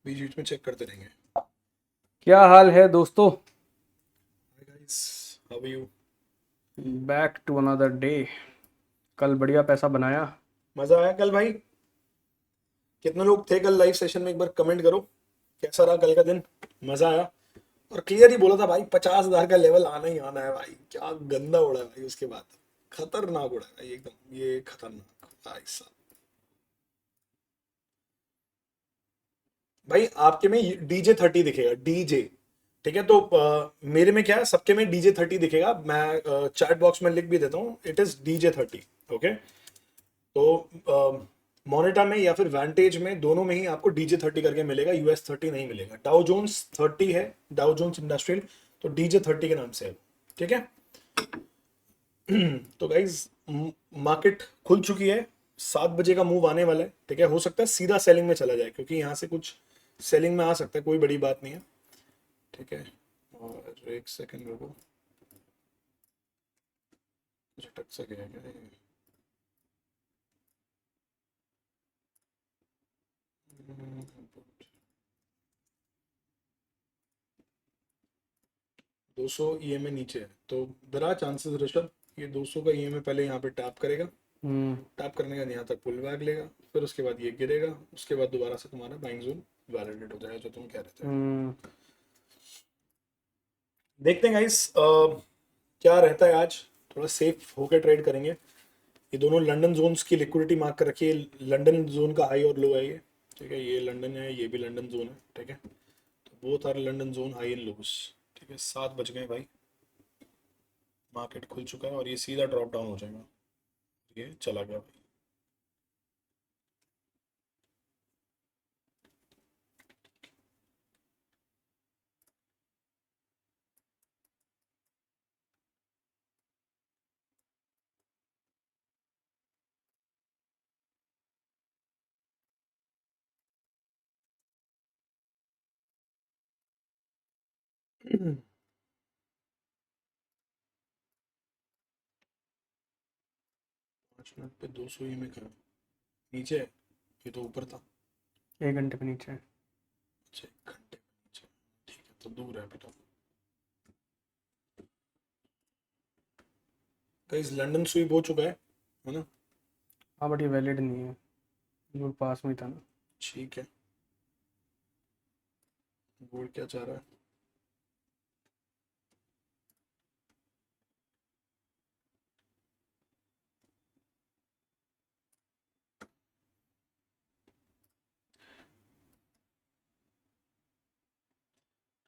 बीच बीच में चेक करते रहेंगे। क्या हाल है दोस्तों। Hi guys, how are you? Back to another day. कल बढ़िया पैसा बनाया। मजा आया कल भाई? कितने लोग थे कल लाइव सेशन में? एक बार कमेंट करो, कैसा रहा कल का दिन? मजा आया? और क्लियर ही बोला था भाई, 50,000 का लेवल आना ही आना है भाई। क्या गंदा उड़ा है भाई उसके बाद। खतरनाक उड़ा है भाई एकदम, ये खतरनाक भाई साहब। भाई आपके में DJ 30 दिखेगा, डीजे। ठीक है, तो मेरे में क्या है, सबके में DJ 30 दिखेगा। मैं चैट बॉक्स में लिख भी देता हूँ, इट इज DJ 30। ओके, तो मोनेटा में या फिर वैंटेज में, दोनों में ही आपको DJ 30 करके मिलेगा, US 30 नहीं मिलेगा। डाउ जोन्स 30 है, डाउ जोन्स इंडस्ट्रियल, तो DJ 30 के नाम से है। ठीक है, तो गाइज मार्केट खुल चुकी है, 7 बजे का मूव आने वाला है। ठीक है, हो सकता है सीधा सेलिंग में चला जाए, क्योंकि यहाँ से कुछ सेलिंग में आ सकता है, कोई बड़ी बात नहीं है। ठीक है, और एक सेकंड रुको, झटक सा गया क्या ये? 200 EMA नीचे है, तो देयर आर चांसेस ऋषभ, ये 200 का EMA पहले यहाँ पे टैप करेगा। हम्म। टैप करने के बाद यहाँ तक पुल बैक लेगा, फिर उसके बाद ये गिरेगा, उसके बाद दोबारा से तुम्हारा बाइंग जोन वैलिडेट हो जाएगा, जो तुम कह रहे थे। हम्म। देखते हैं गाइस, क्या रहता है आज। थोड़ा सेफ होकर ट्रेड करेंगे। ये दोनों लंदन जोन्स की लिक्विडिटी मार्क कर रखी है। लंदन जोन का हाई और लो है ये। ठीक है, ये लंदन है, ये भी लंदन जोन है। ठीक है, तो both are London zone high and lows. ठीक है, 7 बज गए भाई, मार्केट खुल चुका है और ये सीधा ड्रॉप डाउन हो जाएगा। ये चला गया भाई। 5 मिनट पे 200 ही में कहा नीचे है, ये तो ऊपर था। 1 घंटे पे नीचे। अच्छा, 1 घंटे में नीचे। ठीक है, तो दूर है अभी तो। गाइस लंदन स्वीप हो चुका है ना? हाँ बट ये वैलिड नहीं है, बिल्कुल पास में ही था ना। ठीक है, बोर्ड क्या चाह रहा है?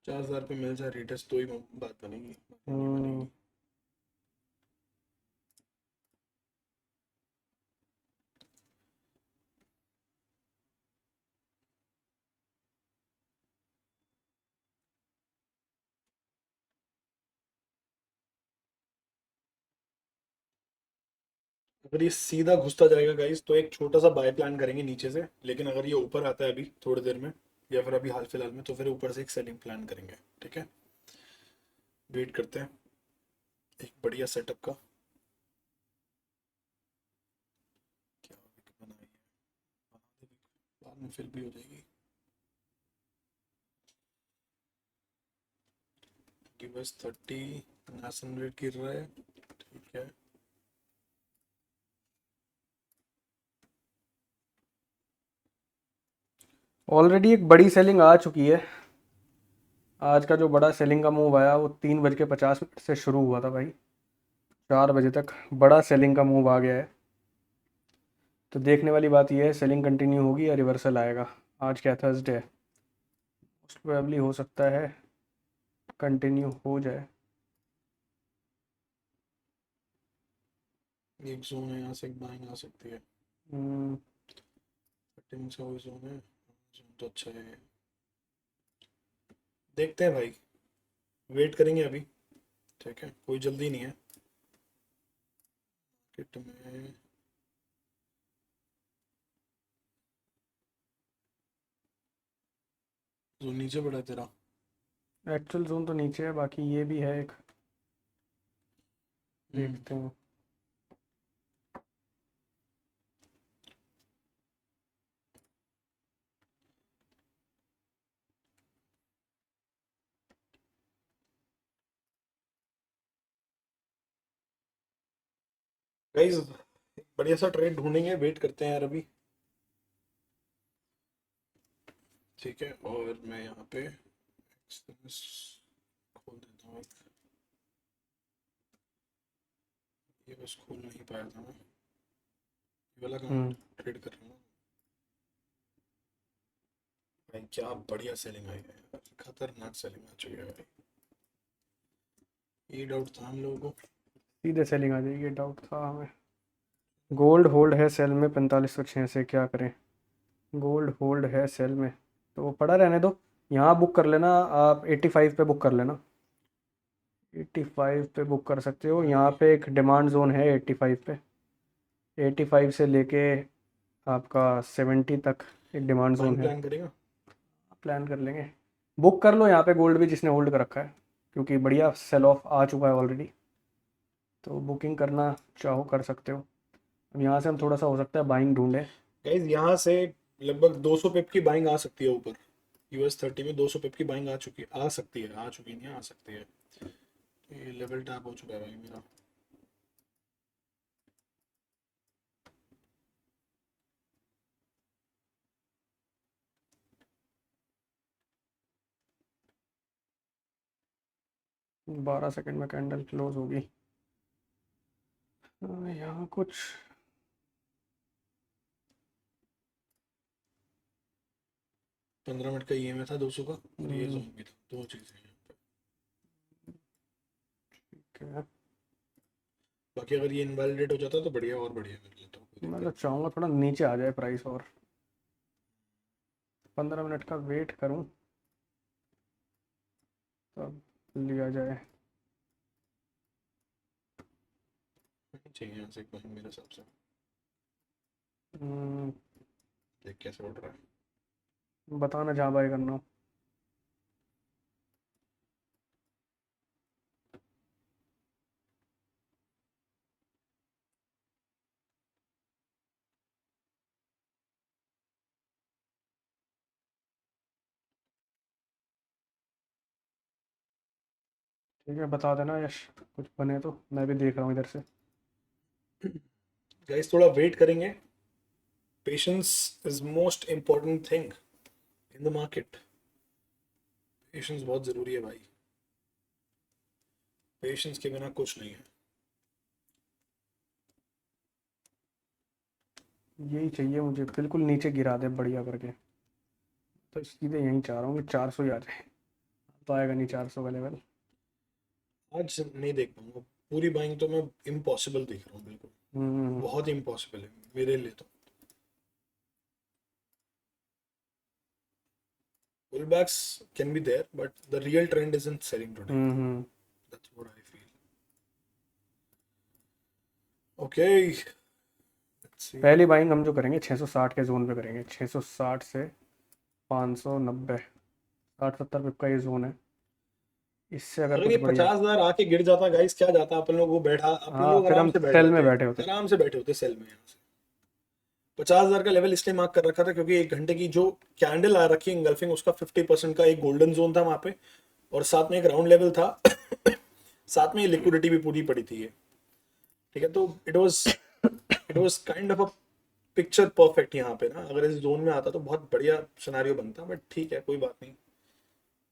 ₹50,000 पे मिल जाए रिटेस्ट तो ही बात बनेगी, नहीं हम्म। बनेगी। अगर ये सीधा घुसता जाएगा गाइस, तो एक छोटा सा बाय प्लान करेंगे नीचे से। लेकिन अगर ये ऊपर आता है अभी थोड़ी देर में, या फिर अभी हाल फिलहाल में, तो फिर ऊपर से एक सेलिंग प्लान करेंगे। ठीक है, वेट करते हैं एक बढ़िया सेटअप का। क्या बनाई है, बना दे, बाद में फिल भी हो जाएगी। कि बस 30 नेशनल रेट गिर रहा है। ठीक है, ऑलरेडी एक बड़ी सेलिंग आ चुकी है। आज का जो बड़ा सेलिंग का मूव आया वो 3:50 से शुरू हुआ था भाई। 4 बजे तक बड़ा सेलिंग का मूव आ गया है। तो देखने वाली बात यह है, सेलिंग कंटिन्यू होगी या रिवर्सल आएगा। आज क्या थर्सडे है, मोस्ट प्रोबेबली हो सकता है कंटिन्यू हो जाए। एक जोन है, यहाँ से एक बाइंग आ सकती है। हम्म। 30 से वही जोन है, जोन तो अच्छा है। देखते हैं भाई, वेट करेंगे अभी। ठीक है, कोई जल्दी नहीं है किट में। जो नीचे पड़ा है तेरा। एक्चुअल जोन तो नीचे है, बाकी ये भी है एक। हम्म, देखते हैं। गाइस बढ़िया सा ट्रेड ढूंढेंगे, वेट करते हैं यार अभी। ठीक है, और मैं यहाँ पे XMS खोल देता हूँ। ये बस खोल नहीं पाया था मैं, ये वाला काम ट्रेड कर रहा हूँ। भाई क्या बढ़िया सेलिंग आई है यार, खतरनाक सेलिंग आ चुकी है भाई। ये डाउट था हम लोगों को। सीधे सेलिंग आ जाएगी, डाउट था हमें। गोल्ड होल्ड है सेल में 4506 से, क्या करें? गोल्ड होल्ड है सेल में तो वो पड़ा रहने दो। यहाँ बुक कर लेना आप, 85 पे बुक कर लेना। 85 पे बुक कर सकते हो, यहाँ पे एक डिमांड जोन है 85 पे। 85 से लेके आपका 70 तक एक डिमांड जोन बाइंग है। प्लान करेगा। प्लान कर लेंगे। बुक कर लो यहाँ पे गोल्ड भी जिसने होल्ड कर रखा है, क्योंकि बढ़िया सेल ऑफ आ चुका है ऑलरेडी, तो बुकिंग करना चाहो कर सकते हो। अब यहाँ से हम थोड़ा सा हो सकता है बाइंग ढूंढें। गाइस यहाँ से लगभग 200 पिप की बाइंग आ सकती है ऊपर। US 30 में 200 पिप की बाइंग आ सकती है, आ चुकी नहीं, आ सकती है। तो ये लेवल टैप हो चुका है भाई मेरा। बारह सेकंड में कैंडल क्लोज होगी। यहाँ कुछ 15 मिनट का EMA था 200 का, और ये जोन भी था, दो चीजें हैं यहाँ पे। क्या है? बाकी अगर ये इनवैलिडेट हो जाता तो बढ़िया, और बढ़िया कर लेता हूँ, कोई मैं तो दिक्कत चाहूँगा थोड़ा नीचे आ जाए प्राइस, और 15 मिनट का वेट करूँ तब लिया जाए। नहीं चाहिए यहाँ से कहीं मेरे हिसाब से। हम्म, देख कैसे उठ रहा है। बताना जहाँ बाय करना हो। ठीक है, बता देना यश, कुछ बने तो मैं भी देख रहा हूँ इधर से। गाइस थोड़ा वेट करेंगे। Patience is most important thing in the market. Patience बहुत जरूरी है भाई, पेशेंस के बिना कुछ नहीं है। यही चाहिए मुझे, बिल्कुल नीचे गिरा दे बढ़िया करके। तो सीधे यहीं चाह रहा हूँ कि 400 ही आ जाए। तो आएगा नहीं 400 का लेवल। आज नहीं देख पाऊंगा पूरी बाइंग, तो मैं इम्पॉसिबल देख रहा हूँ बिल्कुल, हम्म, बहुत इम्पॉसिबल है मेरे लिए तो। pullbacks can be there, but the real trend isn't selling today. Hmm. That's what I feel. Okay, let's see. पहली बाइंग हम जो करेंगे 660 के जोन पे करेंगे, 660 से 590, 60-70 पिप का ये जोन है। इससे अगर अगर ये कुछ बढ़िया। 50,000 आके गिर जाता गाइस, क्या जाता अपन लोग, वो बैठा अपन हाँ, लोग फिर आराम हम से बैठ सेल में जाते, बैठे होते। आराम से बैठे होते सेल में यहाँ से। 50,000 का लेवल इसलिए मार्क कर रखा था क्योंकि 1 घंटे की जो कैंडल आ रखी है इंगल्फिंग, उसका 50% का एक गोल्डन जोन था वहां पे, और साथ में एक राउंड लेवल था। साथ में लिक्विडिटी भी पूरी पड़ी थी ये। ठीक है, तो it was kind of a picture perfect यहाँ पे ना। अगर इस जोन में आता तो बहुत बढ़िया सिनेरियो बनता, बट ठीक है कोई बात नहीं।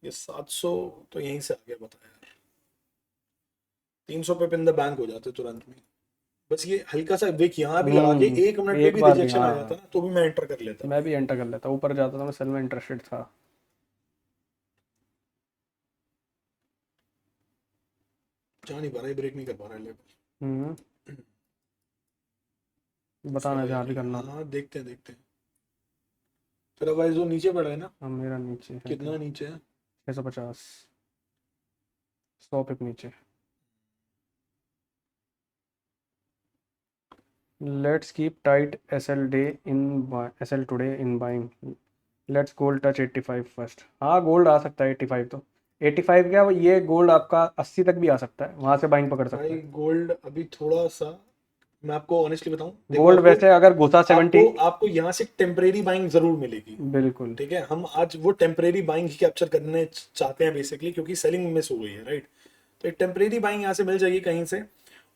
ये 700 तो यहीं से आगे बताया यार, 300 पे पिन द बैंक हो जाते तुरंत में। बस ये हल्का सा विक यहाँ भी लगा के 1 मिनट पे एक भी बार भी, रिजेक्शन आ जाता हाँ। ना, तो भी मैं एंटर कर लेता मैं भाई। भी एंटर कर लेता, ऊपर जाता था, मैं सेल में इंटरेस्टेड था। जा नहीं पा रहा है, ब्रेक नहीं कर पा रहा है लेवल। हम्म, बताना सॉरी जहाँ भी यार, करना। हाँ देखते हैं देखते हैं। फिर अब जो नीचे पड़ा है ना, हाँ, मेरा नीचे है क्या? कितना नीचे है? 650, 100 पिप नीचे। Let's keep tight S L today in buying. Let's gold touch 85 first. हाँ, गोल्ड आ सकता है 85 तो। 85 क्या, ये गोल्ड आपका 80 तक भी आ सकता है, वहां से बाइंग पकड़ सकता भाई है। गोल्ड अभी थोड़ा सा, मैं आपको ऑनेस्टली बताऊं, देखो गोल्ड आपको वैसे अगर घुसा 70। आपको आपको यहाँ से टेम्परेरी बाइंग जरूर मिलेगी। बिल्कुल। ठीक है, हम आज वो टेम्परेरी बाइंग ही कैप्चर करने चाहते हैं बेसिकली, क्योंकि सेलिंग मिस हो गई है, राइट। तो एक टेम्परेरी बाइंग यहाँ से मिल जाएगी कहीं से,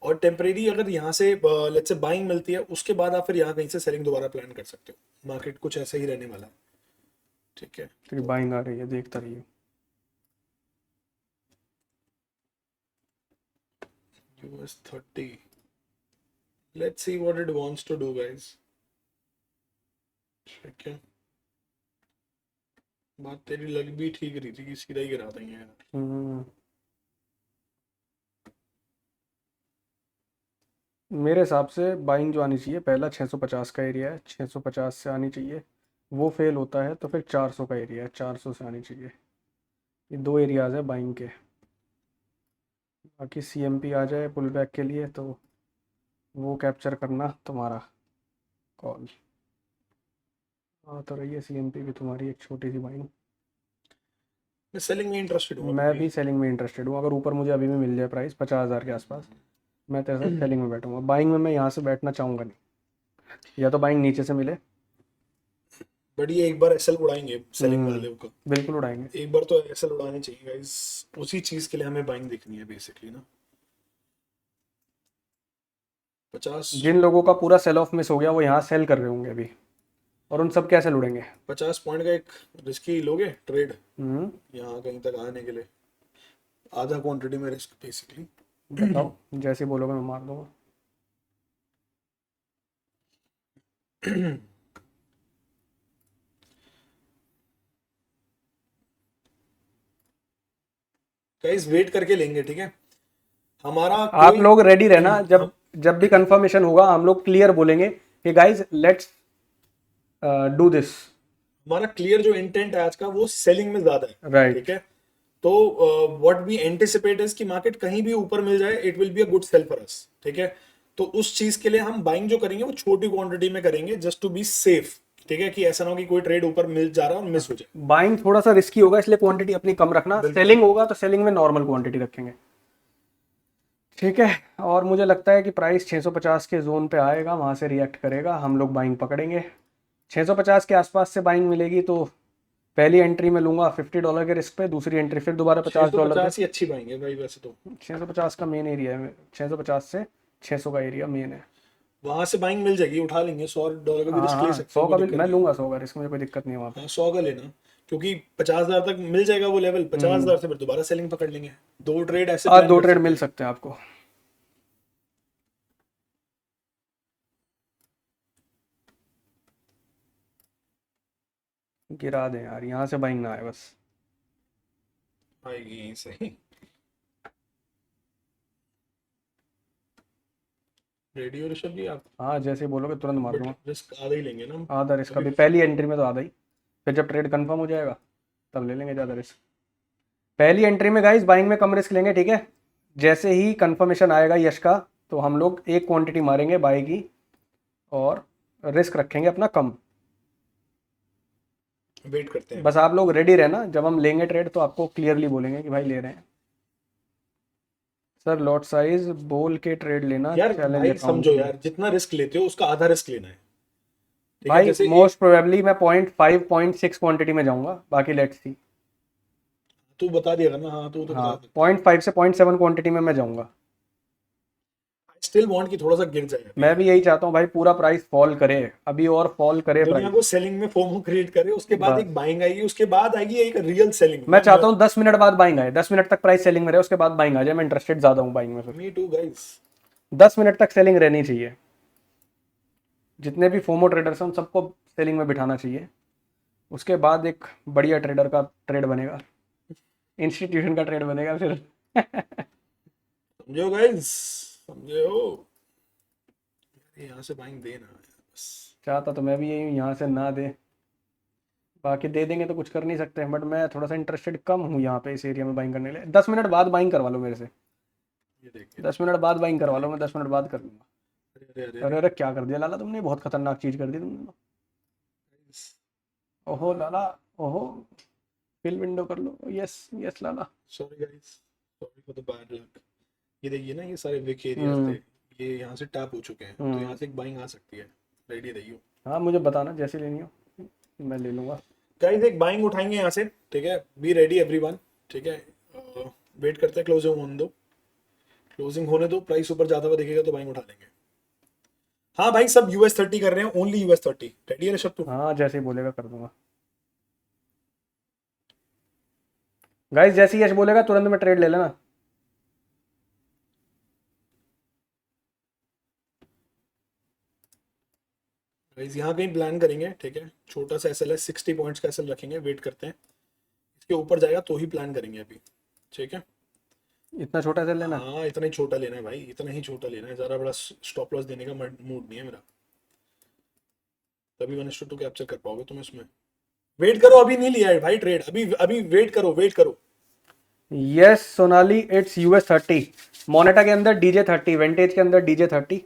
और टेम्परेरी अगर यहाँ से लेट्स से बाइंग मिलती है, उसके बाद आप फिर यहाँ कहीं से सेलिंग दोबारा प्लान कर सकते हो। मार्केट कुछ ऐसा ही रहने वाला है, ठीक है। तो बाइंग आ रही है, देखता रहिए। US 30, let's see what it wants to do guys, ठीक है। बात तेरी लग भी ठीक रही थी कि सीधा ही गिरा देंगे यार। मेरे हिसाब से बाइंग जो आनी चाहिए, पहला 650 का एरिया है, 650 से आनी चाहिए। वो फेल होता है तो फिर 400 का एरिया है, 400 से आनी चाहिए। ये दो एरियाज है बाइंग के। बाकी CMP आ जाए पुल बैक के लिए तो वो कैप्चर करना तुम्हारा कॉल। तो रही है CMP भी तुम्हारी एक छोटी सी बाइंग। मैं सेलिंग में इंटरेस्टेड हूँ मैं अभी। भी सेलिंग में इंटरेस्टेड हूँ। अगर ऊपर मुझे अभी भी मिल जाए प्राइस 50,000 के आसपास, मैं तेरे साथ सेलिंग में बैठूंगा। बाइंग में मैं यहाँ से बैठना चाहूँगा नहीं, या तो बाइंग नीचे से मिले। बट ये एक बार एसएल उड़ाएंगे सेलिंग वाले को, बिल्कुल उड़ाएंगे। एक बार तो एसएल उड़ानी चाहिए गाइस। उसी चीज के लिए हमें बाइंग देखनी है बेसिकली ना। 50 जिन लोगों का पूरा सेल ऑफ मिस हो गया वो यहाँ सेल कर रहे होंगे अभी, और उन सब कैसे लुड़ेंगे। 50 पॉइंट का एक रिस्की लोगे ट्रेड हम्म, यहाँ कहीं तक आने के लिए, आधा क्वांटिटी में रिस्क बेसिकली। बताओ, जैसे बोलोगे मैं मार दूंगा। गाइस वेट करके लेंगे, ठीक है। हमारा आप कोई लोग रेडी रहना, जब हम, जब भी कंफर्मेशन होगा हम लोग क्लियर बोलेंगे कि गाइस लेट्स डू दिस। हमारा क्लियर जो इंटेंट है आज का वो सेलिंग में ज्यादा है, राइट। ठीक है। तो व्हाट वी एंटिसिपेट इज कि मार्केट कहीं भी ऊपर मिल जाए, it will be a good sell for us, ठीक है। तो उस चीज के लिए हम बाइंग जो करेंगे वो छोटी क्वांटिटी में करेंगे, जस्ट टू बी सेफ, ठीक है। कि ऐसा ना हो कि कोई ट्रेड ऊपर मिल जा रहा है और मिस हो जाए। बाइंग थोड़ा सा रिस्की होगा इसलिए क्वांटिटी अपनी कम रखना। सेलिंग होगा तो सेलिंग में नॉर्मल क्वांटिटी रखेंगे, ठीक है। और मुझे लगता है कि प्राइस 650 के जोन पे आएगा, वहां से रिएक्ट करेगा, हम लोग बाइंग पकड़ेंगे। 650 के आसपास से बाइंग मिलेगी तो पहली एंट्री में लूंगा $50 के रिस्क पे, दूसरी एंट्री फिर दोबारा $50 पे। 650 ही अच्छी बाइंग है भाई वैसे तो। 650 का मेन एरिया है, 650 से 600 का एरिया मेन है। वहां से बाइंग मिल जाएगी, उठा लेंगे। $100 का भी हाँ रिस्क ले हाँ, सकते 100 हो, का कोई भी दिक्कत मैं नहीं लूंगा, 100 का रिस्क, मुझे कोई दिक्कत नहीं है वहाँ है। पे। हाँ 100 का लेना, क्योंकि 50,000 तक मिल जाएगा वो लेवल। 50,000 से फिर दोबारा सेलिंग पकड़ लेंगे। दो ट्रेड ऐसे आज प्लान दो कर ट्रेड सकते मिल हैं। सकते हैं आपको। गिरा दें यार, यहाँ से बाइंग ना आए बस। आएगी सही। रेडियो ऋषभ जी आप हाँ, जैसे बोलोगे तुरंत मार बट दूंगा। रिस्क आधा ही लेंगे ना हम। आधा रिस्क अभी अभी पहली एंट्री में तो आधा ही, फिर जब ट्रेड कंफर्म हो जाएगा तब ले लेंगे ज़्यादा रिस्क। पहली एंट्री में गाइस बाइंग में कम रिस्क लेंगे, ठीक है। जैसे ही कंफर्मेशन आएगा यश का तो हम लोग एक क्वांटिटी मारेंगे बाई की, और रिस्क रखेंगे अपना कम। वेट करते हैं। बस आप लोग रेडी रहना, जब हम लेंगे ट्रेड तो आपको क्लियरली बोलेंगे कि भाई ले रहे हैं। सर लॉट साइज बोल के ट्रेड लेना, यार चैलेंज भाई अकाउंट समझो में। यार, जितना रिस्क लेते हो उसका आधा रिस्क लेना है, ठीक है। भाई जैसे एक मोस्ट प्रोबेबली मैं 0.5 0.6 क्वांटिटी में जाऊंगा, बाकी लेट्स सी। तू बता दिया करना, हाँ तू तो हाँ, बता सकता है। 0.5 से 0.7 क्वांटिटी में मैं जाऊंगा। आई स्टिल वांट कि थोड़ा सा गिर जाए अभी मैं यार। भी यही चाहता हूँ भाई, पूरा प्राइस फॉल करे अभी, और फॉल करे दुनिया प्राइस। को सेलिंग में फोमो क्रिएट करे, उसके बाद बस एक बाइंग आएगी, उसके बाद आएगी एक रियल सेलिंग। मैं चाहता हूँ 10 मिनट बाद बाइंग आए, 10 मिनट तक प्राइस सेलिंग में रहे, उसके बाद बाइंग आ जाए। मैं इंटरेस्टेड ज्यादा हूँ बाइंग में फिर। Me too guys. 10 मिनट तक सेलिंग रहनी चाहिए। जितने भी फोमो ट्रेडर्स हैं उन सबको सेलिंग में बिठाना चाहिए। उसके बाद एक बढ़िया ट्रेडर का ट्रेड बनेगा, इंस्टीट्यूशन का ट्रेड बनेगा फिर। समझो गाइस, समझे हो। यहाँ से बाइंग देना है बस। चाहता तो मैं भी यही हूँ, यहाँ से ना दे, बाकी दे देंगे तो कुछ कर नहीं सकते। बट मैं थोड़ा सा इंटरेस्टेड कम हूँ यहाँ पे इस एरिया में बाइंग करने के लिए। 10 मिनट बाद बाइंग करवा लो मेरे से, ये देखिए। 10 मिनट बाद बाइंग करवा लो, मैं 10 मिनट बाद कर लूंगा। अरे अरे अरे अरे अरे, क्या कर दिया लाला तुमने, बहुत खतरनाक चीज कर दी तुमने तो। ओहो लाला, ओहो, फिल विंडो कर लो। Yes yes Lala. Sorry guys, sorry for the bad luck. ये देखिए ना, ये सारे विक एरियाज थे, ये यहाँ से टैप हो चुके हैं, तो यहाँ से एक बाइंग आ सकती है। रेडी रहियो। हाँ, मुझे बताना जैसे लेनी हो, मैं ले लूंगा। गाइस एक बाइंग उठाएंगे यहाँ से, ठीक है। बी रेडी एवरीवन, ठीक है। वेट करते हैं, क्लोज ऑन दो। क्लोजिंग होने दो, प्राइस ऊपर जाता हुआ दिखेगा तो बाइंग उठा लेंगे। हाँ भाई सब US30 कर रहे हैं, ओनली US30। रेडी है ऋषभ तू? हाँ जैसे ही बोलेगा कर दूंगा गाइस, जैसे ही यश बोलेगा तुरंत में ट्रेड ले लेना। गाइस यहाँ कहीं प्लान करेंगे, ठीक है, छोटा सा एसएल है, 60 पॉइंट्स का एसएल रखेंगे, वेट करते हैं, इसके ऊपर जाएगा तो ही प्लान करेंगे अभी, ठीक है। इतना छोटा से लेना। हाँ इतना ही छोटा लेना है भाई, इतना ही छोटा लेना है, ज़्यादा बड़ा स्टॉप लॉस देने का मूड नहीं है मेरा, तभी 1:2 कैप्चर कर पाओगे तुम इसमें। वेट करो, अभी नहीं लिया है भाई ट्रेड, अभी अभी वेट करो, वेट करो। Yes Sonali, it's US30। Moneta के अंदर DJ30, वेंटेज के अंदर DJ30।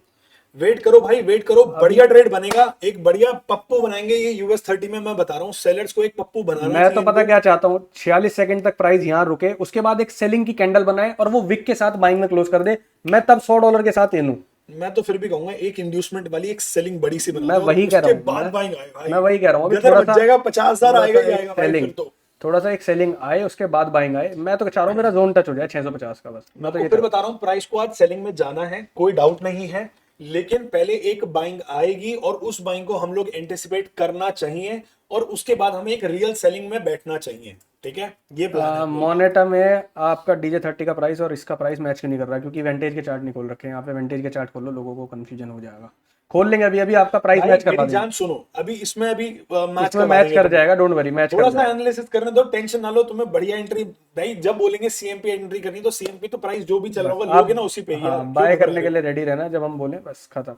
वेट करो भाई, वेट करो, बढ़िया ट्रेड बनेगा, एक बढ़िया पप्पू बनाएंगे ये US30 में, मैं बता रहा हूँ सेलर्स को एक पप्पू बनाना मैं तो चाहिए पता इनको। क्या चाहता हूँ, 46 सेकंड तक प्राइस यहाँ रुके, उसके बाद एक सेलिंग की कैंडल बनाए और वो विक के साथ बाइंग में क्लोज कर दे, मैं तब $100 के साथ इन हूँ। मैं तो फिर भी कहूंगा एक इंड्यूसमेंट वाली एक सेलिंग बड़ी सी बना मैं दो, वही कह रहा उसके हूँ, बाद बाइंग आए भाई। मैं वही कह रहा हूँ, अभी गदर थोड़ा बच सा जाएगा, 50,000 आएगा ही आएगा भाई सेलिंग, फिर तो। थोड़ा सा एक सेलिंग आए उसके बाद बाइंग आए, मैं तो चाह रहा हूँ मेरा जोन टच हो जाए 650 का, बस मैं तो आपको ये फिर बता रहा हूँ प्राइस को आज सेलिंग में जाना है, कोई डाउट नहीं है, लेकिन पहले एक बाइंग आएगी और उस बाइंग को हम लोग एंटिसिपेट करना चाहिए और उसके बाद हमें एक रियल सेलिंग में बैठना चाहिए, ठीक है, ये प्लान है हम लोगों का। मोनेटा में आपका DJ30 का प्राइस और इसका प्राइस मैच क्यों नहीं कर रहा है? क्योंकि वेंटेज के चार्ट नहीं खोल रखे हैं, यहाँ पे वेंटेज के चार्ट खोल लो, लोगों को कंफ्यूजन हो जाएगा। खोल लेंगे अभी, अभी आपका प्राइस भाई मैच करवा मेरी देंगे, जान सुनो, अभी इसमें अभी मैच इसमें करवा मैच देंगे कर तुम्हें। जाएगा, डोंट वरी, मैच थोड़ा कर सा जाएगा। एनालिसिस करने दो, टेंशन ना लो, तुम्हें बढ़िया एंट्री भाई, जब बोलेंगे CMP एंट्री करनी तो CMP तो प्राइस जो भी चल रहा बस होगा लोगे आप, ना उसी पे यार, हाँ, क्यों बाय घबरा करने रहे के हो? लिए रेडी रहना जब हम बोले, बस खत्म।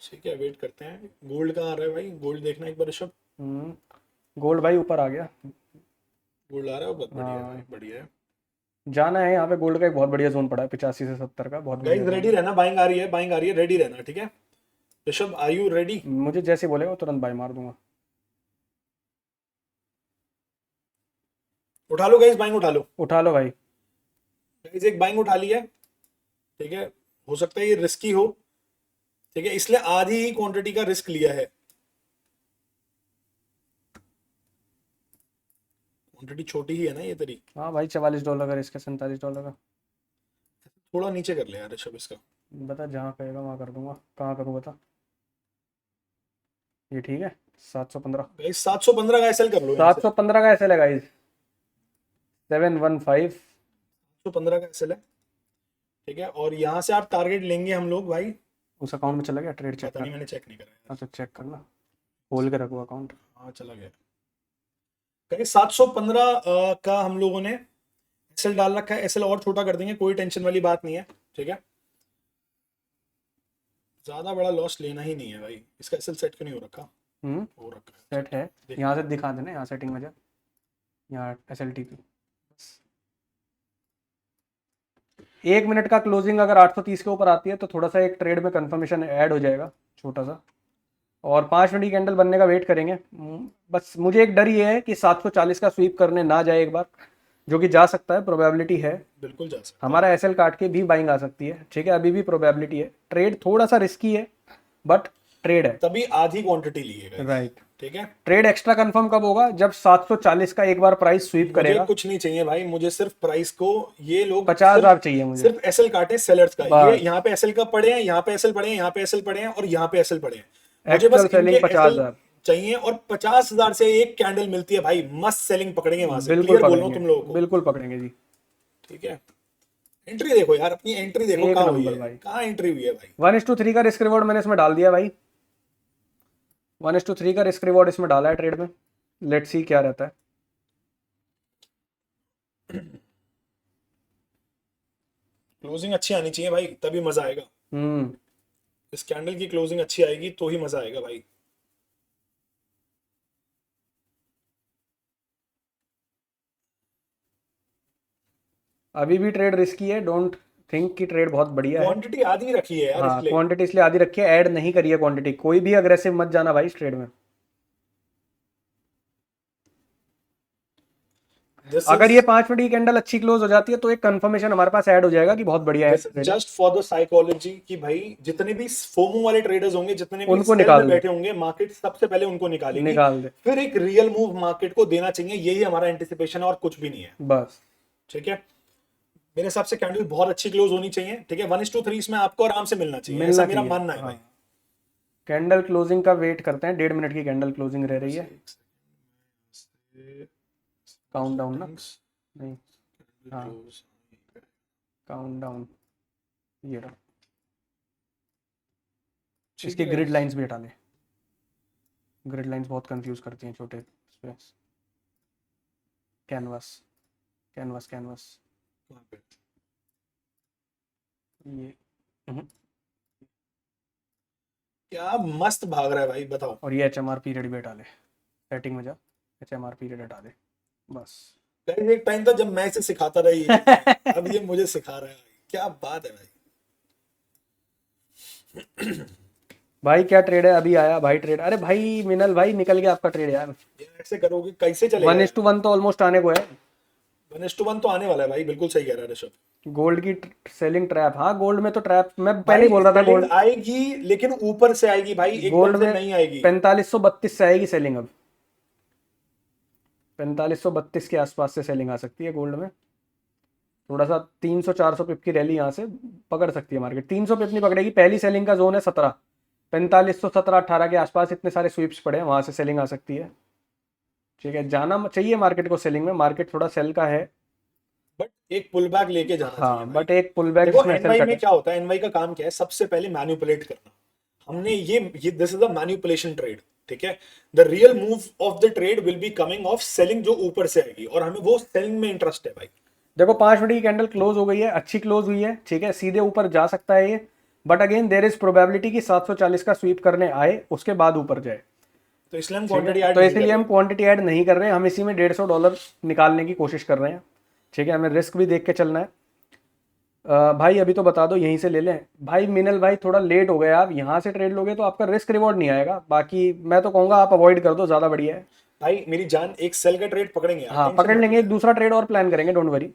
ठीक है, वेट करते हैं, गोल्ड कहाँ आ रहा है भाई, गोल्ड देखना एक बार ऋषभ। गोल्ड भाई ऊपर आ गया। गोल्ड आ रहा है, बहुत बढ़िया है हाँ, भाई, बढ़िया है। जाना है, यहाँ पे गोल्ड का एक बहुत बढ़िया जोन पड़ा है 85 से 70 का, बहुत बढ़िया गाइस जोन रेडी है। रहना, बाइंग आ रही है, बाइंग आ रही है, रेडी रहना, ठीक है। Rishabh are you ready? मुझे जैसे बोलेगा वो तुरंत बाय मार दूंगा। उठा लो गाइस, बाइंग उठा लो। उठा लो भाई। गाइस एक बाइंग उठा ली है, ठीक है, हो सकता है ये रिस्की हो, ठीक है, इसलिए आधी ही क्वांटिटी का रिस्क लिया है, क्वांटिटी छोटी ही है ना ये तेरी। हाँ भाई, $44 का, इसका $47 का। थोड़ा नीचे कर ले यार ऋषभ इसका। बता, जहाँ कहेगा वहाँ कर दूंगा, कहाँ करूँ बता। ये ठीक है, 715। गाइस 715 का एसएल कर लो यहाँ से, 715 का ऐसे लगा, 715। 715 का एसएल है, ठीक है, और यहाँ से आप टारगेट लेंगे हम लोग भाई। उस अकाउंट में चला गया, ट्रेड चेक पता कर। नहीं, मैंने चेक नहीं करा यार। अच्छा चेक करना, खोल के रखो अकाउंट। हाँ चला गया। गाइस 715 का हम लोगों ने एसएल डाल रखा है, एसएल और छोटा कर देंगे, कोई टेंशन वाली बात नहीं है, ठीक है, ज्यादा बड़ा लॉस लेना ही नहीं है भाई। इसका एसएल सेट क्यों नहीं हो रखा? हो रखा है, सेट है, देख। यहाँ से दिखा देना, यहाँ सेटिंग में जा, यहाँ SLTP। 1 मिनट का क्लोजिंग अगर 830 के ऊपर आती है तो थोड़ा सा एक ट्रेड में कंफर्मेशन ऐड हो जाएगा छोटा सा, और 5 मिनट की कैंडल बनने का वेट करेंगे। बस मुझे एक डर ये है कि 740 का स्वीप करने ना जाए एक बार, जो कि जा सकता है, प्रोबेबिलिटी है। बिल्कुल जा सकता हमारा एसएल काट के भी बाइंग आ सकती है, ठीक है, अभी भी प्रोबेबिलिटी है। ट्रेड थोड़ा सा रिस्की है बट ट्रेड है, है, तभी आधी क्वांटिटी ली है guys, राइट। ठीक है। ट्रेड एक्स्ट्रा कंफर्म कब होगा? जब 740 का एक बार प्राइस स्वीप मुझे करेगा। कुछ नहीं चाहिए भाई, मुझे सिर्फ प्राइस को, ये लोग 50,000 चाहिए मुझे, सिर्फ एसएल काटे सेलर्स का, बस। ये यहाँ पे एसएल का पड़े हैं, यहाँ पे एसएल पड़े हैं, यहाँ पे एसएल पड़े हैं और यहाँ पे एसएल पड़े हैं, मुझे बस एक्चुअल सेलिंग इनके 50,000। SL चाहिए, और 50,000 से एक कैंडल मिलती है भाई, मस्त सेलिंग पकड़ेंगे वहां से, बिल्कुल क्लियर बोल रहा हूँ पकड़ेंगे, तुम लोगों को, बिल्कुल पकड़ेंगे जी। ठीक है। एंट्री देखो यार, अपनी एंट्री देखो एक कहाँ हुई नंबर है भाई। कहाँ एंट्री हुई है भाई। 1:3 का रिस्क रिवॉर्ड मैंने इसमें डाल दिया भाई, 1:3 का रिस्क रिवॉर्ड इसमें डाला है ट्रेड में। लेट्स सी क्या रहता है। क्लोजिंग अच्छी आनी चाहिए भाई, तभी मजा आएगा। इस कैंडल की क्लोजिंग अच्छी आएगी तो ही मजा आएगा भाई। अभी भी ट्रेड रिस्की है, डोंट थिंक कि ट्रेड बहुत बढ़िया है। क्वांटिटी आधी रखी है यार हाँ, इसलिए। क्वांटिटी इसलिए आधी रखी है, ऐड नहीं करी है क्वांटिटी। कोई भी अग्रेसिव मत जाना भाई इस ट्रेड में। अगर ये 5 मिनट की कैंडल अच्छी क्लोज हो जाती है तो एक कंफर्मेशन हमारे पास ऐड हो जाएगा कि बहुत बढ़िया है। जस्ट फॉर द साइकोलॉजी कि भाई जितने भी फोमो वाले ट्रेडर्स होंगे, जितने भी उनको सेल निकाल में दे। बैठे होंगे, मार्केट सबसे पहले उनको निकालेगी, निकाल दे फिर एक रियल मूव मार्केट को देना चाहिए, यही हमारा एंटिसिपेशन है और कुछ भी नहीं है, बस। ठीक है। मेरे हिसाब से कैंडल बहुत अच्छी क्लोज होनी चाहिए, ठीक है। 1:3 इसमें आपको आराम से मिलना चाहिए, मिलना ऐसा मेरा चाहिए, मानना है हाँ। भाई। कैंडल क्लोजिंग का वेट करते हैं, 1.5 मिनट की कैंडल क्लोजिंग रह रही है। एक काउंट डाउन ना, सेकंड, नहीं, हाँ, क्लोज। काउंट डाउन, ये रहा। ठीक इसकी है ग्रिड guys। लाइंस भी हटा ले, ग्रिड लाइंस बहुत कंफ्यूज करती हैं छोटे इस पे। कैनवास, कैनवास, कैनवास, कहाँ पे? ये, हम्म। क्या मस्त भाग रहा है भाई, बताओ। और ये HMR पीरियड भी हटा ले, सेटिंग में जा, HMR पीरियड हटा दे, बस। Guys, एक टाइम था जब मैं इसे सिखाता रहा ये चीजें, अब ये मुझे सिखा रहा है भाई, क्या बात है भाई। भाई क्या ट्रेड है, अभी आया भाई ट्रेड, अरे भाई मिनल भाई निकल गया आपका ट्रेड यार। ये ऐसे करोगे कैसे चलेगा वन यार। इज टू वन तो ऑलमोस्ट आने को है। 1:1 तो आने वाला है भाई, बिल्कुल सही कह रहा है ऋषभ। गोल्ड की सेलिंग ट्रैप, हाँ गोल्ड में तो ट्रैप, मैं पहले ही भाई बोल रहा था सेलिंग गोल्ड, आएगी लेकिन ऊपर से आएगी भाई, गोल्ड एकदम से में नहीं आएगी। 4532 से आएगी सेलिंग अब, 4532 के आसपास से सेलिंग आ सकती है गोल्ड में। थोड़ा सा 300-400 पिप की रैली यहाँ से पकड़ सकती है मार्केट, 300 पिप नहीं पकड़ेगी, पहली सेलिंग का जोन है 17, 4517-18 के आसपास इतने सारे स्वीप्स पड़े हैं, वहां से सेलिंग आ सकती है। ठीक है, जाना चाहिए मार्केट को सेलिंग में, मार्केट थोड़ा सेल का है। बट एक पुल बैक लेके जाना चाहिए हाँ भाई। बट एक पुल बैक देखो जिसमें एसएल एनवाई कट में है। क्या होता है, एनवाई का काम क्या है, सबसे पहले मैन्युपुलेट करना। हमने ये this is a manipulation trade, ठीक है। The real move of the trade will be coming of selling जो ऊपर से आएगी, और हमें वो सेलिंग में इंटरेस्ट है भाई। देखो 5 मिनट की कैंडल क्लोज हो गई है, अच्छी क्लोज हुई है, ठीक है, सीधे ऊपर जा सकता है ये, but again there is probability कि 740 का स्वीप करने आए उसके बाद ऊपर जाए। तो इसलिए हम ठीक क्वांटिटी है, ऐड तो नहीं कर इसलिए हम रहे। क्वांटिटी ऐड नहीं कर रहे हैं, हम इसी में $150 निकालने की कोशिश कर रहे हैं। ठीक है, हमें रिस्क भी देख के चलना है। भाई अभी तो बता दो यहीं से ले लें भाई, मिनल भाई थोड़ा लेट हो गया, आप यहाँ से ट्रेड लोगे तो आपका रिस्क रिवॉर्ड नहीं आएगा, बाकी मैं तो कहूँगा आप अवॉइड कर दो, ज़्यादा बढ़िया है। भाई मेरी जान, एक सेल का ट्रेड पकड़ेंगे यार, हाँ टेंशन पकड़ मत लो लेंगे, एक यार। दूसरा ट्रेड और प्लान करेंगे, डोंट वरी।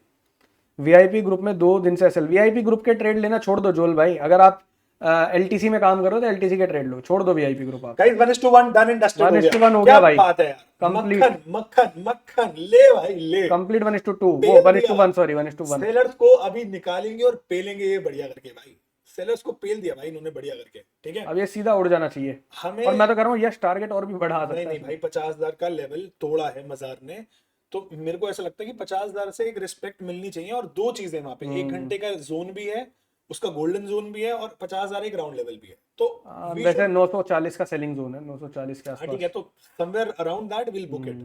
वीआईपी ग्रुप में 2 दिन से एसएल, वीआईपी ग्रुप के ट्रेड लेना छोड़ दो जोल भाई, अगर आप एलटीसी में काम करो तो एलटीसी के ट्रेड लो, छोड़ दो वीआईपी ग्रुप आप। गाइस 1:1 डन एंड डस्टेड हो गया। 1:1 हो क्या गया भाई, बात है यार, कंप्लीट, मक्खन मक्खन मक्खन, ले भाई ले। कंप्लीट 1:2, वो पेल दिया 1:1, सॉरी 1:1। सेलर्स को, अभी निकालेंगे और पेलेंगे ये बढ़िया करके भाई। सेलर्स को पेल दिया भाई इन्होंने बढ़िया करके, ठीक है। अब ये सीधा उड़ जाना चाहिए, हमें और मैं तो कह रहा हूँ यस टारगेट और भी बढ़ा नहीं सकता है नहीं इसमें। भाई, 50,000 का लेवल तोड़ा है मजार ने, तो मेरे को ऐसा लगता है कि 50,000 से एक रिस्पेक्ट मिलनी चाहिए। और दो चीजें वहां पे, 1 घंटे का जोन भी है, उसका गोल्डन जोन भी है, और 50,000 एक ग्राउंड लेवल भी है, तो वी वैसे शुड। 940 का सेलिंग जोन है, 940 के हाँ ठीक है, आसपास। तो somewhere around that will book it.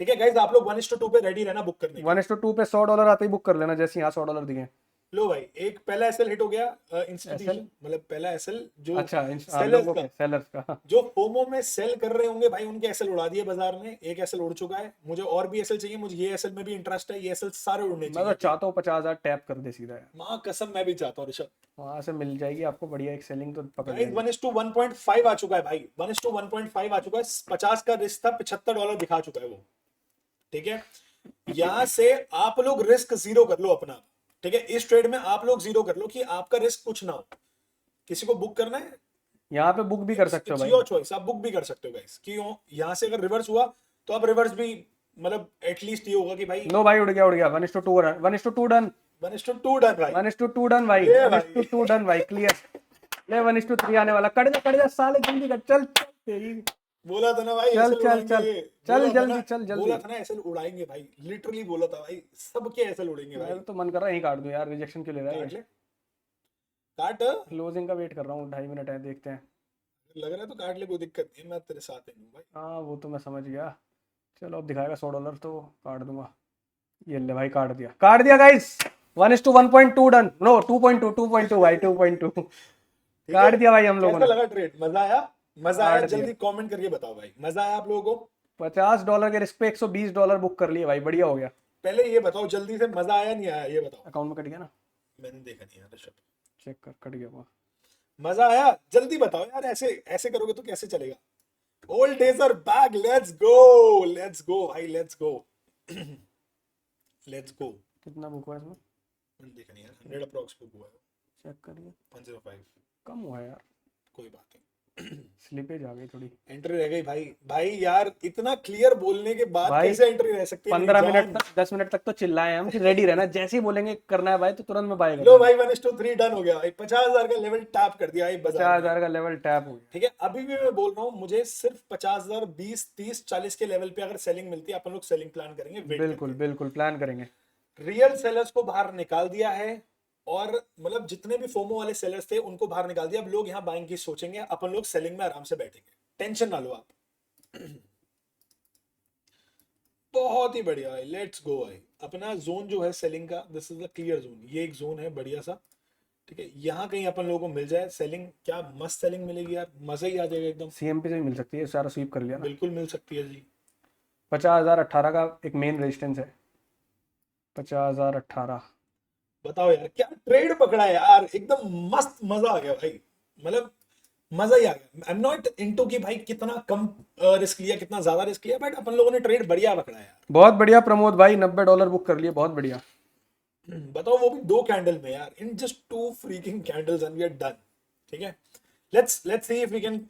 ठीक है गाइस, आप लोग 1:2 पे रेडी रहना बुक करने के लिए। 1:2 पे $100 आते ही बुक कर लेना, जैसे यहाँ $100 दिए। लो भाई, एक पहला एसएल हिट हो गया, एसएल, इंस्टीट्यूशन, मतलब पहला एसएल जो अच्छा आप सेलर्स लोगों का, के सेलर्स का। जो फोमो में सेल कर रहे होंगे भाई, उनके एसएल उड़ा दिए बाजार ने। एक एसएल उड़ चुका है, मुझे और भी एसएल चाहिए, मुझे ये एसएल में भी इंटरेस्ट है, ये एसएल सारे उड़ने मैं तो चाहिए अभी। चाहता हूँ 50,000 टैप कर दे सीधा यार, माँ कसम मैं भी चाहता हूँ ऋषभ। वहां से मिल जाएगी आपको बढ़िया एक सेलिंग, तो पकड़ गाइस लेंगे। 1:1.5 आ चुका है भाई, 1:1.5 आ चुका है। 50 का रिस्क था, $75 दिखा चुका है वो, ठीक है। यहां से आप लोग रिस्क जीरो कर लो अपना, ठीक है। इस ट्रेड में आप लोग जीरो कर लो कि आपका रिस्क कुछ ना हो। किसी को बुक करना है, यहाँ पे बुक भी कर सकते हो इट्स भाई। योर चॉइस, आप बुक भी कर सकते हो गाइस। क्यों, यहां से अगर रिवर्स हुआ तो आप रिवर्स भी, मतलब एटलीस्ट ये होगा कि भाई लो भाई उड़ गया 1:2 रन, 1:2 डन, 1:2 डन भाई। 1:2 डन भाई, ले भाई 1:2 डन भाई, क्लियर। ले 1:3 आने वाला, कट जा साले, जल्दी कर, चल चल तेरी, बोला था ना भाई चल एसएल चल उड़ाएंगे, चल, चल बोला था ना, जल्दी चल बोला जल्दी। था ना एसएल उड़ाएंगे भाई, लिटरली बोला था भाई, सबके एसएल उड़ेंगे भाई। मेरा तो मन कर रहा है यहीं काट दूं यार, रिजेक्शन क्यों ले रहा है काट ये। ले, काट। क्लोजिंग का वेट कर रहा हूँ, 2.5 मिनट है, देखते हैं। लग रहा है तो काट ले, कोई दिक्कत नहीं है, मैं तेरे साथ ही हूँ भाई। हाँ वो तो मैं समझ गया, चलो अब दिखाएगा $100 तो काट दूंगा। ये ले भाई, काट दिया गाइस, 1:1.2 डन, नो 2.2 भाई, 2.2 ठीक है, काट दिया भाई हम लोगों कैसा ने, लगा ट्रेड, मजा आया? मजा आया? काट दिया। जल्दी कमेंट करके बताओ भाई, मजा आया आप लोगों को? $50 के रिस्क पे $120 बुक कर लिए भाई, बढ़िया हो गया। पहले ये बताओ जल्दी से, मजा आया नहीं आया ये बताओ। अकाउंट में कट गया ना, मैंने देखा नहीं यार ऋषभ। चेक कर, कट गया वो। मजा आया? जल्दी बताओ यार, ऐसे ऐसे करोगे तो कैसे चलेगा। Old days are back, let's go भाई, लेट्स गो लेट्स गो। कितना बुक हुआ इसमें, मैंने देखा नहीं यार, 100 अप्रॉक्स बुक हुआ है। चेक करिए, 105। कम हुआ है यार। कोई बात नहीं। स्लिपेज आ गई थोड़ी एंट्री रह गई भाई। भाई यार इतना क्लियर बोलने के बाद भाई। कैसे एंट्री रह सकती है मेरी 15 मिनट जान। तक 10 मिनट तक तो चिल्लाए हम कि रेडी रहना, जैसे ही बोलेंगे करना है भाई तो तुरंत मैं बाय कर लो दूंगा। भाई 1:3 डन हो गया भाई। 50,000 का लेवल टैप कर दिया भाई बाजार पचास में। हजार का लेवल टैप हो गया। ठीक है, अभी भी मैं बोल रहा हूँ, मुझे सिर्फ 50,000 20 30 40 के लेवल पे अगर सेलिंग मिलती है, अपन लोग सेलिंग प्लान करेंगे वेट बिल्कुल करके। बिल्कुल प्लान करेंगे। रियल सेलर्स को बाहर निकाल दिया है, और मतलब जितने भी फोमो वाले सेलर्स थे उनको बाहर निकाल दिया। अब लोग यहाँ बाइंग की सोचेंगे, अपन लोग सेलिंग में आराम से बैठेंगे, टेंशन ना लो आप। बहुत ही बढ़िया भाई, लेट्स गो भाई। अपना जोन जो है सेलिंग का, this is the clear zone. ये एक जोन है बढ़िया सा। ठीक है, यहाँ कहीं अपन लोगों को मिल जाए सेलिंग, क्या मस्त सेलिंग मिलेगी यार, मजा ही आ जाएगा एकदम। सीएमपी से भी मिल सकती है, सारा स्वीप कर लिया ना। बिल्कुल मिल सकती है जी। 50,018 का एक मेन रेजिस्टेंस है। 50,018। बताओ यार, क्या ट्रेड पकड़ा है यार, एकदम मस्त, मजा आ गया भाई। मतलब मजा ही आ गया। आई एम नॉट इनटू कि भाई कितना कम रिस्क लिया, कितना ज्यादा रिस्क लिया, बट अपन लोगों ने ट्रेड बढ़िया पकड़ा है यार। बहुत बढ़िया प्रमोद भाई, $90 बुक कर लिए, बहुत बढ़िया। बताओ, वो भी 2 कैंडल में यार, in just 2 freaking candles and we are done. ठीक है, let's see if we can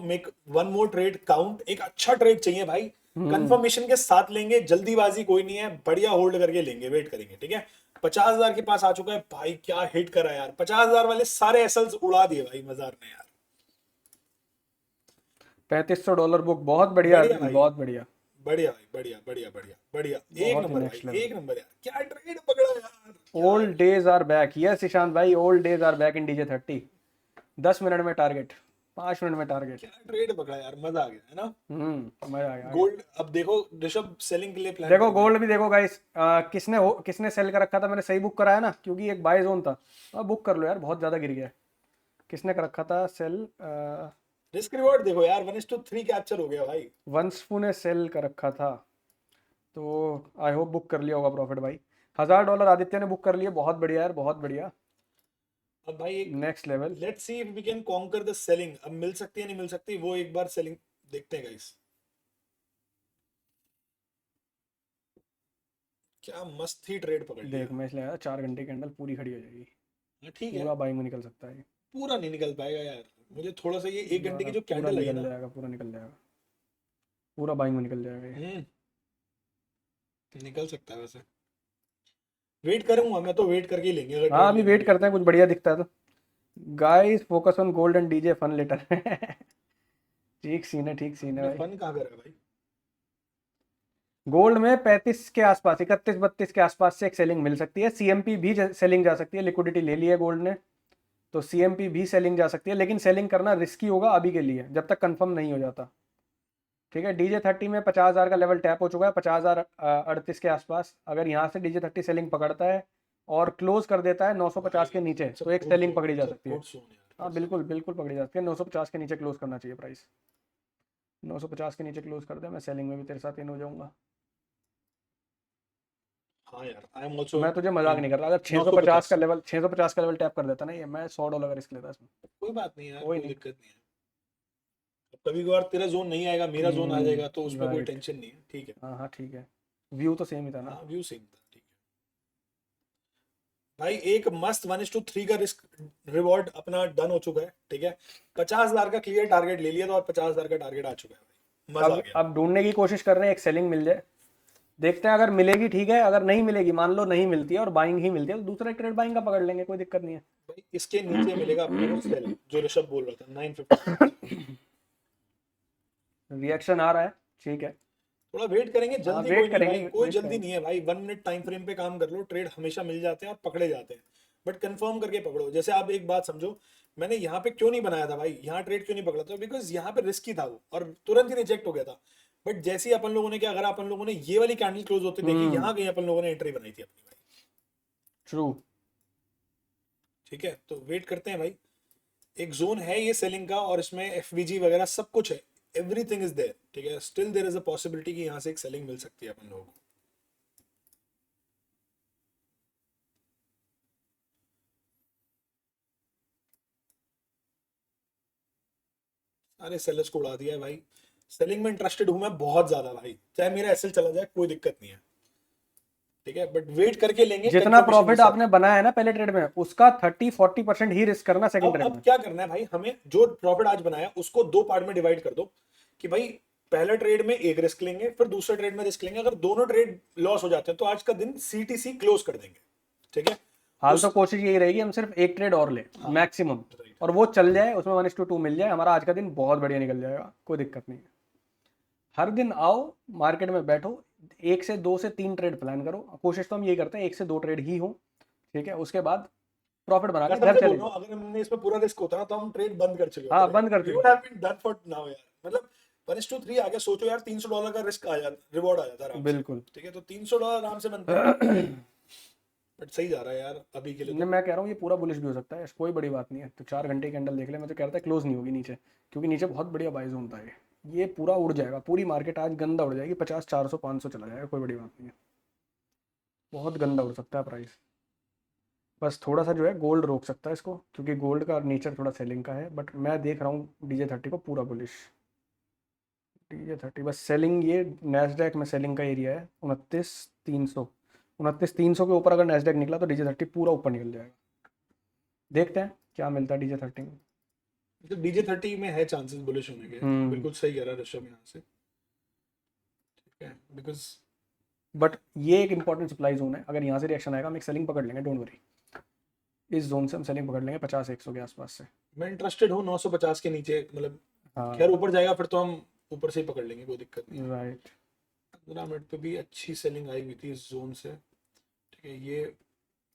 make one more trade count. एक अच्छा ट्रेड चाहिए भाई, कंफर्मेशन के साथ लेंगे, जल्दीबाजी कोई नहीं है, बढ़िया होल्ड करके लेंगे, वेट करेंगे। ठीक है, 50,000 के पास आ चुका है भाई, क्या हिट करा यार। 50,000 वाले सारे एसएल्स उड़ा दिए भाई बाजार ने यार। $3,500 बुक, बहुत बढ़िया बढ़िया अरविंद, भाई, बहुत बढ़िया। बढ़िया भाई, बढ़िया बढ़िया बढ़िया बढ़िया। एक बहुत ही नंबर भाई, नेक्स्ट लेवल। एक नंबर यार, क्या ट्रेड पकड़ा यार, क्या old days are back, yes Ishant भाई, old days are back in DJ30। 10 minute में टारगेट, 5 मिनट में टारगेट। क्या ट्रेड पकड़ा यार, मजा आ गया है ना। मजा आ गया, आ गया। गोल्ड अब देखो, ऋषभ सेलिंग के लिए प्लान देखो करेंगे। गोल्ड भी देखो गाइस, किसने सेल कर रखा था, मैंने सही बुक कराया ना, क्योंकि एक बाय जोन था। अब बुक कर लो यार, बहुत ज्यादा गिर गया है। किसने कर रखा था सेल? रिस्क रिवॉर्ड देखो यार, 1:3 कैप्चर हो गया भाई। वंशफू ने सेल कर रखा था, तो आई होप बुक कर लिया होगा प्रॉफिट भाई। $1,000 आदित्य ने बुक कर लिया, बहुत बढ़िया यार, बहुत बढ़िया। अब भाई एक, next level. Let's see if we can conquer the selling. अब मिल सकती है नहीं मिल सकती, वो एक बार सेलिंग देखते हैं गाइस। क्या मस्त ही ट्रेड पकड़ लिया। देख मैं इसलिए आया, 4 घंटे कैंडल पूरी खड़ी हो जाएगी। हाँ, ठीक है। पूरा बाइंग में निकल सकता है ये। पूरा नहीं निकल पाएगा यार, मुझे थोड़ा सा ये 1 घंटे की जो पूरा कैंडल आई है निकल ना। जाएगा, पूरा निकल जाएगा। पूरा बाइंग में निकल जाएगा ये। हम्म, निकल सकता है वैसे। वेट करूंगा मैं तो, वेट करके ही लेंगे अगर हाँ ट्रेड अभी लेना वेट भी है करते तो। हैं, कुछ बढ़िया दिखता है तो। Guys focus on gold and DJ fun later. ठीक सीन है, ठीक सीन है आपने भाई। फन कहाँ करा भाई। गोल्ड में 35 के आसपास, 31 32 के आसपास से एक सेलिंग मिल सकती है। सीएमपी भी सेलिंग जा सकती है, लिक्विडिटी ले ली है गोल्ड ने, तो सीएमपी भी सेलिंग जा सकती है, लेकिन सेलिंग करना रिस्की होगा अभी के लिए, जब तक कंफर्म नहीं हो जाता। ठीक है, DJ30 में 50,000 का लेवल टैप हो चुका है, 50,038 के आसपास। अगर यहाँ से DJ30 सेलिंग पकड़ता है और क्लोज कर देता है 950 भाई के नीचे, इट्स अ तो एक गुड सेलिंग जोन, पकड़ी जा इट्स अ सकती है। गुड जोन यार, हाँ गुड जोन। बिल्कुल बिल्कुल पकड़ी जा सकती है, 950 के नीचे क्लोज करना चाहिए प्राइस। 950 के नीचे क्लोज कर दे, मैं सेलिंग में भी तेरे साथ इन हो जाऊंगा। हाँ यार, आई एम आल्सो मैं तुझे मजाक इन। नहीं कर रहा, अगर 650 950। का लेवल 650 का लेवल टैप कर देता ना ये, मैं $100 का रिस्क लेता इसमें। कोई बात नहीं यार, कोई कोई नहीं। दिक्कत नहीं है। अब कभी कभार तेरा जोन नहीं आएगा, मेरा जोन आ जाएगा, तो उसमें कोई राइट। टेंशन नहीं है। ठीक है। हाँ हाँ ठीक है। व्यू तो सेम ही था ना। हाँ, व्यू सेम था। ठीक है भाई, एक मस्त 1:3 का रिस्क रिवॉर्ड अपना डन हो चुका है। ठीक है, 50,000 का क्लियर टारगेट ले लिया था, और 50,000 का टारगेट आ चुका है भाई, मजा आ गया। अब ढूंढने की कोशिश कर रहे हैं एक सेलिंग मिल जाए, देखते हैं, अगर मिलेगी ठीक है, अगर नहीं मिलेगी, मान लो नहीं मिलती है और बाइंग ही मिलती है, तो दूसरा ट्रेड बाइंग का पकड़ लेंगे, कोई दिक्कत नहीं है। भाई इसके नीचे मिलेगा अपने को सेल, जो ऋषभ बोल रहा था 950 के नीचे। रिएक्शन आ रहा है, ठीक है। थोड़ा वेट करेंगे, हाँ जल्दी कोई वेट नहीं करेंगे, भाई, कोई वेट जल्दी करेंगे। नहीं है भाई। 1 मिनट टाइम फ्रेम पे काम कर लो, ट्रेड हमेशा मिल जाते हैं और पकड़े जाते हैं। बट कंफर्म करके पकड़ो। जैसे आप एक बात समझो, मैंने यहाँ पे क्यों नहीं बनाया था भाई, यहाँ ट्रेड क्यों नहीं पकड़ा था, बिकॉज यहाँ पे रिस्की था वो, और तुरंत ही रिजेक्ट हो गया था। बट जैसे ही अपन लोगों ने क्या करा, अपन लोगों ने ये वाली कैंडल क्लोज होते देखी, यहाँ कहीं अपन लोगों ने एंट्री बनाई थी अपनी भाई। ट्रू। ठीक है, तो वेट करते हैं भाई। एक जोन है ये सेलिंग का, और इसमें एफवीजी वगैरह सब कुछ है, एवरीथिंग इज देयर। ठीक है, still there is a possibility कि यहाँ से एक सेलिंग मिल सकती है अपन लोगों को। सारे सेलर्स को उड़ा दिया है भाई। सेलिंग में इंटरेस्टेड हूं मैं बहुत ज्यादा भाई, चाहे मेरा एसएल चला जाए कोई दिक्कत नहीं है। ठीक है, बट वेट करके लेंगे जितना confirmation प्रॉफिट के साथ। आपने बनाया है ना पहले ट्रेड में, उसका 30-40% ही रिस्क करना सेकंड ट्रेड अब में। क्या करना है भाई, हमें जो प्रॉफिट आज बनाया उसको 2 पार्ट में डिवाइड कर दो कि भाई पहले ट्रेड में एक रिस्क लेंगे, फिर दूसरे ट्रेड में रिस्क लेंगे। अगर दोनों ट्रेड लॉस हो जाते हैं तो आज का दिन सीटीसी क्लोज कर देंगे, ठीक है। हाल उस तो कोशिश यही रहेगी हम सिर्फ एक ट्रेड और ले मैक्सिमम, राइट, और वो चल जाए, उसमें 1:2 मिल जाए, हमारा आज का दिन बहुत बढ़िया निकल जाएगा, कोई दिक्कत नहीं है। हर दिन आओ मार्केट में बैठो, 1 से 2 से 3 ट्रेड प्लान करो, कोशिश तो हम यही करते हैं 1 से 2 ट्रेड ही हो, ठीक है। उसके बाद प्रॉफिट बना के कसम घर से चले बोल रहा जाओ। हूँ, अगर हमने इसमें पूरा रिस्क होता ना तो हम ट्रेड बंद कर चुके हाँ होते बंद कर वी चुके वुड हैं। Have been done for now यार। मतलब 1:3 आ गया, सोचो यार, $300 का रिस्क आ जाता, रिवॉर्ड आ जाता आराम से, बिल्कुल। ठीक है। तो $300 आराम से बनते हैं, बट सही जा रहा है यार अभी के लिए नहीं, तो। मैं कह रहा हूँ ये पूरा बुलिश भी हो सकता है, कोई बड़ी बात नहीं है। तो 4 घंटे की कैंडल देख ले, मैं तो कह रहा था क्लोज नहीं होगी नीचे, क्योंकि नीचे बहुत बढ़िया बाई जोन था ये पूरा उड़ जाएगा, पूरी मार्केट आज गंदा उड़ जाएगी, 50, 400, 500 चला जाएगा, कोई बड़ी बात नहीं है, बहुत गंदा उड़ सकता है प्राइस। बस थोड़ा सा जो है गोल्ड रोक सकता है इसको, क्योंकि गोल्ड का नेचर थोड़ा सेलिंग का है, बट मैं देख रहा हूँ DJ30 को पूरा बुलिश। DJ30 बस सेलिंग, ये नैस्डैक में सेलिंग का एरिया है 29,300, 29,300 के ऊपर अगर नैस्डैक निकला तो DJ30 पूरा ऊपर निकल जाएगा। देखते हैं क्या मिलता है DJ30 में। तो DJ30 में है चांसेस बुलिश होने के, बिल्कुल सही कह रहा है ऋषभ यहाँ से, ठीक है। बिकॉज बट ये एक इंपॉर्टेंट सप्लाई जोन है, अगर यहाँ से रिएक्शन आएगा हम एक सेलिंग पकड़ लेंगे, डोंट वरी। इस जोन से हम सेलिंग पकड़ लेंगे 50-100 के आसपास से। मैं इंटरेस्टेड हूँ 950 के नीचे, मतलब हाँ खैर ऊपर जाएगा फिर तो हम ऊपर से ही पकड़ लेंगे, कोई दिक्कत नहीं है। राइट। 15 मिनट पे भी अच्छी सेलिंग आई हुई थी इस जोन से, ठीक है।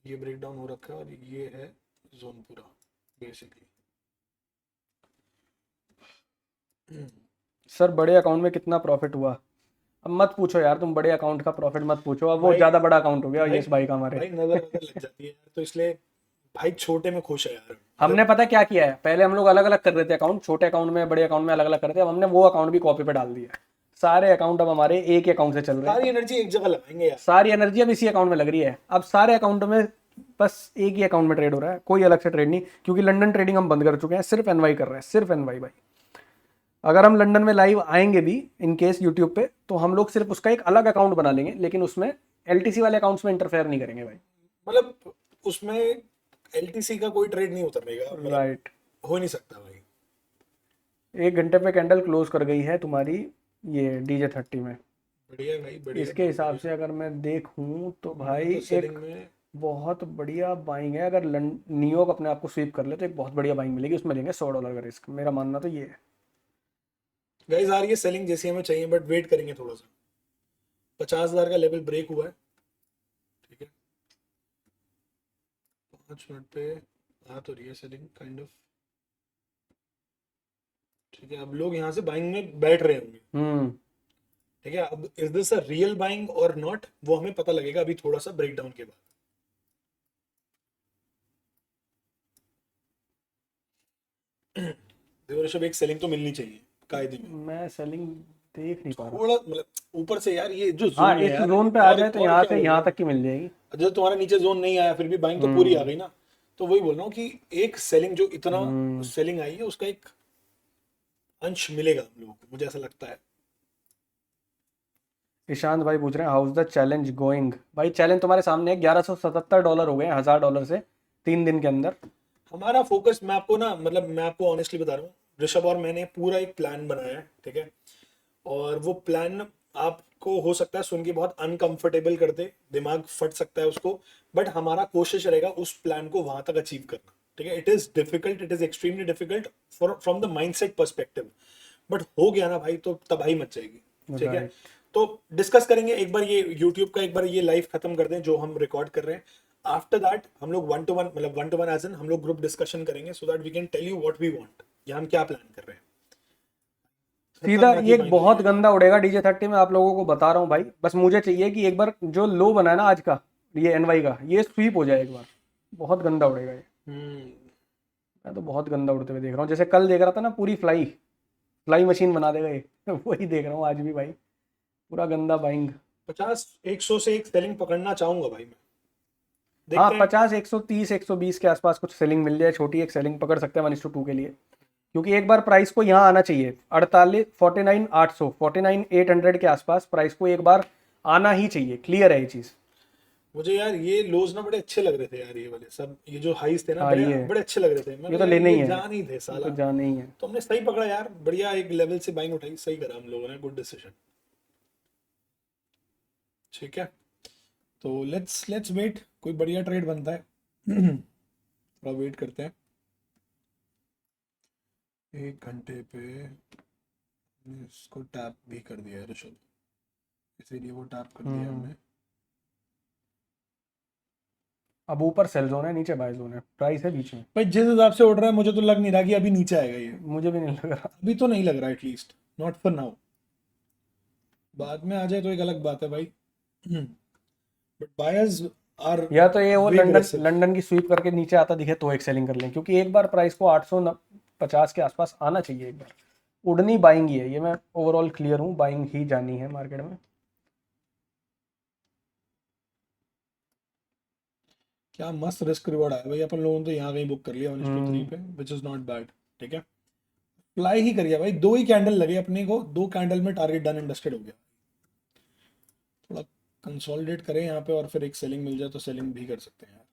ये ब्रेक डाउन हो रखा है और ये है जोन पूरा बेसिकली। सर बड़े अकाउंट में कितना प्रॉफिट हुआ? अब मत पूछो यार, तुम बड़े अकाउंट का प्रॉफिट मत पूछो, अब वो भाई ज़्यादा बड़ा अकाउंट हो गया भाई यस भाई का हमारे। भाई नजर नजर लग जाती है यार, तो इसलिए भाई छोटे में खुश है यार, हमने मतलब पता क्या किया है, पहले हम लोग अलग अलग कर रहे थे अकाउंट, छोटे अकाउंट में बड़े अकाउंट में अलग अलग कर रहे थे, अब हमने वो अकाउंट भी कॉपी पे डाल दिया है। सारे अकाउंट अब हमारे एक ही अकाउंट से चल रहे हैं, सारी एनर्जी एक जगह लगाएंगे यार। सारी एनर्जी अब इसी अकाउंट में लग रही है, अब सारे अकाउंट में बस एक ही अकाउंट में ट्रेड हो रहा है, कोई अलग से ट्रेड नहीं, क्योंकि लंदन ट्रेडिंग हम बंद कर चुके हैं, सिर्फ एनवाई कर रहे हैं, सिर्फ एनवाई भाई। अगर हम लंदन में लाइव आएंगे भी इन केस यूट्यूब पे, तो हम लोग सिर्फ उसका एक अलग अकाउंट बना लेंगे, लेकिन उसमें LTC वाले अकाउंट्स में इंटरफेयर नहीं करेंगे भाई। मतलब उसमें एलटीसी का कोई ट्रेड नहीं उतरनेगा, मतलब राइट। हो नहीं सकता भाई। 1 घंटे पे कैंडल क्लोज कर गई है तुम्हारी ये DJ30 में। बढ़िया है भाई, बढ़िया, इसके बहुत हिसाब बढ़िया। से अगर मैं देखूं तो मैं भाई तो सेलिंग एक में बहुत बढ़िया बाइंग है, अगर न्यूयॉर्क अपने आप को स्वीप कर ले तो एक बहुत बढ़िया बाइंग मिलेगी, उसमें लेंगे $100 का रिस्क, मेरा मानना तो ये है। गाइस आ रही है सेलिंग जैसी हमें चाहिए, बट वेट करेंगे थोड़ा सा। 50,000 का लेवल ब्रेक हुआ है, ठीक है। 5 मिनट पे आ तो रही है सेलिंग काइंड ऑफ, ठीक है। अब लोग यहाँ से बाइंग में बैठ रहे होंगे, ठीक है। अब is this a real buying और नॉट, वो हमें पता लगेगा अभी थोड़ा सा ब्रेकडाउन के बाद। देखो ऋषभ, एक सेलिंग तो मिलनी चाहिए कायदे में, मैं सेलिंग देख नहीं पा रहा। थोड़ा मतलब ऊपर से यार, ये जो हाँ जोन है इस यार, जोन पे आ जाए तो और यहाँ क्या से बोल रहा यहाँ हूँ, तक की मिल जाएगी। जब तुम्हारा नीचे जोन नहीं आया फिर भी बाइंग तो पूरी आ गई ना। तो वही बोल रहा हूँ कि एक सेलिंग जो इतना सेलिंग आई है उसका एक अंश मिलेगा हम लोगों को, मुझे ऐसा लगता है। ईशांत भाई पूछ रहे हैं हाउस द चैलेंज गोइंग। भाई चैलेंज तुम्हारे सामने है, $1177 हो गए हैं $1,000 से 3 दिन के अंदर। हमारा फोकस, मैं आपको ना, मतलब मैं आपको ऑनेस्टली बता रहा हूँ, ऋषभ और मैंने पूरा एक प्लान बनाया है, ठीक है। और वो प्लान आपको हो सकता है सुन के बहुत अनकंफर्टेबल कर दे, दिमाग फट सकता है उसको, बट हमारा कोशिश रहेगा उस प्लान को वहां तक अचीव करना, ठीक है। It is difficult, it is extremely difficult from the mindset perspective, but हो गया ना भाई तो तबाही मच जाएगी, ठीक है। तो डिस्कस करेंगे एक बार, ये यूट्यूब का एक बार ये लाइव खत्म कर दें जो हम रिकॉर्ड कर रहे हैं। आफ्टर दैट हम लोग 1-to-1, मतलब 1-to-1 एज इन हम लोग ग्रुप डिस्कशन करेंगे, so that we can tell you what we want, या हम क्या प्लान कर रहे हैं। सीधा खतरनाक ही ये buying बहुत रहेगी। गंदा उड़ेगा DJ30 में, आप लोगों को बता रहा हूँ भाई। बस मुझे चाहिए कि एक बार जो लो बना है ना आज का, ये एनवाई का, ये स्वीप हो जाए एक बार, बहुत गंदा उड़ेगा ये। मैं तो बहुत गंदा उड़ते हुए देख रहा हूँ, जैसे कल देख रहा था ना, पूरी फ्लाई मशीन बना देगा ये वही देख रहा हूँ आज भी भाई, पूरा गंदा बाइंग। 50-100 से एक सेलिंग पकड़ना चाहूंगा भाई मैं, हाँ देखते हैं। 50, 130, 120 के आसपास कुछ सेलिंग मिल जाए, छोटी एक सेलिंग पकड़ सकते हैं 1:2 के लिए, क्योंकि एक बार प्राइस को यहाँ आना चाहिए 49,800, 49,800 के आसपास प्राइस को एक बार आना ही चाहिए, क्लियर है ये चीज़। मुझे यार ये लोज ना बड़े अच्छे लग रहे थे यार, ये वाले सब, ये जो हाईस थे ना हाँ बड़े ये बड़े अच्छे लग रहे थे। मैं ये तो यार लेने ये ही है, जान ही थे ये साला। तो जाना ही है। तो हमने सही पकड़ा यार, बढ़िया एक लेवल से बाइंग उठाई, सही करा हम लोगों ने, गुड डिसीजन। ठीक है, तो लेट्स वेट, कोई बढ़िया ट्रेड बनता है। थोड़ा वेट करते हैं। 1 घंटे पे हमने इसको टैप भी कर दिया है ऋषभ, इसीलिए वो टैप कर दिया है हम्म। हमने। अब ऊपर सेल जोन है, नीचे बाय जोन है, प्राइस है बीच में। भाई जिस हिसाब से उड़ रहा है मुझे तो लग नहीं रहा कि अभी नीचे आएगा ये। मुझे भी नहीं लग रहा। अभी तो नहीं लग रहा, एटलीस्ट नॉट फॉर नाउ। बाद में आ जाए तो एक अलग बात है भाई। बट बायर्स आर या तो ये वो वे लंदन एग्रेसिव। लंदन की स्वीप करके नीचे आता दिखे तो एक सेलिंग कर लें, क्योंकि एक बार प्राइस को 850 के आसपास आना चाहिए एक बार। उड़नी बाइंग ही है ये, मैं ओवरऑल क्लियर हूँ, बाइंग ही जानी है मार्केट में। क्या मस्त रिस्क रिवॉर्ड आया भाई, अपन लोगों ने तो यहाँ कहीं बुक कर लिया 1:3 हम्म। पे, विच इज नॉट बैड। ठीक है, फ्लाई ही करिए भाई, 2 ही कैंडल लगे अपने को, 2 कैंडल में टारगेट डन एंड डस्टेड हो गया। थोड़ा कंसोलिडेट करें यहाँ पे और फिर एक सेलिंग मिल जाए तो सेलिंग भी कर सकते हैं यार।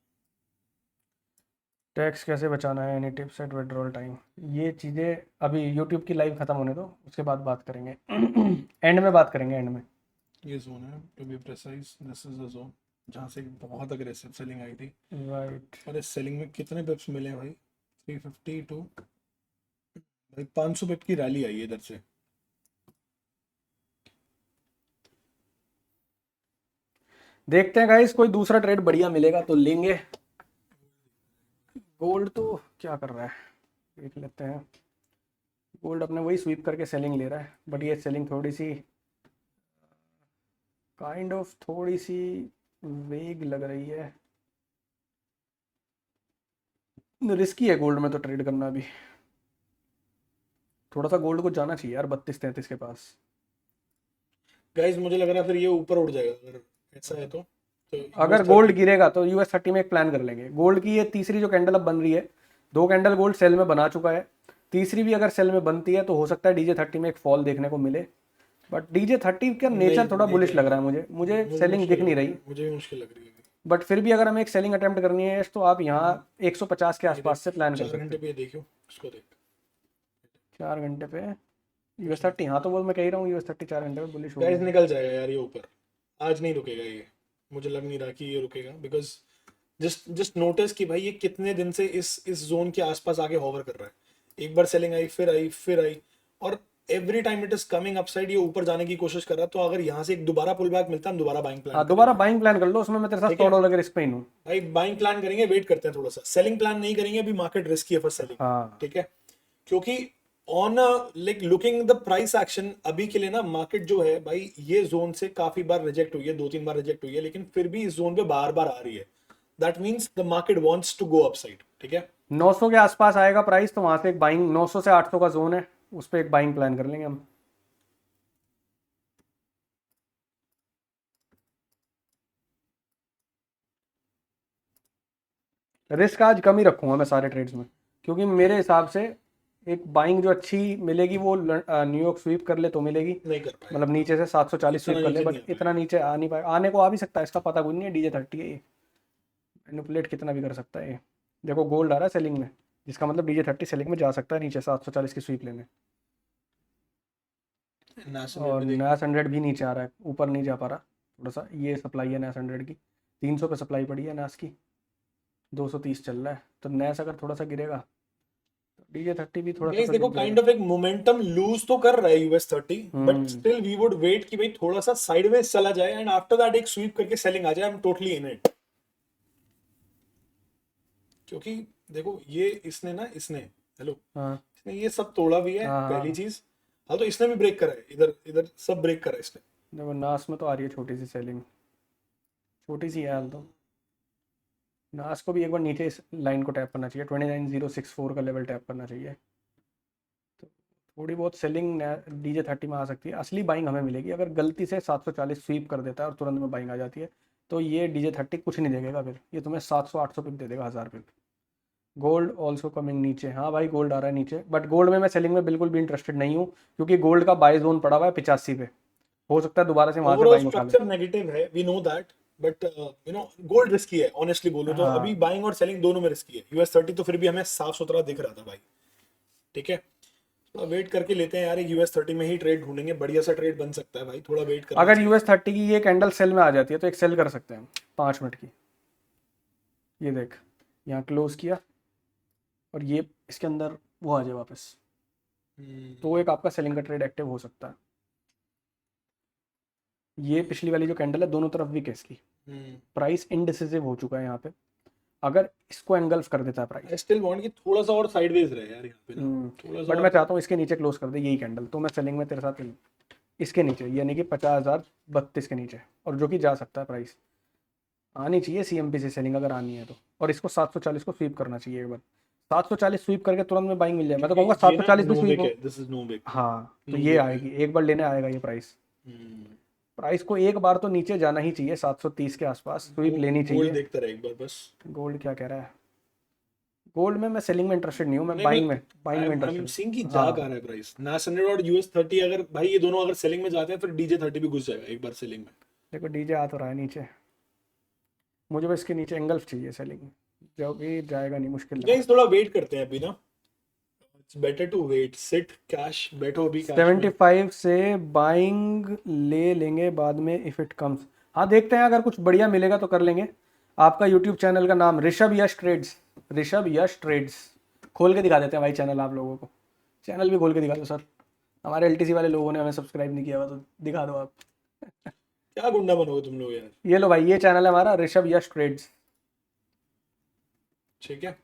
टैक्स कैसे बचाना है, any tips at withdrawal time, ये चीज़ें अभी यूट्यूब की लाइव ख़त्म होने दो, उसके बाद बात करेंगे। एंड में बात करेंगे, एंड में। ये जोन है, to be precise this is the zone जहाँ से बहुत अग्रेसिव सेलिंग आई थी। राइट। और इस सेलिंग में कितने पिप्स मिले हैं भाई? 350 टू भाई 500 पिप की रैली आई है इधर से। देखते हैं गाइस, कोई दूसरा ट्रेड बढ़िया मिलेगा तो लेंगे। गोल्ड तो क्या कर रहा है, देख लेते हैं। गोल्ड अपने वही स्वीप करके सेलिंग ले रहा है, बट ये सेलिंग थोड़ी सी काइंड ऑफ थोड़ी सी वेग लग रही है। रिस्की है गोल्ड में तो ट्रेड करना भी। थोड़ा सा गोल्ड को जाना चाहिए यार 32-33 के पास। गाइस मुझे लग रहा है फिर ये ऊपर उठ जाएगा अगर ऐसा है तो अगर यूएस गोल्ड 30। गिरेगा तो US30 में एक प्लान कर लेंगे। गोल्ड की ये तीसरी जो कैंडल अब बन रही है, 2 कैंडल गोल्ड सेल में बना चुका है, तीसरी भी अगर सेल में बनती है तो हो सकता है DJ30 में एक फॉल देखने को मिले। बट DJ30 का नहीं नेचर थोड़ा नहीं बुलिश लग जाएगा, रहा है मुझे, मुझे मुझे सेलिंग मुश्किल दिख लग नहीं रही रही। है, मुझे भी मुश्किल लग रही है। बट फिर भी अगर हमें एक सेलिंग अटेम्प्ट करनी है तो आप यहाँ 150 के ये देख आसपास से प्लान कर 4 सकते घंटे हो। पे, ये देखियो इसको देख। 4 घंटे पे कुछ नहीं, US30, हाँ तो वो मैं कह ही रहा हूँ US30 4 घंटे पे बुलिश होगी गाइस भाई। निकल जाएगा यार ये ऊपर, आज नहीं रुकेगा ये। मुझे लग नहीं रहा कि ये रुकेगा, बिकॉज जस्ट जस्ट नोटिस कि भाई ये कितने दिन से इस जोन के आसपास आके होवर कर रहा है। एक बार सेलिंग आई, फिर आई, फिर आई, और every time it is coming upside, ये ऊपर जाने की कोशिश कर रहा है। तो अगर यहाँ से एक दोबारा पुल बैक मिलता है, हम दोबारा बाइंग प्लान हाँ दोबारा करेंगे। बाइंग प्लान कर लो, उसमें मैं तेरे साथ ठीक है $100 के रिस्क पे ही हूँ। भाई, बाइंग प्लान करेंगे, वेट करते हैं थोड़ा सा, सेलिंग प्लान नहीं करेंगे अभी, मार्केट रिस्की है फॉर सेलिंग। हाँ ठीक है, क्योंकि on like looking the price action अभी के लिए ना, मार्केट जो है भाई ये जोन से काफी बार रिजेक्ट हुई है, 2-3 बार रिजेक्ट हुई है, लेकिन फिर भी इस जोन पे बार बार आ रही है। That means the market wants to go upside. ठीक है, 900 के आसपास आएगा प्राइस तो वहां से एक बाइंग, 900 से 800 का जोन है, उस पर एक बाइंग प्लान कर लेंगे हम। रिस्क आज कम ही रखूंगा मैं सारे ट्रेड्स में, क्योंकि मेरे हिसाब से एक बाइंग जो अच्छी मिलेगी वो न्यूयॉर्क स्वीप कर ले तो मिलेगी। नहीं कर पाएगा, मतलब नीचे से 740 इतना स्वीप कर ले, नीचे नहीं आ बट इतना पाएगा। नीचे आ नहीं पाएगा। आने को आ भी सकता है, इसका पता कुछ नहीं है, DJ30 है ये, मैनिपुलेट कितना भी कर सकता है ये। देखो गोल्ड आ रहा है सेलिंग में, जिसका मतलब DJ30 सेलिंग में जा सकता है नीचे 740 की स्वीप लेने। नेशनल और भी देख नया 100 भी नीचे आ रहा है, ऊपर नहीं जा पा रहा। थोड़ा सा ये सप्लाई है नया 100 की, 300 पे सप्लाई पड़ी है नास की, 230 चल रहा है, तो नैस अगर थोड़ा सा गिरेगा तो DJ30 भी थोड़ा सा गाइस तो देखो, दिख काइंड जाएगा। ऑफ एक मोमेंटम लूज तो कर रहा है US30, but hmm. Still we would wait कि भाई थोड़ा सा साइडवेज चला जाए एंड आफ्टर दैट एक स्वीप करके सेलिंग आ जाए। I am totally in it. क्योंकि देखो ये इसने ना, इसने हेलो, हाँ इसने ये सब तोड़ा भी है हाँ पहली हाँ। चीज। हाँ, तो इसने भी ब्रेक करा है, इधर इधर सब ब्रेक करा है इसने। देखो नास में तो आ रही है छोटी सी सेलिंग, छोटी सी है हाल तो। नास को भी एक बार नीचे इस लाइन को टैप करना चाहिए, 29064 का लेवल टैप करना चाहिए, तो थोड़ी बहुत सेलिंग DJ30 में आ सकती है। असली बाइंग हमें मिलेगी अगर गलती से 740 स्वीप कर देता है और तुरंत में बाइंग आ जाती है, तो ये DJ30 कुछ नहीं देगा, फिर ये तुम्हें 700-800 पिप दे देगा, 1000 पिप। गोल्ड ऑल्सो कमिंग नीचे, हाँ भाई गोल्ड आ रहा है नीचे, बट गोल्ड में मैं सेलिंग में बिल्कुल भी इंटरेस्टेड नहीं हूँ, क्योंकि गोल्ड का बाय जोन पड़ा हुआ है 85 पे, हो सकता है दोबारा से वहां से ओवरऑल बाइंग उठा ले। स्ट्रक्चर नेगेटिव है, we know that, but you know gold risky है, ऑनेस्टली बोलूं तो हाँ अभी बाइंग और सेलिंग दोनों में रिस्की है। US30 तो फिर भी हमें साफ सुथरा दिख रहा था भाई, ठीक है। थोड़ा वेट करके लेते हैं यार, एक US30 में ही ट्रेड ढूंढेंगे, बढ़िया सा ट्रेड बन सकता है भाई, थोड़ा वेट करना अगर चाहिए। US30 की ये कैंडल सेल में आ जाती है तो एक सेल कर सकते हैं हम 5 मिनट की। ये देख, यहाँ क्लोज किया और ये इसके अंदर वो आ जाए वापस, तो एक आपका सेलिंग का ट्रेड एक्टिव हो सकता है। ये पिछली वाली जो कैंडल है दोनों तरफ वीक है इसकी, प्राइस इनडिसिसिव हो चुका है यहाँ पे। अगर इसको एंगल्फ कर देता है प्राइस, आई स्टिल वांट कि थोड़ा सा और साइडवेज रहे यार यहाँ पे ना, थोड़ा बट सा। मैं चाहता हूँ इसके नीचे क्लोज कर दे यही कैंडल, तो मैं सेलिंग में तेरे साथ इसके नीचे, यानी कि 50,032 के नीचे, और जो कि जा सकता है प्राइस। आनी चाहिए CMP से सेलिंग अगर आनी है तो, और इसको 740 को स्वीप करना चाहिए एक बार। 740 स्वीप करके तुरंत में बाइंग मिल जाए, मैं तो कहूँगा ये ना 740 भी नो स्वीप बिक हो। है, दिस इज नो बिक, हाँ तो नो ये बिक है। आएगी, एक बार लेने आएगा ये प्राइस। प्राइस को एक बार तो नीचे जाना ही चाहिए, 730 के आसपास स्वीप लेनी गोल्ड चाहिए। देखता रहे एक बार बस। गोल्ड क्या कह रहा है? गोल्ड में मैं सेलिंग में इंटरेस्टेड नहीं हूँ, मैं नहीं मैं बाइंग में आई इंटरेस्टेड एम हूँ। सीइंग कि जा हाँ कहाँ रहा है प्राइस, NAS100 और US30, अगर भाई ये दोनों अगर सेलिंग में जाते हैं फिर DJ30 भी घुस जाएगा एक बार सेलिंग में। देखो डीजे आ तो रहा है नीचे, मुझे बस इसके नीचे एंगल्फ चाहिए सेलिंग में, जो कि जाएगा नहीं, मुश्किल लग रहा गाइस थोड़ा वेट करते हैं अभी ना, it's better to wait, sit cash, बैठो अभी है। कैश में। 75 से बाइंग ले लेंगे बाद में इफ इट कम्स। हाँ देखते हैं, अगर कुछ बढ़िया मिलेगा तो कर लेंगे। आपका यूट्यूब चैनल का नाम ऋषभ यश ट्रेड्स, ऋषभ यश ट्रेड्स खोल के दिखा देते हैं भाई चैनल आप लोगों को, चैनल भी खोल के दिखा दो सर। हमारे LTC वाले लोगों ने हमें सब्सक्राइब नहीं किया हुआ तो दिखा दो आप। क्या गुंडा बनोगे तुम लोग यार। ये लो भाई, ये चैनल है हमारा ऋषभ यश ट्रेड्स। ठीक है,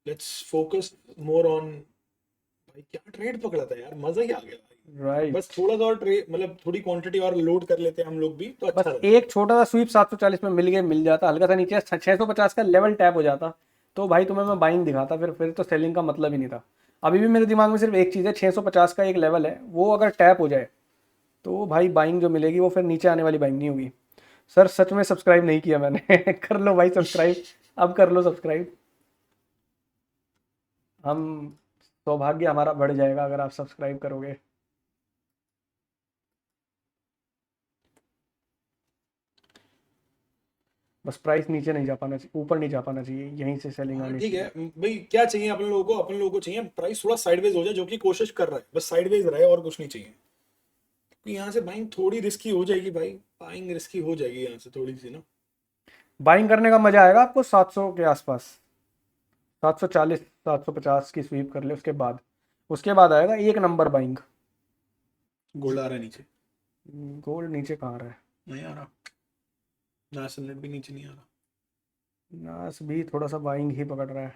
लेट्स फोकस मोर ऑन। भाई क्या ट्रेड पकड़ा था यार, मजा ही आ गया भाई। बस राइट, थोड़ा सा और ट्रेड, मतलब थोड़ी क्वांटिटी और लोड कर लेते हैं हम लोग भी तो अच्छा बस रहता। एक छोटा सा स्वीप 740 में मिल जाता, हल्का सा नीचे 650 का लेवल टैप हो जाता, तो भाई तुम्हें मैं बाइंग दिखाता, फिर तो सेलिंग का मतलब ही नहीं था। अभी भी मेरे दिमाग में सिर्फ एक चीज़ है, 650 का एक लेवल है, वो अगर टैप हो जाए तो भाई बाइंग जो मिलेगी वो फिर नीचे आने वाली बाइंग नहीं होगी। सर सच में सब्सक्राइब नहीं किया मैंने कर लो भाई सब्सक्राइब, अब कर लो सब्सक्राइब। हम सौभाग्य हमारा बढ़ जाएगा अगर आप सब्सक्राइब करोगे। बस प्राइस नीचे नहीं जा पाना चाहिए, ऊपर नहीं जा पाना चाहिए, यहीं से सेलिंग हाँ आनी ठीक है चाहिए। भाई, क्या चाहिए अपन लोगों को, अपन लोगों को चाहिए प्राइस थोड़ा साइडवेज हो जाए, जो कि कोशिश कर रहा है, बस साइडवेज रहे और कुछ नहीं चाहिए। क्योंकि यहाँ से बाइंग थोड़ी रिस्की हो जाएगी भाई, बाइंग रिस्की हो जाएगी यहाँ से थोड़ी सी ना। बाइंग करने का मजा आएगा आपको 700 के आसपास, 740 750 की स्वीप कर ले, उसके बाद आएगा एक नंबर बाइंग। गोल्ड आ रहा है नीचे, गोल्ड नीचे कहाँ रहा है? नहीं आ रहा, नेशनल भी नीचे नहीं आ रहा। नास भी थोड़ा सा बाइंग ही पकड़ रहा है,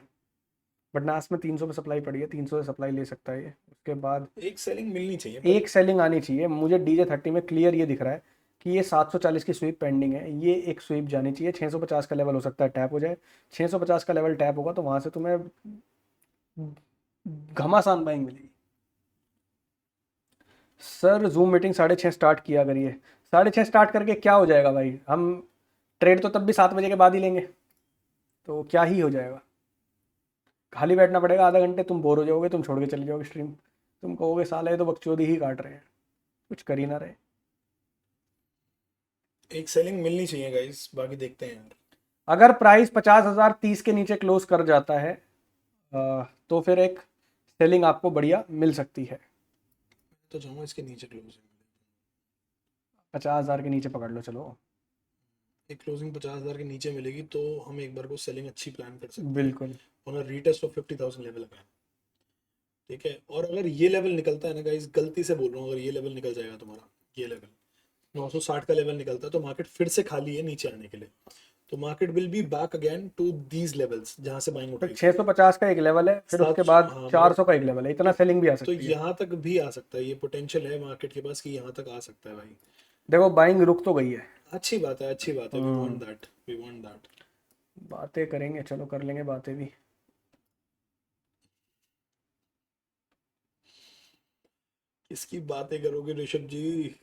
बट नास में 300 पे सप्लाई पड़ी है, 300 से सप्लाई ले सकता है ये। उसके बाद एक सेलिंग मिलनी चाहिए पर। एक सेलिंग आनी चाहिए, मुझे DJ30 में क्लियर ये दिख रहा है कि ये 740 की स्वीप पेंडिंग है, ये एक स्वीप जानी चाहिए। 650 का लेवल हो सकता है टैप हो जाए, 650 का लेवल टैप होगा तो वहां से तुम्हें घमासान बाइंग मिलेगी। सर जूम मीटिंग 6:30 स्टार्ट किया करिए। 6:30 स्टार्ट करके क्या हो जाएगा भाई, हम ट्रेड तो तब भी 7 बजे के बाद ही लेंगे, तो क्या ही हो जाएगा। खाली बैठना पड़ेगा आधा घंटे, तुम बोर हो जाओगे, तुम छोड़ के चले जाओगे स्ट्रीम, तुम कहोगे साले ये तो बकचोदी ही काट रहे हैं, कुछ कर ही ना रहे। एक सेलिंग मिलनी चाहिए गाइस, बाकी देखते हैं यार। अगर प्राइस 50,030 के नीचे क्लोज कर जाता है तो फिर एक सेलिंग आपको बढ़िया मिल सकती है। तो जाऊंगा इसके नीचे क्लोजिंग, 50,000 के नीचे पकड़ लो चलो। एक क्लोजिंग 50,000 के नीचे मिलेगी तो हम एक बार को सेलिंग अच्छी प्लान कर सकते हैं बिल्कुल। On a retest of 50,000 level का। ठीक है, और अगर ये लेवल निकलता है ना गाइस, गलती से बोल रहा हूँ, अगर ये लेवल निकल जाएगा तुम्हारा, ये लेवल 960 का लेवल निकलता है, तो मार्केट फिर से खाली है नीचे आने के लिए, तो market will be back again to these levels जहां से बाइंग फिर उठाई थी। 650 का एक लेवल है, फिर उसके सात, बाद हाँ मतलब 400 का एक लेवल है, इतना तो, सेलिंग भी आ तो सकती है। यहाँ तक भी आ सकता है, ये पोटेंशियल है मार्केट के पास कि यहाँ तक आ सकता है भाई। देखो बाइंग रुक तो गई है। अच्छी बात है, अच्छी बात है, we want that, we want that. बातें करेंगे, चलो कर लेंगे बातें भी। किसकी बातें करोगे ऋषभ जी,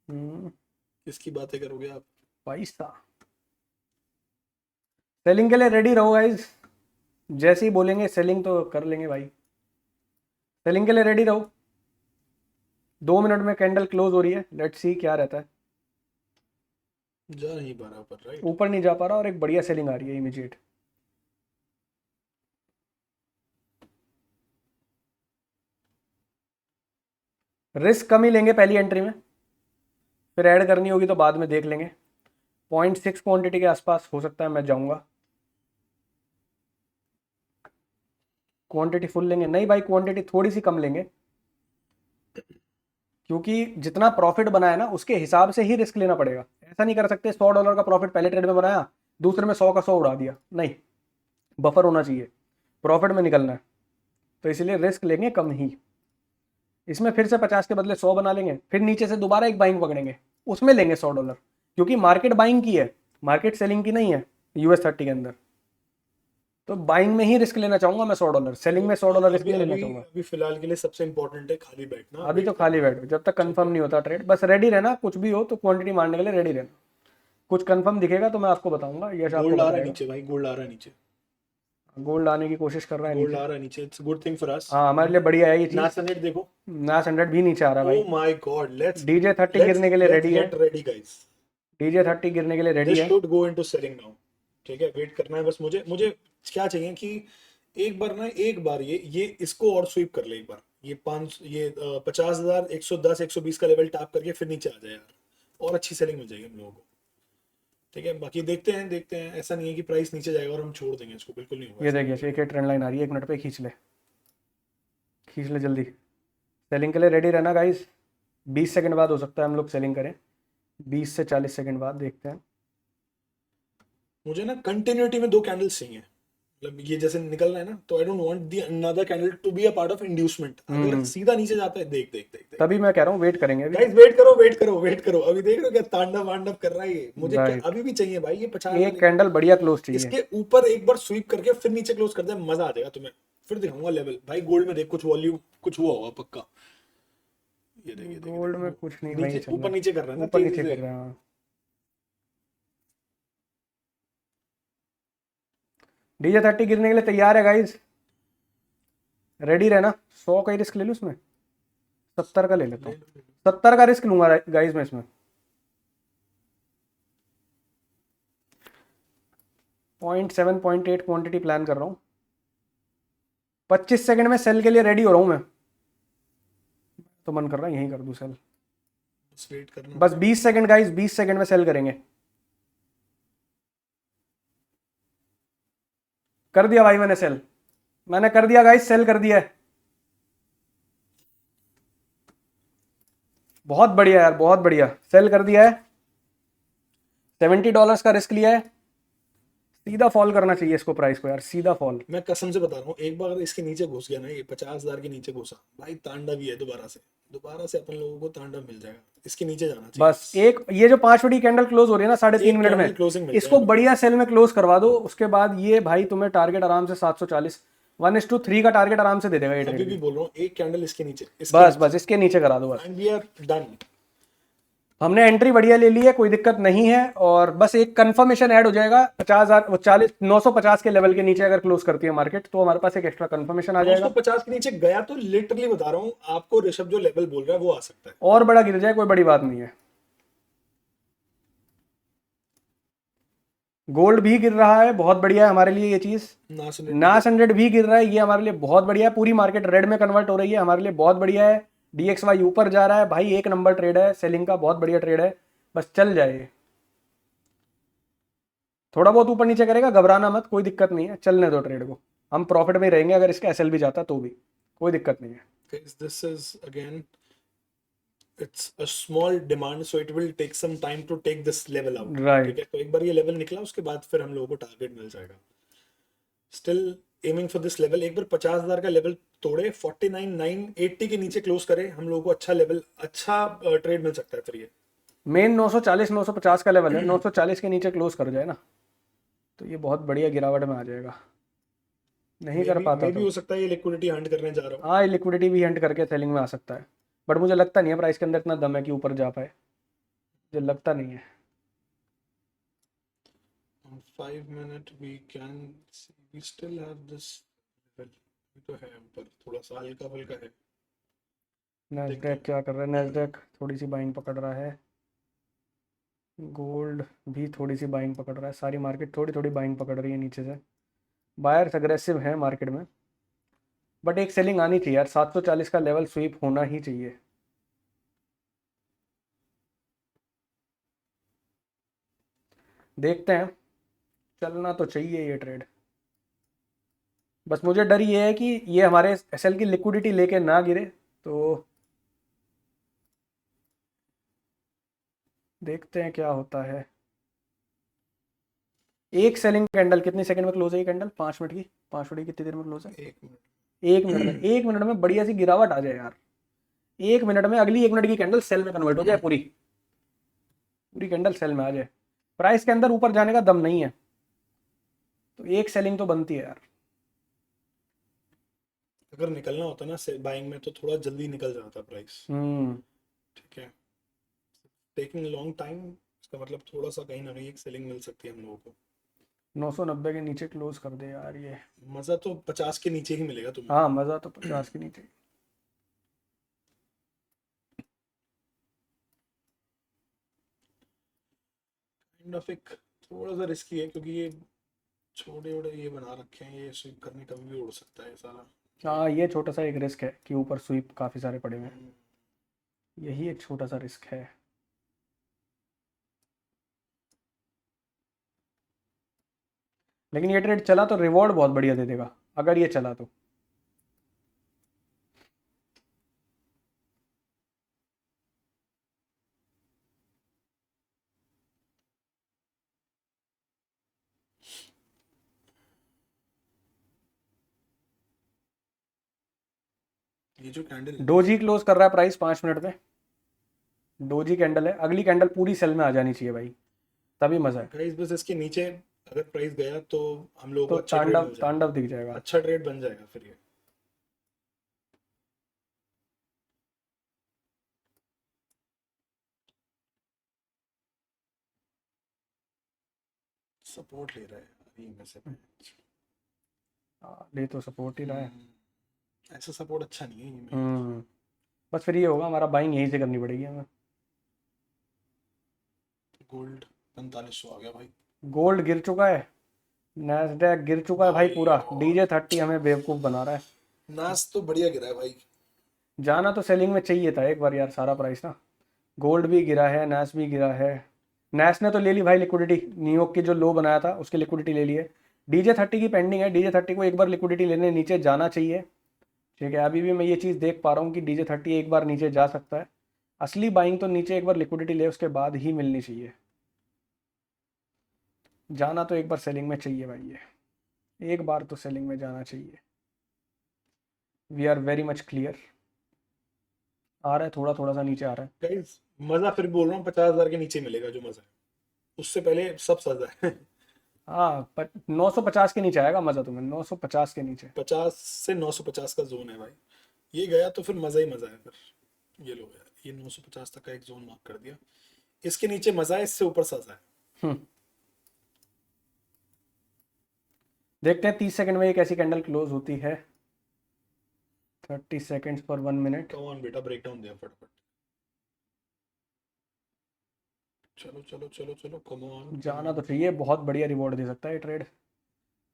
हम्म, किसकी बातें करोगे आप। पैसा। सेलिंग के लिए रेडी रहो गाइज, जैसे ही बोलेंगे सेलिंग तो कर लेंगे भाई। सेलिंग के लिए रेडी रहो, 2 मिनट में कैंडल क्लोज हो रही है, लेट्स सी क्या रहता है। जा नहीं पा रहा ऊपर, राइट। ऊपर नहीं जा पा रहा और एक बढ़िया सेलिंग आ रही है इमीडिएट। रिस्क कम ही लेंगे पहली एंट्री में, फिर ऐड करनी होगी तो बाद में देख लेंगे। 0.6 क्वांटिटी के आसपास हो सकता है मैं जाऊंगा। क्वांटिटी फुल लेंगे? नहीं भाई, क्वांटिटी थोड़ी सी कम लेंगे, क्योंकि जितना प्रॉफिट बनाया ना उसके हिसाब से ही रिस्क लेना पड़ेगा। ऐसा नहीं कर सकते $100 का प्रॉफिट पहले ट्रेड में बनाया, दूसरे में 100 का 100 उड़ा दिया, नहीं। बफर होना चाहिए, प्रॉफिट में निकलना है, तो इसलिए रिस्क लेंगे कम ही। इसमें फिर से 50 के बदले 100 बना लेंगे, फिर नीचे से दोबारा एक बाइंग पकड़ेंगे, उसमें लेंगे $100, क्योंकि मार्केट बाइंग की है, मार्केट सेलिंग की नहीं है US30 के अंदर। तो बाइंग में ही रिस्क लेना चाहूंगा मैं $100, सेलिंग में $100 रिस्क अभी नहीं लेना अभी चाहूंगा। अभी फिलहाल के लिए सबसे इंपॉर्टेंट है खाली बैठना, अभी तो वेट खाली करना। बैठो, जब तक कंफर्म नहीं होता ट्रेड, बस रेडी रहना, कुछ भी हो तो क्वांटिटी मारने के लिए रेडी रहना। कुछ कंफर्म दिखेगा तो मैं आपको बताऊंगा, यश आपको गोल्ड आ रहा है बताएगा। नीचे भाई, गोल्ड आ रहा है नीचे, गोल्ड आने की कोशिश कर रहा है गोल्ड नीचे। आ रहा है नीचे, it's good thing for us. हाँ, हमारे लिए बढ़िया है ये चीज। नास 100 देखो, नास 100 भी नीचे आ रहा है ओ भाई। My God, let's DJ30 let's गिरने के लिए लेट्स रेडी है। Get ready guys. DJ30 गिरने के लिए रेडी दिस है। Should go into selling now. ठीक है, वेट करना है बस। मुझे मुझे क्या चाहिए कि एक बार ना, एक बार ये इसको और स्वीप कर ले एक बार, ये 5 ये 50,000 110 120 का लेवल टैप करके फिर नीचे आ जाए यार, और अच्छी सेलिंग मिल जाएगी हम लोगों को। ठीक है, बाकी देखते हैं देखते हैं, ऐसा नहीं है कि प्राइस नीचे जाएगा और हम छोड़ देंगे इसको, बिल्कुल नहीं होगा ये ऐसा। देखिए एक ट्रेंड लाइन आ रही है, 1 मिनट पे खींच ले, खींच ले जल्दी। सेलिंग के लिए रेडी रहना गाइस। 20 सेकंड बाद हो सकता है हम लोग सेलिंग करें, 20 से 40 सेकंड बाद देखते हैं। मुझे ना कंटिन्यूटी में 2 कैंडल्स चाहिए, मतलब ये जैसे निकलना है ना, तो I don't want the another candle to be a part of inducement. अगर सीधा नीचे जाता है, देख देख देख देख तभी मैं कह रहा हूँ वेट करेंगे अभी। गाइस, वेट करो वेट करो वेट करो, अभी देख रहे हो क्या तांडव वांडव कर रहा है ये। मुझे क्या राइट, अभी भी चाहिए भाई, ये 50,000 एक कैंडल बढ़िया क्लोज चाहिए। इसके ऊपर एक बार स्वीप करके फिर नीचे क्लोज कर दे, मजा आ जाएगा तुम्हें। फिर दिखाऊंगा लेवल भाई, गोल्ड में देख कुछ वॉल्यूम कुछ हुआ होगा पक्का। ये देख ये देख ये गोल्ड में देख, कुछ नहीं भाई नीचे चल रहा ऊपर है, नीचे कर रहा है ना ऊपर तेजी नीचे से। कर रहा है। DJ30 गिरने के लिए तैयार है गाइस, रेडी रहना। 100 का ही रिस्क ले लूँ इसमें, 70 का ले लेता ले हूँ। लो ले लो। 70 का रिस्क लूंगा गाइस मैं इसमें। 0.7 0.8 क्वांटिटी प्लान कर रहा हूँ। 25 सेकंड में सेल के लिए रेडी हो रहा हूँ मैं, तो मन कर रहा है यहीं कर दूँ सेल। बस वेट करना बस होगा। 20 सेकंड गाइस, 20 सेकंड में सेल करेंगे। कर दिया भाई मैंने सेल, मैंने कर दिया गाइस, सेल कर दिया है। बहुत बढ़िया यार, बहुत बढ़िया, सेल कर दिया है। $70 का रिस्क लिया है। सीधा फॉल करना चाहिए इसको, प्राइस को यार, सीधा फॉल। मैं कसम से बता रहा हूँ, एक बार अगर इसके नीचे घुस गया ना, ये 50,000 के नीचे घुसा भाई, तांडव ही है। दोबारा से अपन लोगों को तांडव मिल जाएगा। इसके नीचे जाना चाहिए बस एक ये जो 5 बड़ी कैंडल क्लोज हो रही है ना 3.5 एक मिनट कैंडल में, क्लोजिंग मिल इसको जाए। बढ़िया सेल में क्लोज करवा दो, उसके बाद ये भाई तुम्हें टारगेट आराम से 740 1:3 का टारगेट आराम से दे देगा ये अभी ट्रेड भी भी। बोल रहा हूँ, एक कैंडल इसके नीचे बस बस इसके नीचे करा दो बस। And we are done. हमने एंट्री बढ़िया ले ली है, कोई दिक्कत नहीं है। और बस एक कंफर्मेशन ऐड हो जाएगा, 50,000 40 950 के लेवल के नीचे अगर क्लोज करती है मार्केट, तो हमारे पास एक एक्स्ट्रा कंफर्मेशन आ जाएगा। 950 के नीचे गया तो लिटरली बता रहा हूँ आपको, ऋषभ जो लेवल बोल रहा है वो आ सकता है। और बड़ा गिर जाए कोई बड़ी बात नहीं है। गोल्ड भी गिर रहा है, बहुत बढ़िया है हमारे लिए ये चीज। नास 100 भी गिर रहा है, ये हमारे लिए बहुत बढ़िया है। पूरी मार्केट रेड में कन्वर्ट हो रही है, हमारे लिए बहुत बढ़िया है। DXY ऊपर जा रहा है भाई, एक नंबर ट्रेड है, सेलिंग का बहुत बढ़िया ट्रेड है, बस चल जाए। थोड़ा बहुत ऊपर नीचे करेगा, घबराना मत, कोई दिक्कत नहीं है, चलने दो ट्रेड को। हम प्रॉफिट में ही रहेंगे, अगर इसका SL भी जाता तो भी कोई दिक्कत नहीं है। This is again it's a small demand, so it will take some time to take this level out। ठीक राइट, है, तो एक बार ये लेवल निकला उसके बाद फिर हम लोगों को टारगेट मिल जाएगा। Still aiming for this level. एक बार 50,000 का लेवल तोड़े, 49,980 के नीचे क्लोज करे, हम लोगों को अच्छा लेवल, अच्छा ट्रेड मिल सकता है फिर ये। मेन 940 950 का लेवल है, 940 के नीचे क्लोज कर जाए ना, तो ये बहुत बढ़िया गिरावट में आ जाएगा। नहीं कर पाता मे भी तो हो सकता है ये लिक्विडिटी हंट करने जा रहा हूँ। हाँ, लिक्विडिटी भी हंट करके सेलिंग में आ सकता है, बट मुझे लगता नहीं है प्राइस के अंदर इतना दम है कि ऊपर जा पाए, मुझे लगता नहीं है। 5 minute we can we still have this level. तो है ऊपर थोड़ा सा हल्का फुल्का है। नैस्डैक क्या कर रहा है? नैस्डैक थोड़ी सी बाइंग पकड़ रहा है। गोल्ड भी थोड़ी सी बाइंग पकड़ रहा है, सारी मार्केट थोड़ी थोड़ी बाइंग पकड़ रही है नीचे से। बायर्स अग्रेसिव है मार्केट में, बट एक सेलिंग आनी चाहिए यार, 740 का लेवल स्वीप होना ही चाहिए। देखते हैं, चलना तो चाहिए ये ट्रेड। बस मुझे डर ये है कि ये हमारे एसएल की लिक्विडिटी लेके ना गिरे, तो देखते हैं क्या होता है। एक सेलिंग कैंडल कितनी सेकंड में क्लोज है ये कैंडल? 5 मिनट की। 5 मिनट की कितनी देर में क्लोज है? 1 मिनट। 1 मिनट में, 1 मिनट में बढ़िया सी गिरावट आ जाए यार। 1 मिनट में अगली 1 मिनट की कैंडल सेल में कन्वर्ट हो जाए, पूरी पूरी कैंडल सेल में आ जाए। प्राइस के अंदर ऊपर जाने का दम नहीं है, तो एक सेलिंग तो बनती है यार। अगर निकलना होता ना बाइंग में तो थोड़ा जल्दी निकल जाता प्राइस। ठीक है, टेकिंग लॉन्ग टाइम, इसका मतलब थोड़ा सा कहीं ना कहीं एक सेलिंग मिल सकती है हम लोगों को। 990 के नीचे क्लोज कर दे यार ये। मजा तो 50 के नीचे ही मिलेगा तुम्हें। हाँ, मज़ा तो 50 के नीचे। काइंड ऑफ एक थोड़ा सा रिस्की है, क्योंकि ये छोटे छोटे ये बना रखे हैं, ये स्विप करने कभी भी उड़ सकता है सारा। हाँ, ये छोटा सा एक रिस्क है कि ऊपर स्वीप काफ़ी सारे पड़े हुए हैं, हम्म, यही एक छोटा सा रिस्क है। लेकिन ये ट्रेड चला तो रिवॉर्ड बहुत बढ़िया दे देगा, अगर ये चला तो। ये जो कैंडल है डोजी क्लोज कर रहा है प्राइस 5 मिनट में। डोजी कैंडल है, अगली कैंडल पूरी सेल में आ जानी चाहिए भाई, तभी मजा है। गाइस, बस इसके नीचे अगर प्राइस गया तो हम लोगों को तो अच्छा ट्रेड तांडव मिल जाएगा। तांडव दिख जाएगा। अच्छा ट्रेड बन जाएगा फिर ये। सपोर्ट ले रहा है अभी में से। ले तो सपोर्ट ही रहा है। ऐसा सपोर्ट अच्छा नहीं है ये में। हम्म बस फिर ये होगा, हमारा बाइंग यहीं से करनी पड़ेगी हमें। गोल्ड 4500 आ गया भाई। गोल्ड गिर चुका है, नैस्डैक गिर चुका है भाई भाई पूरा। और DJ30 हमें बेवकूफ़ बना रहा है। नास तो बढ़िया गिरा है भाई। जाना तो सेलिंग में चाहिए था एक बार यार, सारा प्राइस ना। गोल्ड भी गिरा है, नैस भी गिरा है। नैस ने तो ले ली भाई लिक्विडिटी, न्यूयॉर्क की जो लो बनाया था उसकी लिक्विडिटी ले ली है। DJ30 की पेंडिंग है, DJ30 को एक बार लिक्विडिटी लेने नीचे जाना चाहिए। ठीक है, अभी भी मैं ये चीज़ देख पा रहा हूँ कि DJ30 एक बार नीचे जा सकता है। असली बाइंग तो नीचे एक बार लिक्विडिटी ले उसके बाद ही मिलनी चाहिए। जाना तो एक बार सेलिंग में चाहिए भाई, ये एक बार तो सेलिंग में जाना चाहिए। We are very much clear. आ रहा है, थोड़ा थोड़ा सा नीचे आ रहा है। गाइस, मजा फिर बोल रहा हूँ 50,000 के नीचे मिलेगा जो मजा है, उससे पहले सब सजा है। हाँ, पर 950 के नीचे आएगा मज़ा तुम्हें, 950 के नीचे। 50 से 950 का जोन है भाई। ये गया तो फिर मजा ही मजा है फिर। ये लो यार, ये 950 तक का एक जोन मार्क कर दिया। इसके नीचे मजा है, इससे ऊपर सजा है। हम्म, देखते हैं 30 सेकंड में एक ऐसी कैंडल क्लोज होती है। 30 सेकंड्स पर 1 मिनट। कम ऑन बेटा, ब्रेक डाउन दिया फटाफट। चलो चलो चलो चलो, कम ऑन कम जाना तो ऑन कम चाहिए, ऑन। बहुत बढ़िया रिवॉर्ड दे सकता है ये ट्रेड।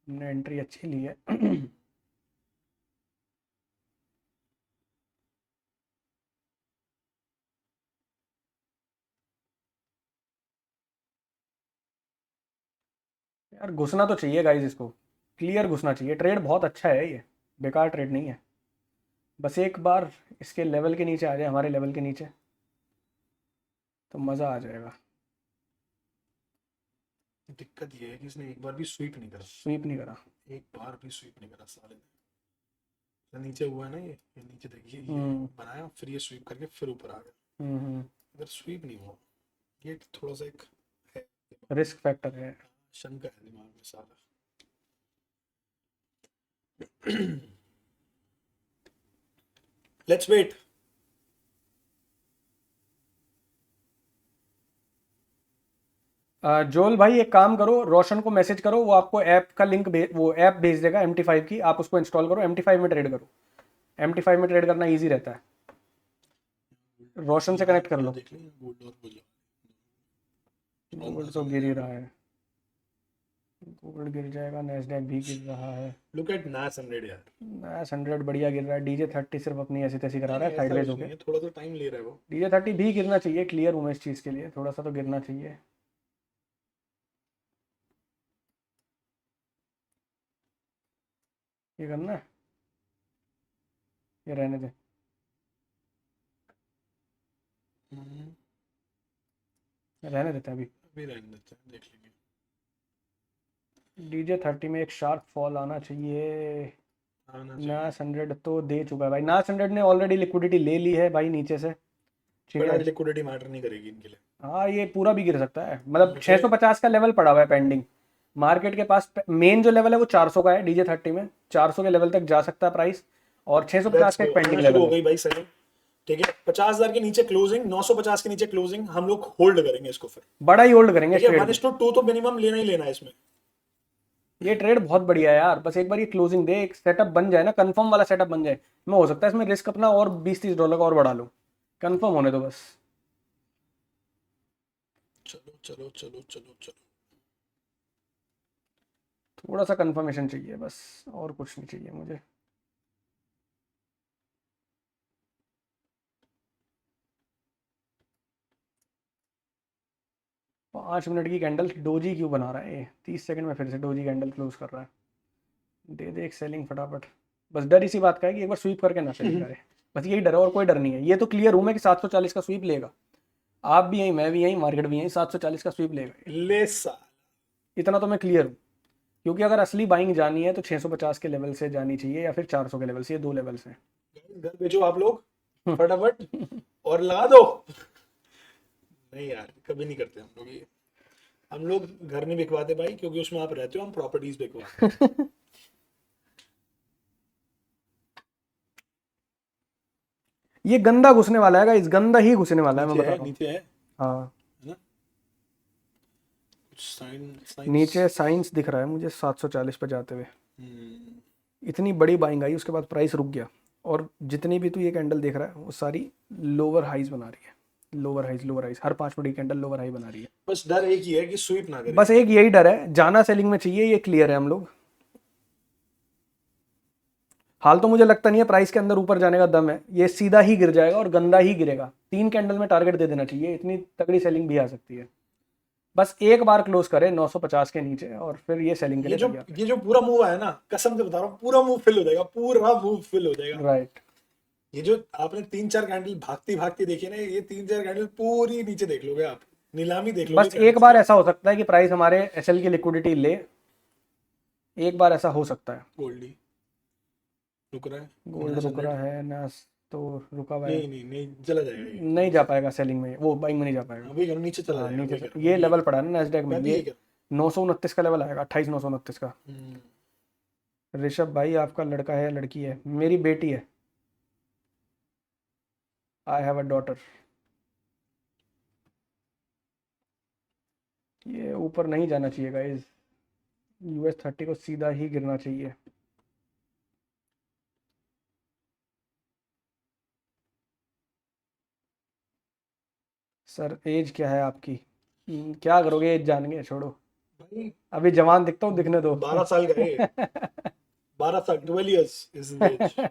हमने एंट्री अच्छी ली है। यार घुसना तो चाहिए गाइस, इसको क्लियर घुसना चाहिए। ट्रेड बहुत अच्छा है ये, बेकार ट्रेड नहीं है। बस एक बार इसके लेवल के नीचे आ जाए, हमारे लेवल के नीचे, तो मज़ा आ जाएगा। दिक्कत ये है कि इसने एक बार भी स्वीप नहीं करा। स्वीप नहीं करा। एक बार भी स्वीप नहीं करा साले ने। तो नीचे हुआ है ना, ये नीचे देखिए, ये हम्म बनाया फिर ये स्वीप करके फिर ऊपर आ गया। हम्म इधर स्वीप नहीं हुआ। ये थोड़ा सा एक है, रिस्क फैक्टर है। शंका है दिमाग में सारा। Let's wait. जोल भाई एक काम करो, रोशन को मैसेज करो, वो आपको ऐप का लिंक वो ऐप भेज देगा MT5 की, आप उसको इंस्टॉल करो, MT5 में ट्रेड करो। MT5 में ट्रेड करना ईजी रहता है। रोशन से यहाँ कनेक्ट कर यहाँ लो। देख लें, गोल्ड और बोलो। गोल्ड तो गिर ही रहा है, गोल्ड गिर जाएगा, नैस्डैक भी गिर रहा है। लुक एट नास 100 यार। नास 100 बढ़िया गिर रहा है, DJ30 सिर्फ अपनी ऐसी तैसी करा रहा नहीं है ऐसा साइडवेज कुछ होके। नहीं है, थोड़ा सा टाइम ले रहा है वो। DJ30 भी गिरना चाहिए, क्लियर हूँ मैं इस चीज़ के लिए, थोड़ा सा तो गिरना चाहिए। ये करना है, ये रहने दे। हम्म, रहने देते हैं अभी। अभी रहने देते हैं, देख लेंगे। DJ30 में एक शार्प फॉल आना चाहिए। आना चाहिए। नास 100 तो दे चुका है भाई, नास 100 ने ऑलरेडी लिक्विडिटी ले ली है भाई नीचे से, ठीक बट है। आज लिक्विडिटी मैटर नहीं करेगी इनके लिए। हाँ ये पूरा भी गिर सकता है, मतलब मुझे 650 का लेवल पड़ा हुआ है पेंडिंग। मार्केट के पास मेन जो लेवल है वो 400 का है, DJ30 में 400 के लेवल तक जा सकता है प्राइस, और 650 लेट्स का गो, एक पेंडिंग आना शुरू लेवल हो है। गई भाई सेलिंग। ठीक है, 50,000 के नीचे क्लोजिंग, 950 के नीचे क्लोजिंग, हम लोग होल्ड करेंगे इसको फिर। बड़ा ही होल्ड करेंगे ठीक इस है, ट्रेड वन को। इज टू टू तो मिनिमम लेना ही लेना है इसमें। ये ट्रेड बहुत बढ़िया है यार, बस एक बार ये क्लोजिंग दे, एक सेटअप बन जाए ना, कंफर्म वाला सेटअप बन जाए, मैं हो सकता है इसमें रिस्क अपना और 20-30 डॉलर का और बढ़ा लूँ, कंफर्म होने दो बस। चलो चलो चलो चलो चलो। थोड़ा सा कंफर्मेशन चाहिए बस, और कुछ नहीं चाहिए मुझे। पाँच मिनट की कैंडल डोजी क्यों बना रहा है ये, 30 सेकंड में फिर से डोजी कैंडल क्लोज कर रहा है। दे दे एक सेलिंग फटाफट, बस डर इसी बात का है कि एक बार स्वीप करके ना सेलिंग करे, बस यही डर है और कोई डर नहीं है। ये तो क्लियर हूं मैं कि 740 का स्वीप लेगा, आप भी यहीं, मैं भी यहीं, मार्केट भी यहीं, 740 का स्वीप लेगा ये। ले सा। इतना तो मैं क्लियर हूँ, क्योंकि अगर असली बाइंग जानी है तो 650 के लेवल से जानी चाहिए या फिर 400 के लेवल से, ये दो लेवल से। घर बेचो आप लोग फटाफट और लगा दो। नहीं यार, कभी नहीं करते हम लोग ये। हम लोग घर नहीं बिकवाते भाई, क्योंकि उसमें आप रहते हो, हम प्रॉपर्टीज बिकवाते हैं। ये गंदा घुसने वाला है गाइस, गंदा ही घुसने वाला है, मैं नीचे बता है, रहा हूँ। नीचे है हाँ ना? कुछ साइंस। नीचे साइंस दिख रहा है मुझे 740 पे जाते हुए। हम्म, इतनी बड़ी बाइंग आई, उसके बाद प्राइस रुक गया, और जितनी भी तू ये कैंडल देख रहा है वो सारी लोअर हाइज बना रही है, लोअर हाइज, हर 5 मिनट की कैंडल लोअर हाई बना रही है। बस डर एक ही है कि स्वीप ना करे। बस एक यही डर है, जाना सेलिंग में चाहिए, ये क्लियर है हम लोग। हाल तो मुझे लगता नहीं है प्राइस के अंदर ऊपर जाने का दम है, ये सीधा ही गिर जाएगा और गंदा ही गिरेगा। 3 कैंडल में टारगेट दे देना चाहिए, इतनी तगड़ी सेलिंग भी आ सकती है। बस एक बार क्लोज करे 950 के नीचे और फिर ये सेलिंग के ये लिए जो तैयार ये जो पूरा मूव आया ना, कसम से बता रहा हूँ, पूरा मूव फिल हो जाएगा, पूरा मूव फिल हो जाएगा। है। राइट। ये जो आपने 3-4 कैंडल भागती भागती देखी ना, ये 3-4 कैंडल पूरी नीचे देख लोगे आप, नीलामी देख लोगे बस एक कैंडल्स बार की। ऐसा हो सकता है कि प्राइस हमारे एसएल की लिक्विडिटी ले, एक बार ऐसा हो सकता है। गोल्डी रुक रहा है, गोल्ड नाइस रुक 100। रहा है ना, तो रुका हुआ है, नहीं नहीं नहीं, चला जाएगा ये। नहीं जा पाएगा सेलिंग में, वो बाइंग में नहीं जा पाएगा। अभी करो, नीचे चला हाँ जाएगा, नीचे अभी से करो, ये अभी लेवल करो। पड़ा है ना नैस्डैक में, मैं भी ये यही करूँ। 929 का लेवल आएगा, 28,929 का। हम्म, ऋषभ भाई आपका लड़का है या लड़की है? मेरी बेटी है, आई हैव अ डॉटर। ये ऊपर नहीं जाना चाहिए गाइज, US30 को सीधा ही गिरना चाहिए। सर एज क्या है आपकी? क्या करोगे एज जान के, छोड़ो, भाई अभी जवान दिखता हूँ, दिखने दो। 12 साल का है, 12 साल, 12 इयर्स इज एज।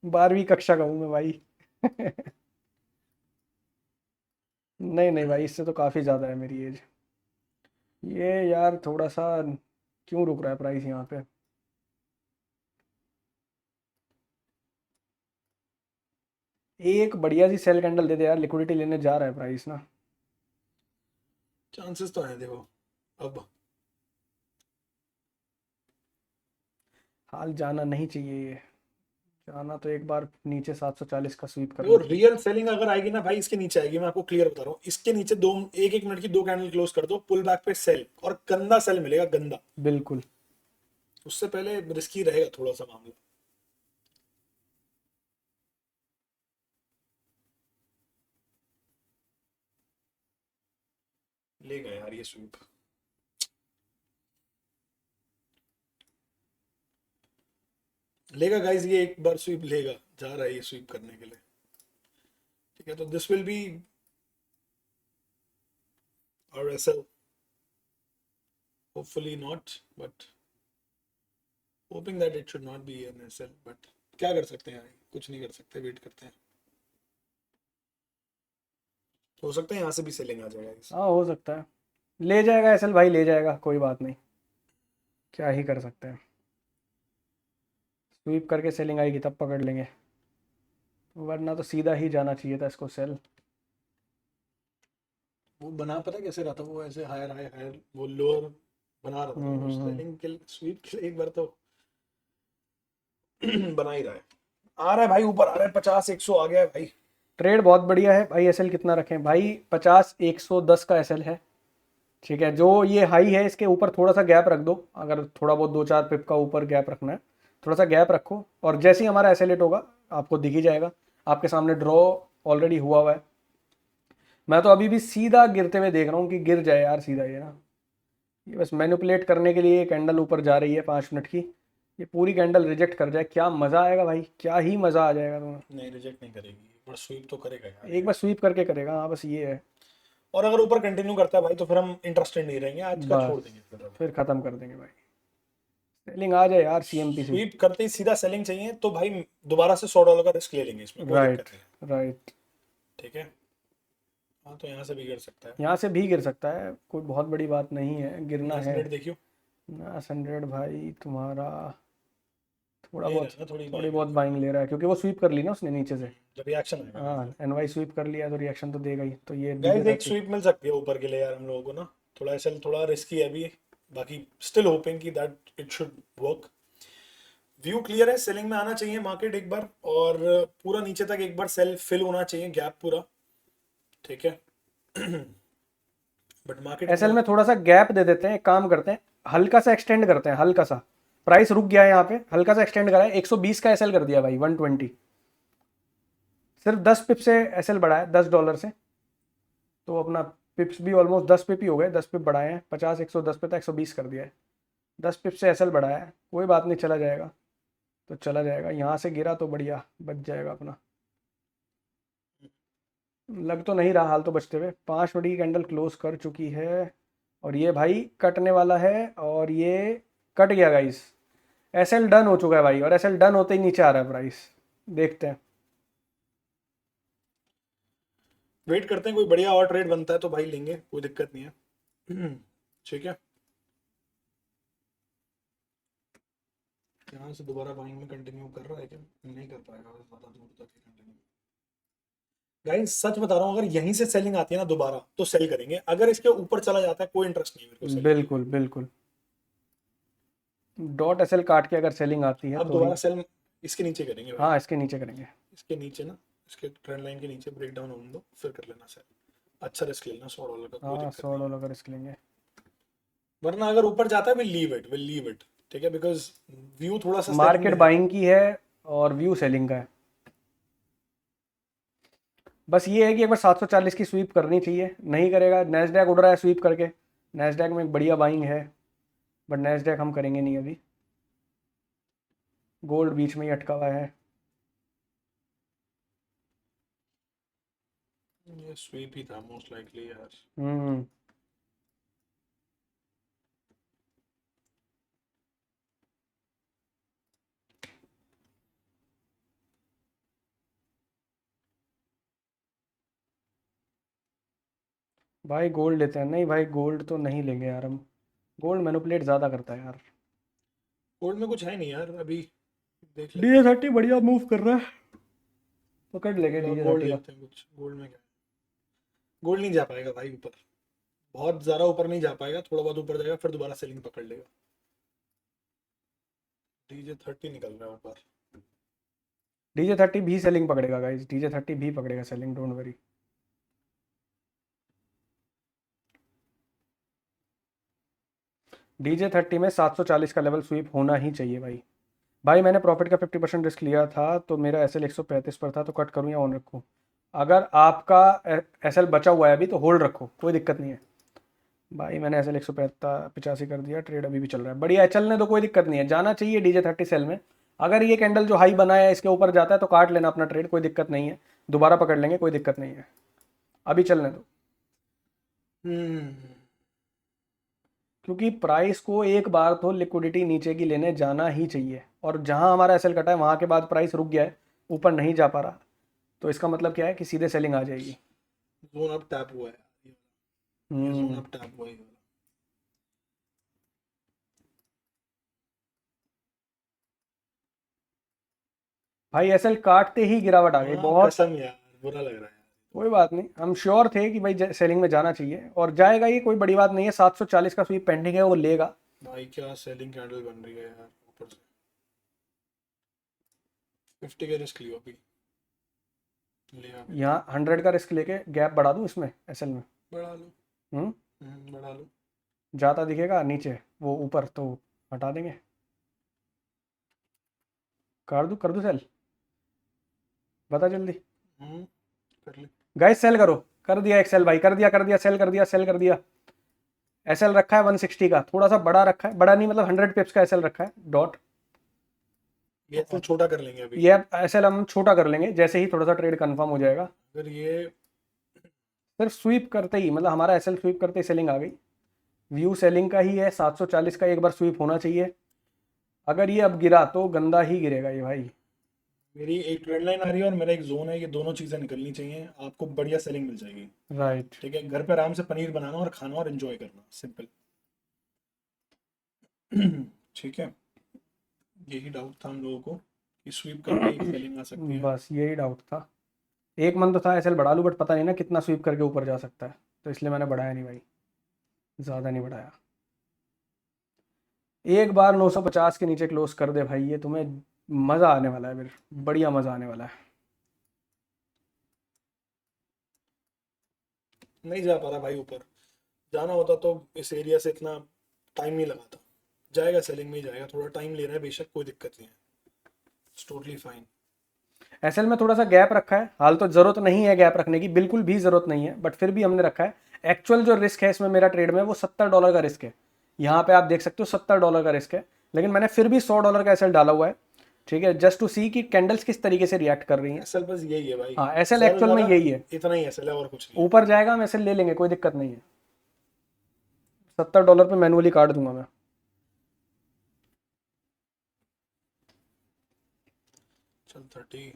12वीं कक्षा का हूँ मैं भाई। नहीं नहीं भाई, इससे तो काफ़ी ज़्यादा है मेरी एज। ये यार थोड़ा सा क्यों रुक रहा है प्राइस यहाँ पे? एक बढ़िया सी सेल कैंडल दे दे यार, लिक्विडिटी लेने जा रहा है प्राइस ना। चांसेस तो हैं, देखो अब। हाल जाना नहीं चाहिए ये, जाना तो एक बार नीचे 740 का स्वीप देखो, करना चाहिए। रियल सेलिंग अगर आएगी ना भाई, इसके नीचे आएगी, मैं आपको क्लियर बता रहा हूँ। इसके नीचे दो, 1-1 मिनट की दो कैंडल क्लोज कर दो, पुल बैक पे सेल, और गंदा सेल मिलेगा, गंदा। बिल्कुल। उससे पहले रिस्की रहेगा थोड़ा सा मामला। लेगा यार ये स्वीप, लेगा गाइस, ये एक बार स्वीप लेगा, जा रहा है ये स्वीप करने के लिए। ठीक है, तो दिस विल बी और SL hopefully not, but hoping that it should not be an SL, बट क्या कर सकते हैं, कुछ नहीं कर सकते, वेट करते हैं। हो सकता है यहाँ से भी सेलिंग आ जाएगा इस। हाँ हो सकता है, ले जाएगा एसएल भाई, ले जाएगा, कोई बात नहीं, क्या ही कर सकते हैं। स्वीप करके सेलिंग आएगी तब पकड़ लेंगे, वरना तो सीधा ही जाना चाहिए था इसको सेल। वो बना पता कैसे रहा था, वो ऐसे हायर हायर हायर वो लोअर बना रहा था, वो हम्म। सेलिंग के स्वीप के लिए एक बार तो बना ही रहा है। आ रहा है भाई, ऊपर आ रहा है, 50 100 आ गया है भाई। ट्रेड बहुत बढ़िया है भाई। एसएल कितना रखें भाई? 50 110 का एसएल है, ठीक है। जो ये हाई है इसके ऊपर थोड़ा सा गैप रख दो, अगर थोड़ा बहुत 2-4 पिप का ऊपर गैप रखना है, थोड़ा सा गैप रखो, और जैसे ही हमारा एसएल होगा आपको दिख ही जाएगा। आपके सामने ड्रॉ ऑलरेडी हुआ है। मैं तो अभी भी सीधा गिरते हुए देख रहा हूँ कि गिर जाए यार सीधा, ये ना, ये बस मैनिपुलेट करने के लिए कैंडल ऊपर जा रही है 5 मिनट की। ये पूरी कैंडल रिजेक्ट कर जाए, क्या मज़ा आएगा भाई, क्या ही मज़ा आ जाएगा तुम्हें। नहीं, रिजेक्ट नहीं करेगी, पर स्वीप तो करेगा यार एक ये। बार स्वीप करके करेगा, हाँ बस ये है। और अगर ऊपर कंटिन्यू करता है भाई तो फिर हम इंटरेस्टेड नहीं रहेंगे, आज का छोड़ बस देंगे फिर अब। फिर ख़त्म कर देंगे भाई। सेलिंग आ जाए यार सीएमपीसी। स्वीप करते ही सीधा सेलिंग चाहिए तो भाई दोबारा से $100 का रिस्क ले लेंगे, इसमें कोई राइट दिक्कत नहीं है। राइट। ठीक है, हाँ तो यहाँ से भी गिर सकता है। यहाँ से भी गिर सकता है, कोई बहुत बड़ी बात नहीं है, गिरना नाइस है। रेट देखियो, ना 100 भाई तुम्हारा थोड़ा ले रहा बहुत, है ना, थोड़ी थोड़ी बाइंग बहुत बाइंग ले रहा है, क्योंकि वो स्वीप कर ली ना उसने नीचे से। जब रिएक्शन आएगा हाँ मतलब। एनवाई स्वीप कर लिया तो रिएक्शन तो देगा ही, तो ये डीजे गाइस एक 30। स्वीप मिल सकती है ऊपर के लिए यार हम लोगों को ना, थोड़ा ऐसा थोड़ा रिस्की है अभी, बाकी स्टिल होपिंग कि that it should work. View clear है, सेलिंग में आना चाहिए मार्केट एक बार, और पूरा नीचे तक एक बार सेल फिल होना चाहिए, गैप पूरा। ठीक है, बट मार्केट एसएल अपने। में थोड़ा सा गैप दे देते हैं, एक काम करते हैं, हल्का सा एक्सटेंड करते हैं, हल्का सा। प्राइस रुक गया है यहाँ पे, हल्का सा एक्सटेंड करा है, 120 का एसएल कर दिया भाई, 120। सिर्फ 10 पिप से एसएल बढ़ा है, $10 से। तो अपना पिप्स भी ऑलमोस्ट 10 पिप ही हो गए, 10 पिप बढ़ाए हैं, 50 110 पे था, 120 कर दिया है। 10 पिप से एसएल बढ़ाया है, कोई बात नहीं, चला जाएगा तो चला जाएगा। यहाँ से गिरा तो बढ़िया बच जाएगा अपना। लग तो नहीं रहा हाल तो बचते हुए। 5 बड़ी कैंडल क्लोज कर चुकी है, और ये भाई कटने वाला है, और ये कट गया गाइस। एसएल डन हो चुका है भाई, और एसएल डन होते ही नीचे आ रहा है प्राइस, देखते हैं। वेट करते हैं, कोई बढ़िया और ट्रेड बनता है तो भाई लेंगे, कोई दिक्कत नहीं है। ठीक है, यहाँ से दोबारा बाइंग में कंटिन्यू कर रहा है क्या? नहीं कर पाएगा ज़्यादा दूर तक कंटिन्यू। गाइस सच बता रहा हूँ, अगर यहीं से सेलिंग आती है ना दोबारा तो सेल करेंगे, अगर इसके ऊपर चला जाता है कोई इंटरेस्ट नहीं है मेरे को सेल करने बिल्कुल बिल्कुल। डॉट एसएल काट के अगर सेलिंग आती है में। अब तो ही। दोबारा सेल इसके नीचे करेंगे भाई, हाँ इसके नीचे करेंगे। इसके नीचे ना, इसके ट्रेंड लाइन के नीचे ब्रेक डाउन होने दो, फिर कर लेना सेल। अच्छा रिस्क लेना $100 का, कोई हाँ दिक्कत नहीं है। $100 का रिस्क लेंगे। वरना अगर ऊपर जाता है विल लीव इट। ठीक है, बिकॉज व्यू थोड़ा सा सेलिंग मार्केट में है। बाइंग की है और व्यू सेलिंग का है। बस ये है कि एक बार 740 की स्वीप करनी चाहिए, नहीं करेगा। नैस्डैक उड़ रहा है स्वीप करके, नैस्डैक में एक बढ़िया बाइंग है, बट नैस्डैक हम करेंगे नहीं अभी। गोल्ड बीच में ही अटका हुआ है। ये स्वीप ही था मोस्ट लाइकली यार। हम्म। भाई गोल्ड लेते हैं? नहीं भाई गोल्ड तो नहीं लेंगे यार हम, गोल्ड मैनिपुलेट ज़्यादा करता है यार। गोल्ड में कुछ है नहीं यार अभी, देख लेते डीजे हैं। 30 बढ़िया मूव कर रहा है, पकड़ लेंगे डीजे गोल्ड 30 का। लेते हैं कुछ, गोल्ड में क्या है? गोल्ड नहीं जा पाएगा भाई ऊपर, बहुत ज़्यादा ऊपर नहीं जा पाएगा, थोड़ा बहुत ऊपर जाएगा फिर दोबारा सेलिंग पकड़ लेगा। DJ 30 निकल रहा है ऊपर। डीजे 30 भी सेलिंग पकड़ेगा गाइस, डीजे 30 भी पकड़ेगा सेलिंग, डोंट वरी। डीजे 30 में 740 का लेवल स्वीप होना ही चाहिए भाई। भाई मैंने प्रॉफिट का 50% रिस्क लिया था, तो मेरा एसएल 135 पर था, तो कट करूँ या ऑन रखूँ? अगर आपका एसएल बचा हुआ है अभी तो होल्ड रखो, कोई दिक्कत नहीं है। भाई मैंने एसएल 185 कर दिया, ट्रेड अभी भी चल रहा है, बढ़िया है, चलने तो कोई दिक्कत नहीं है, जाना चाहिए डीजे 30 सेल में। अगर ये कैंडल जो हाई बनाया है इसके ऊपर जाता है तो काट लेना अपना ट्रेड, कोई दिक्कत नहीं है, दोबारा पकड़ लेंगे, कोई दिक्कत नहीं है, अभी चलने दो। हम्म। क्योंकि प्राइस को एक बार तो लिक्विडिटी नीचे की लेने जाना ही चाहिए, और जहां हमारा एसएल कटा है वहां के बाद प्राइस रुक गया है, ऊपर नहीं जा पा रहा, तो इसका मतलब क्या है कि सीधे सेलिंग आ जाएगी। जोन अब टैप हुआ है, ये जोन हम्म। अब टैप हुआ है, ये वाला। भाई एसएल काटते ही गिरावट आ गई हाँ बहुत। कसम यार, बुरा लग रहा है यार। कोई बात नहीं, हम श्योर थे कि भाई सेलिंग में जाना चाहिए और जाएगा, ये कोई बड़ी बात नहीं है। 740 का स्वीप पेंडिंग है, वो लेगा। भाई क्या सेलिंग कैंडल बन रही है यार ऊपर से। 50 के रिस्क लियो अभी, लिया अभी। यहाँ 100 का रिस्क लेके गैप बढ़ा दूं इसमें एसएल में। बढ़ा लो। हम्म। बढ़ा लो। जाता दिखेगा नीचे वो ऊपर तो हटा देंगे। कर दूं सेल, बता जल्दी। हम्म। कर ले। गाइस सेल करो। कर दिया एक सेल भाई, कर दिया सेल, कर दिया सेल, कर दिया। एसएल रखा है 160 का, थोड़ा सा बड़ा रखा है, बड़ा नहीं मतलब 100 पिप्स का एसएल रखा है डॉट। ये तो छोटा कर लेंगे अभी। ये एसएल हम छोटा कर लेंगे जैसे ही थोड़ा सा ट्रेड कंफर्म हो जाएगा। अगर ये सिर्फ स्वीप करते ही मतलब हमारा एसएल स्वीप करते ही सेलिंग आ गई। व्यू सेलिंग का ही है, 740 का एक बार स्वीप होना चाहिए। अगर ये अब गिरा तो गंदा ही गिरेगा ये भाई। मेरी एक ट्रेंड लाइन आ रही है और मेरा एक जोन है, ये दोनों चीज़ें निकलनी चाहिए, आपको बढ़िया सेलिंग मिल जाएगी। राइट। ठीक है, घर पे आराम से पनीर बनाना और खाना और एंजॉय करना, सिंपल। ठीक है, यही डाउट था हम लोगों को कि स्वीप करके ही सेलिंग आ सकती है। बस यही डाउट था। एक मन तो था एसएल बढ़ा लूँ, बट पता नहीं ना कितना स्वीप करके ऊपर जा सकता है, तो इसलिए मैंने बढ़ाया नहीं भाई, ज़्यादा नहीं बढ़ाया। एक बार 950 के नीचे क्लोज कर दे भाई, ये तुम्हें मज़ा आने वाला है, फिर बढ़िया मज़ा आने वाला है। नहीं जा पा रहा भाई ऊपर, जाना होता तो इस एरिया से इतना टाइम नहीं लगाता। जाएगा, सेलिंग में ही जाएगा, थोड़ा टाइम ले रहा है बेशक, कोई दिक्कत नहीं है, इट्स टोटली फाइन। एसएल में थोड़ा सा गैप रखा है, हाल तो ज़रूरत नहीं है गैप रखने की, बिल्कुल भी ज़रूरत नहीं है, बट फिर भी हमने रखा है। एक्चुअल जो रिस्क है इसमें मेरा ट्रेड में वो $70 का रिस्क है। यहाँ पे आप देख सकते हो $70 का रिस्क है, लेकिन मैंने फिर भी $100 का एसएल डाला हुआ है। ठीक है, जस्ट टू सी कि कैंडल्स किस तरीके से रिएक्ट कर रही हैं। एसएल बस यही है भाई, हाँ एसएल ज़्यादा से एक्चुअल में ज़्यादा यही है। इतना ही एसएल है और कुछ नहीं है। ऊपर जाएगा हम एसएल ले लेंगे, कोई दिक्कत नहीं है। $70 पे मैनुअली काट दूंगा मैं। चल 30।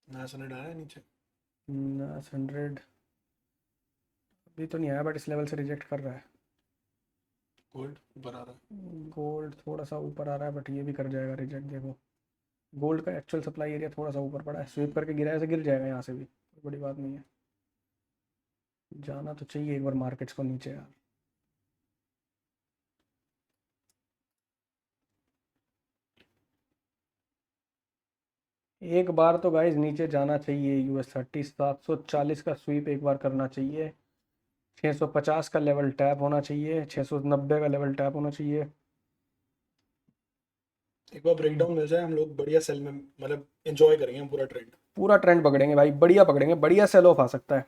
नाइस, 100 आया है नीचे। 100 अभी तो नहीं आया, बट इस लेवल से रिजेक्ट कर रहा है। गोल्ड ऊपर आ रहा है। गोल्ड थोड़ा सा ऊपर आ रहा है, बट ये भी कर जाएगा रिजेक्ट, देखो। गोल्ड का एक्चुअल सप्लाई एरिया थोड़ा सा ऊपर पड़ा है, स्वीप करके गिरा है, ऐसे गिर जाएगा यहाँ से भी, कोई बड़ी बात नहीं है। जाना तो चाहिए एक बार मार्केट्स को नीचे यार। एक बार तो गाइज नीचे जाना चाहिए, US30 740 का स्वीप एक बार करना चाहिए। 650 का लेवल टैप होना चाहिए, 690 का लेवल टैप होना चाहिए। एक बार ब्रेकडाउन मिल जाए, हम लोग बढ़िया सेल में मतलब एंजॉय करेंगे हम पूरा ट्रेंड। पूरा ट्रेंड पकड़ेंगे भाई, बढ़िया पकड़ेंगे, बढ़िया सेल ऑफ आ सकता है,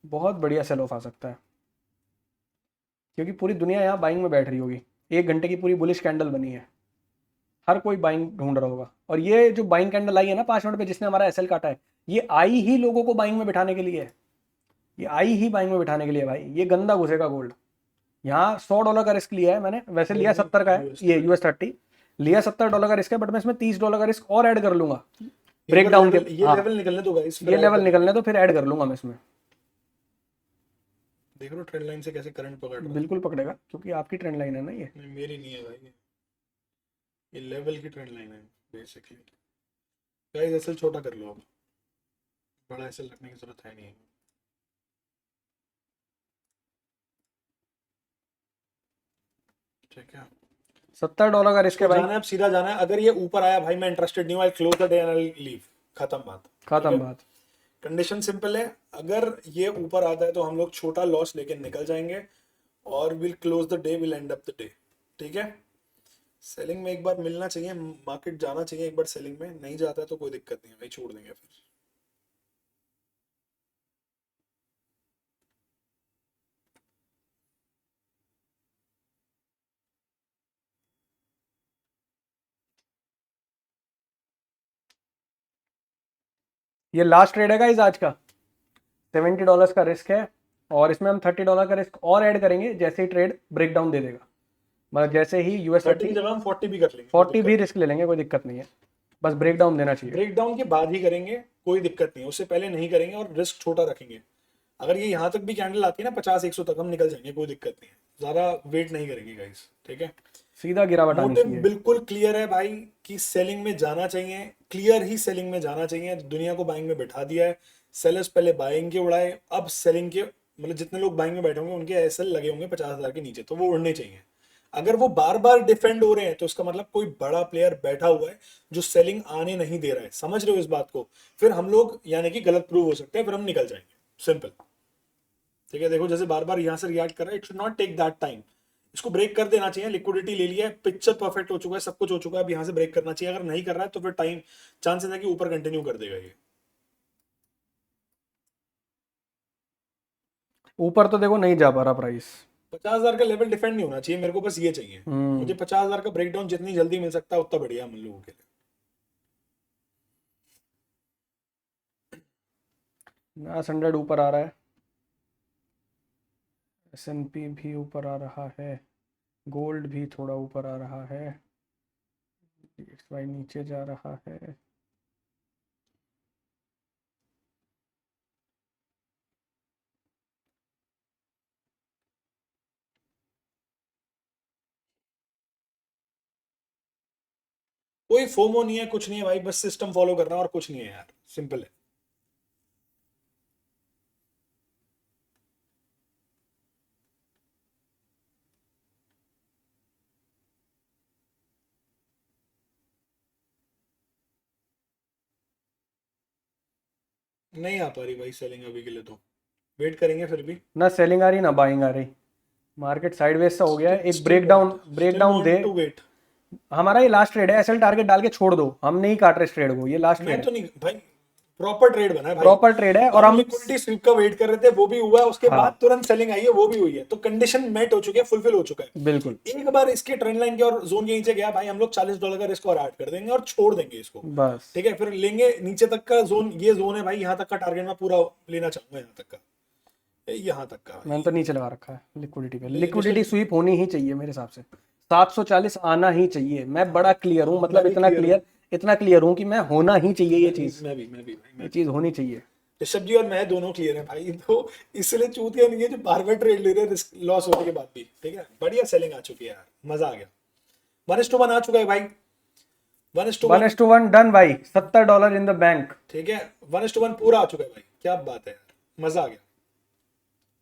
बहुत बढ़िया सेल ऑफ आ सकता है। क्योंकि पूरी दुनिया यहाँ बाइंग में बैठ रही होगी, 1 घंटे की पूरी बुलिश कैंडल बनी है, हर कोई बाइंग ढूंढ रहा होगा। और ये जो बाइंग कैंडल आई है ना 5 मिनट पे, जिसने हमारा एसएल काटा है, ये आई ही लोगों को बाइंग में बिठाने के लिए है। ये आई ही बाइंग में बिठाने के लिए भाई, ये गंदा घुसेगा गोल्ड। यहाँ $100 का रिस्क लिया है मैंने, वैसे लिया 70 का है, यूएस ये 30। US30 लिया, $70 का रिस्क है, बट मैं इसमें $30 का रिस्क और ऐड कर लूंगा एक बार ब्रेकडाउन के। लेवल, ये हाँ, लेवल निकलने दो गाइस, फिर ये ऐड लेवल कर निकलने लेंगे। तो फिर ऐड कर लूंगा मैं इसमें। देख लो ट्रेंड लाइन से कैसे करंट पकड़ रहा है। बिल्कुल पकड़ेगा, क्योंकि आपकी ट्रेंड लाइन है ना ये। नहीं मेरी नहीं है भाई, ये लेवल की ट्रेंड लाइन है बेसिकली। गाइस एसएल छोटा कर लो अब, बड़ा एसएल रखने की जरूरत है नहीं। ठीक है, $70 का रिस्क है इसको भाई। जाना है अब, सीधा जाना है। अगर ये ऊपर आया भाई, मैं इंटरेस्टेड नहीं हूँ, आई close the day and I leave, खत्म बात। ठीक खत्म है, बात। कंडीशन सिंपल है, अगर ये ऊपर आता है तो हम लोग छोटा लॉस लेके निकल जाएंगे और will close the day, will and up the day. ठीक है, सेलिंग में एक बार मिलना चाहिए, मार्केट जाना चाहिए एक बार सेलिंग में, नहीं जाता है तो कोई दिक्कत नहीं है भाई, छोड़ देंगे फिर। ये लास्ट ट्रेड है गाइस आज का। $70 का रिस्क है और इसमें हम $30 का रिस्क और ऐड करेंगे जैसे ही ट्रेड ब्रेक डाउन दे देगा। मतलब जैसे ही यूएस 30 की 30 जगह हम 40 भी कर लेंगे, 40 भी रिस्क ले लेंगे, कोई दिक्कत नहीं है, बस ब्रेक डाउन देना चाहिए। ब्रेक डाउन के बाद ही करेंगे, कोई दिक्कत नहीं है, उससे पहले नहीं करेंगे और रिस्क छोटा रखेंगे। अगर ये यहाँ तक भी कैंडल आती है ना 50-100 तक, हम निकल जाएंगे, कोई दिक्कत नहीं है, ज्यादा वेट नहीं करेंगे गाइस, ठीक है। सीधा गिरावट आनी मोटिव चाहिए। बिल्कुल क्लियर है भाई कि सेलिंग में जाना चाहिए, क्लियर ही सेलिंग में जाना चाहिए। दुनिया को बाइंग में बैठा दिया है, सेलर्स पहले बाइंग के उड़ाए, अब सेलिंग के, मतलब जितने लोग बाइंग में बैठे होंगे उनके एसएल लगे होंगे 50,000 के नीचे, तो वो उड़ने चाहिए। अगर वो बार बार डिफेंड हो रहे हैं तो इसका मतलब कोई बड़ा प्लेयर बैठा हुआ है जो सेलिंग आने नहीं दे रहा है, समझ रहे हो इस बात को। फिर हम लोग यानी कि गलत प्रूव हो सकते हैं, फिर हम निकल जाएंगे, सिंपल, ठीक है। देखो जैसे बार बार यहाँ से रिएक्ट कर रहा है, it should not take that time, इसको ब्रेक कर देना चाहिए। लिक्विडिटी ले लिया है, पिक्चर परफेक्ट हो चुका है, सब कुछ हो चुका है, अब यहाँ से ब्रेक करना चाहिए। अगर नहीं कर रहा है तो फिर टाइम चांसेस है कि ऊपर कंटिन्यू कर देगा ये। ऊपर तो देखो नहीं जा पा रहा प्राइस। 50,000 का लेवल डिफेंड नहीं होना चाहिए, मेरे को बस ये चाहिए। मुझे 50,000 का ब्रेकडाउन जितनी जल्दी मिल सकता है उतना बढ़िया हम लोगों के लिए। 100 ऊपर आ रहा है, S&P भी ऊपर आ रहा है, गोल्ड भी थोड़ा ऊपर आ रहा है, DXY नीचे जा रहा है। कोई फोमो नहीं है, कुछ नहीं है भाई, बस सिस्टम फॉलो करना और कुछ नहीं है यार, सिंपल है। नहीं आ पा रही भाई सेलिंग अभी के लिए, तो वेट करेंगे फिर भी। ना सेलिंग आ रही ना बाइंग आ रही, मार्केट साइडवेज सा हो गया है। एक still breakdown they. Want to wait. हमारा ये लास्ट ट्रेड है, एसएल टारगेट डाल के छोड़ दो, हम नहीं काट रहे इस ट्रेड को, ये लास्ट मैं ट्रेड है, तो नहीं भाई, प्रॉपर ट्रेड बना है भाई। प्रॉपर ट्रेड है। और हम हम लिक्विडिटी स्वीप का वेट कर रहे थे, वो भी हुआ है, उसके बाद हाँ तुरंत सेलिंग आई है, वो भी हुई है, तो कंडीशन मेट हो चुकी है, फुलफिल हो चुका है। बिल्कुल एक बार इसके ट्रेंड लाइन के और जोन के नीचे गया भाई, हम लोग $40 का रिस्क और ऐड कर देंगे और छोड़ देंगे इसको, बस। ठीक है। फिर लेंगे नीचे तक का जोन, ये जोन है भाई, यहाँ तक का टारगेट मैं पूरा लेना चाहूंगा, यहाँ तक का, यहाँ तक का मैंने भाई। तो नीचे लगा रखा है लिक्विडिटी पे, लिक्विडिटी ऋषभ, स्वीप होनी ही चाहिए मेरे हिसाब से, 740 आना ही चाहिए। मैं बड़ा क्लियर हूँ, मैं मतलब भी क्लियर हूँ। इतना क्लियर हूँ कि मैं होना ही चाहिए ये चीज, मैं भी भाई, ये मैं भी। चीज होनी चाहिए। ऋषभ जी और मैं दोनों क्लियर हैं भाई, तो इसलिए चूतिया नहीं है जो बार बार ट्रेड ले रहे हैं रिस्क लॉस होने के बाद भी, ठीक है। बढ़िया सेलिंग आ चुकी है यार, मजा आ गया। 1:1 आ चुका है भाई, 1:1, 1:1 डन भाई, $70 इन द बैंक। ठीक है। 1:1 पूरा आ चुका है भाई, क्या बात है यार, मजा आ गया,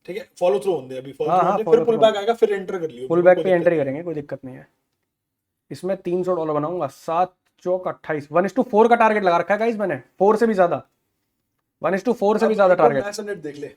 ठीक है। फॉलो थ्रू होंगे, अभी फॉलो हाँ थ्रू हाँ होंगे, फिर फॉलो पुल थ्रू, बैक आएगा, फिर एंटर कर लियो, फुल मेरे को बैक कोई पे दिक्कत एंट्री नहीं है। करेंगे, कोई दिक्कत नहीं है। इसमें $300 बनाऊंगा, 7 चौक 28, 1:4 का टारगेट लगा रखा है गाइस मैंने, 4 से भी ज्यादा, 1:4 से भी अब ज्यादा एक बार टारगेट। मैच नेट देख ले,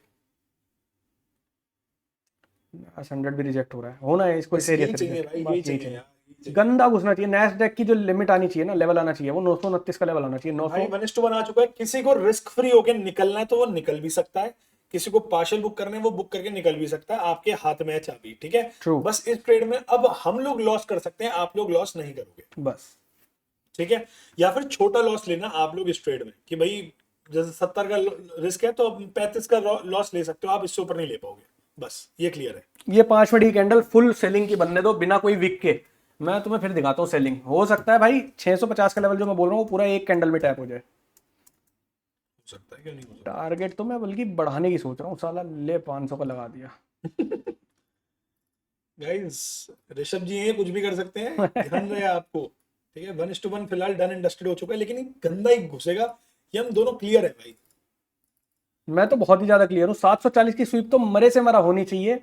100 भी रिजेक्ट हो रहा है, होना है इसको, इस बस एरिया यही से चाहिए रिजेक्ट, भाई, बस यही यही चाहिए चाहिए। यार, यही चाहिए। गंदा घुसना चाहिए, नैस्डैक की जो लिमिट आनी चाहिए ना, लेवल आना चाहिए, वो 929 का लेवल आना चाहिए, भाई 900। 1:1 आ चुका है, किसी को रिस्क फ्री होके निकलना है तो वो निकल भी सकता है, किसी को पार्शियल बुक करने वो बुक करके निकल भी सकता है, आपके हाथ में है चाबी, ठीक है। ट्रू। बस इस ट्रेड में अब हम लोग लॉस कर सकते हैं, आप लोग लॉस नहीं करोगे, बस ठीक है। या फिर छोटा लॉस लेना आप लोग इस ट्रेड में, कि भाई जैसे 70 का रिस्क है तो अब 35 का लॉस ले सकते हो आप, इससे ऊपर नहीं ले पाओगे, बस ये क्लियर है। ये 5 मिनट की कैंडल फुल सेलिंग की बनने दो, बिना कोई विक के, मैं तुम्हें फिर दिखाता हूँ सेलिंग। हो सकता है भाई 650 का लेवल जो मैं बोल रहा हूँ वो पूरा एक कैंडल में टैप हो जाए। हो सकता है, क्या नहीं हो सकता। टारगेट तो मैं बल्कि बढ़ाने की सोच रहा हूँ, साला ले 500 का लगा दिया। गाइस, ऋषभ जी हैं, कुछ भी कर सकते हैं, ध्यान रहे आपको, ठीक है। 1:1 फिलहाल डन एंड डस्टेड हो चुका है, लेकिन ये गंदा ही घुसेगा, ये हम दोनों क्लियर है भाई। मैं तो बहुत ही ज्यादा क्लियर हूँ, 740 की स्वीप तो मरे से मरा होनी चाहिए।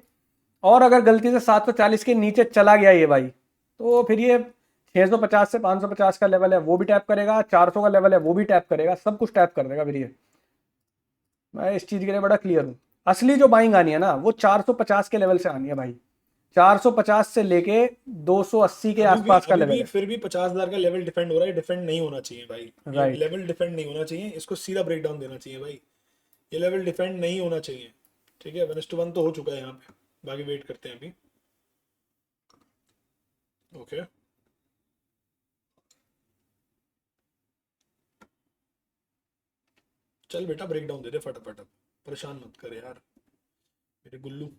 और अगर गलती से 740 के नीचे चला गया ये भाई, तो फिर ये 650 से 550 का लेवल है वो भी टैप करेगा, 400 का लेवल है वो भी टैप करेगा, सब कुछ टैप कर देगा फिर ये। मैं इस चीज के लिए बड़ा क्लियर हूँ। असली जो बाइंग आनी है ना वो 450 के लेवल से आनी है भाई, 450 से लेके 280 के आसपास का अभी लेवल भी है। फिर भी 50,000 का लेवल डिफेंड हो रहा है, डिफेंड नहीं होना चाहिए भाई, ये राइट। लेवल डिफेंड नहीं होना चाहिए, इसको सीधा ब्रेक डाउन देना चाहिए भाई, ये लेवल डिफेंड नहीं होना चाहिए, ठीक है। 1:1 तो हो चुका है यहाँ पे, बाकी वेट करते हैं अभी, ओके। चल बेटा ब्रेक डाउन दे दे फटाफट, अब परेशान मत कर यार मेरे गुल्लू।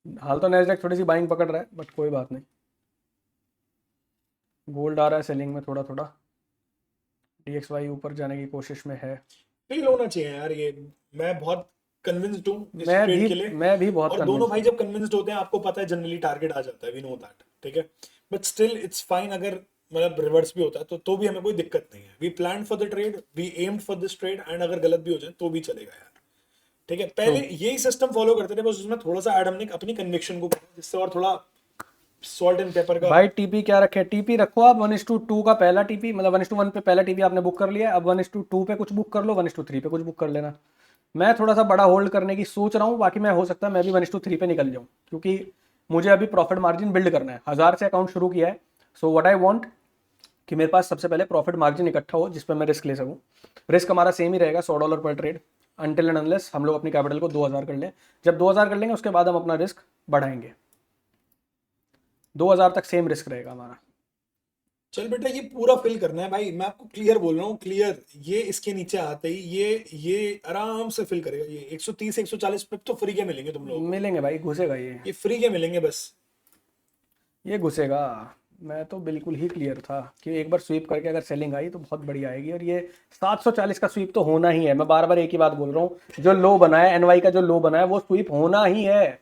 हाल तो नैस्डैक थोड़ी सी बाइंग पकड़ रहा है, बट कोई बात नहीं। गोल्ड आ रहा है सेलिंग में थोड़ा थोड़ा। DXY ऊपर जाने की कोशिश में है। फील होना चाहिए यार ये। मैं बहुत कन्विंस्ड हूँ इस मैं ट्रेड भी के लिए। मैं भी बहुत और दोनों कन्विंस भाई हूँ। जब कन्विंस्ड होते हैं आपको पता है जनरली टारगेट आ जाता है, वी नो दैट, ठीक है। बट स्टिल इट्स फाइन, अगर मतलब रिवर्स भी होता है तो भी हमें कोई दिक्कत नहीं है। We plan for the trade, we aimed for this trade, and अगर गलत भी हो जाए तो भी चलेगा यार, ठीक है। ट्रू। पहले यही सिस्टम फॉलो करते थे, बस उसमें थोड़ा सा ऐड हमने अपनी कन्विक्शन को किया, जिससे और थोड़ा सॉल्ट एंड पेपर का। भाई टीपी क्या रखे, टीपी रखो आप 1:2 का पहला टीपी, मतलब 1:1 पे पहला टीपी आपने बुक कर लिया, अब 1:2 पे कुछ बुक कर लो, 1:3 पे कुछ बुक कर लेना। मैं थोड़ा सा बड़ा होल्ड करने की सोच रहा हूँ, बाकी मैं हो सकता है मैं भी 1:3 पे निकल जाऊँ, क्योंकि मुझे अभी प्रॉफिट मार्जिन बिल्ड करना है। 1000 से अकाउंट शुरू किया है। सो व्हाट आई वांट कि मेरे पास सबसे पहले प्रॉफिट मार्जिन इकट्ठा हो जिस पर मैं रिस्क ले सकूँ। रिस्क हमारा सेम ही रहेगा $100 पर ट्रेड, अनटिल एंड अनलेस हम लोग अपनी कैपिटल को 2000 कर लें। जब 2000 कर लेंगे उसके बाद हम अपना रिस्क बढ़ाएंगे। 2000 तक सेम रिस्क रहेगा हमारा। चल बेटा ये पूरा फिल करना है भाई, मैं आपको क्लियर बोल रहा हूँ, क्लियर। ये इसके नीचे आते ही ये आराम से फिल करेगा। ये 130 140 पिप तो फ्री के मिलेंगे तुम लोगों को। मिलेंगे भाई, घुसेगा ये फ्री के मिलेंगे बस। ये घुसेगा। मैं तो बिल्कुल ही क्लियर था कि एक बार स्वीप करके अगर सेलिंग आई तो बहुत बढ़िया आएगी, और ये 740 का स्वीप तो होना ही है। मैं बार बार एक ही बात बोल रहा हूँ, जो लो बना है एनवाई का, जो लो बना है वो स्वीप होना ही है।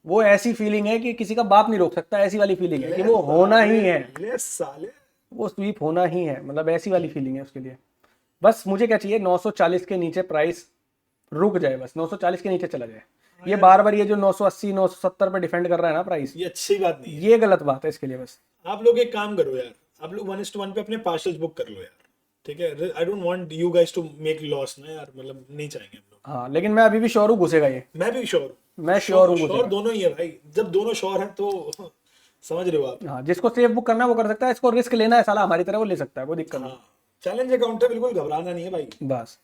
वो ऐसी फीलिंग है कि किसी का बाप नहीं रोक सकता, ऐसी वाली फीलिंग है कि ले वो होना ही साले, है। ले साले। वो स्वीप होना ही है, मतलब ऐसी वाली फीलिंग है उसके लिए। बस मुझे क्या चाहिए, 940 के नीचे प्राइस रुक जाए, बस 940 के नीचे चला जाए। हाँ ये यार, बार बार ये जो 980 970 पे डिफेंड कर रहा है ना प्राइस, ये अच्छी बात नहीं है। ये गलत बात है इसके लिए। बस आप लोग एक काम करो यार, आप लोग 1:1 पे अपने पार्सल्स बुक कर लो यार, ठीक है। I don't want you guys to make loss ना यार, मतलब नहीं चाहेंगे हम लोग। हाँ, लेकिन मैं अभी भी श्योर हूँ घुसेगा ये। मैं भी श्योर मैं हूँ, श्योर हूँ श्योर घुसेगा। दोनों ही है भाई। जब दोनों श्योर हैं तो समझ रहे हो आप। हाँ, जिसको सेफ बुक करना है वो कर सकता है, इसको रिस्क लेना है साला हमारी तरह, वो ले सकता है, कोई दिक्कत हाँ, नहीं। चैलेंज अकाउंट है, बिल्कुल घबराना नहीं है भाई बस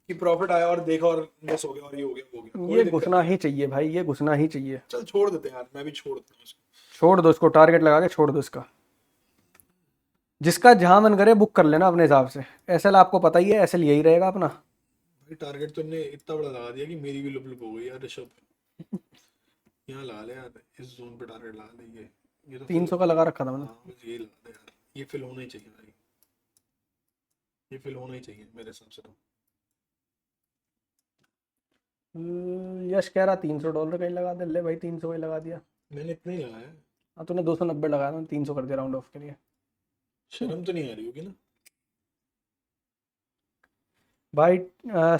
कि प्रॉफिट आया और देखा और मिस हो गया और ये हो गया वो हो गया, कोई ये दिक्कत घुसना नहीं ही है। चाहिए भाई, ये घुसना ही चाहिए। चल छोड़ देते हैं यार, मैं भी छोड़ देता हूँ इसको। छोड़ दो इसको, टारगेट लगा के छोड़ दो इसका। जिसका जहां मन करे बुक कर लेना अपने हिसाब से। एसएल आपको पता ही है, एसएल यही रहेगा अपना। भाई टारगेट तुमने इतना बड़ा लगा दिया कि मेरी भी लुप लुप हो गई यार ऋषभ। यहाँ लगा ले यार, इस जोन पे टारगेट लगा ले। ये तो फिल। 300 का लगा रखा था मैंने। हाँ बस यही लगा दे यार, ये फिल होना ही चाहिए भाई, ये फिल होना ही चाहिए मेरे हिसाब से तो। यश कह रहा $300 का ही लगा दे, ले भाई 300 का ही लगा दिया। मैंने इतना ही लगाया है। हाँ, तूने 290 लगाया था, 300 कर दिया राउंड ऑफ के लिए। शर्म तो नहीं आ रही होगी ना। भाई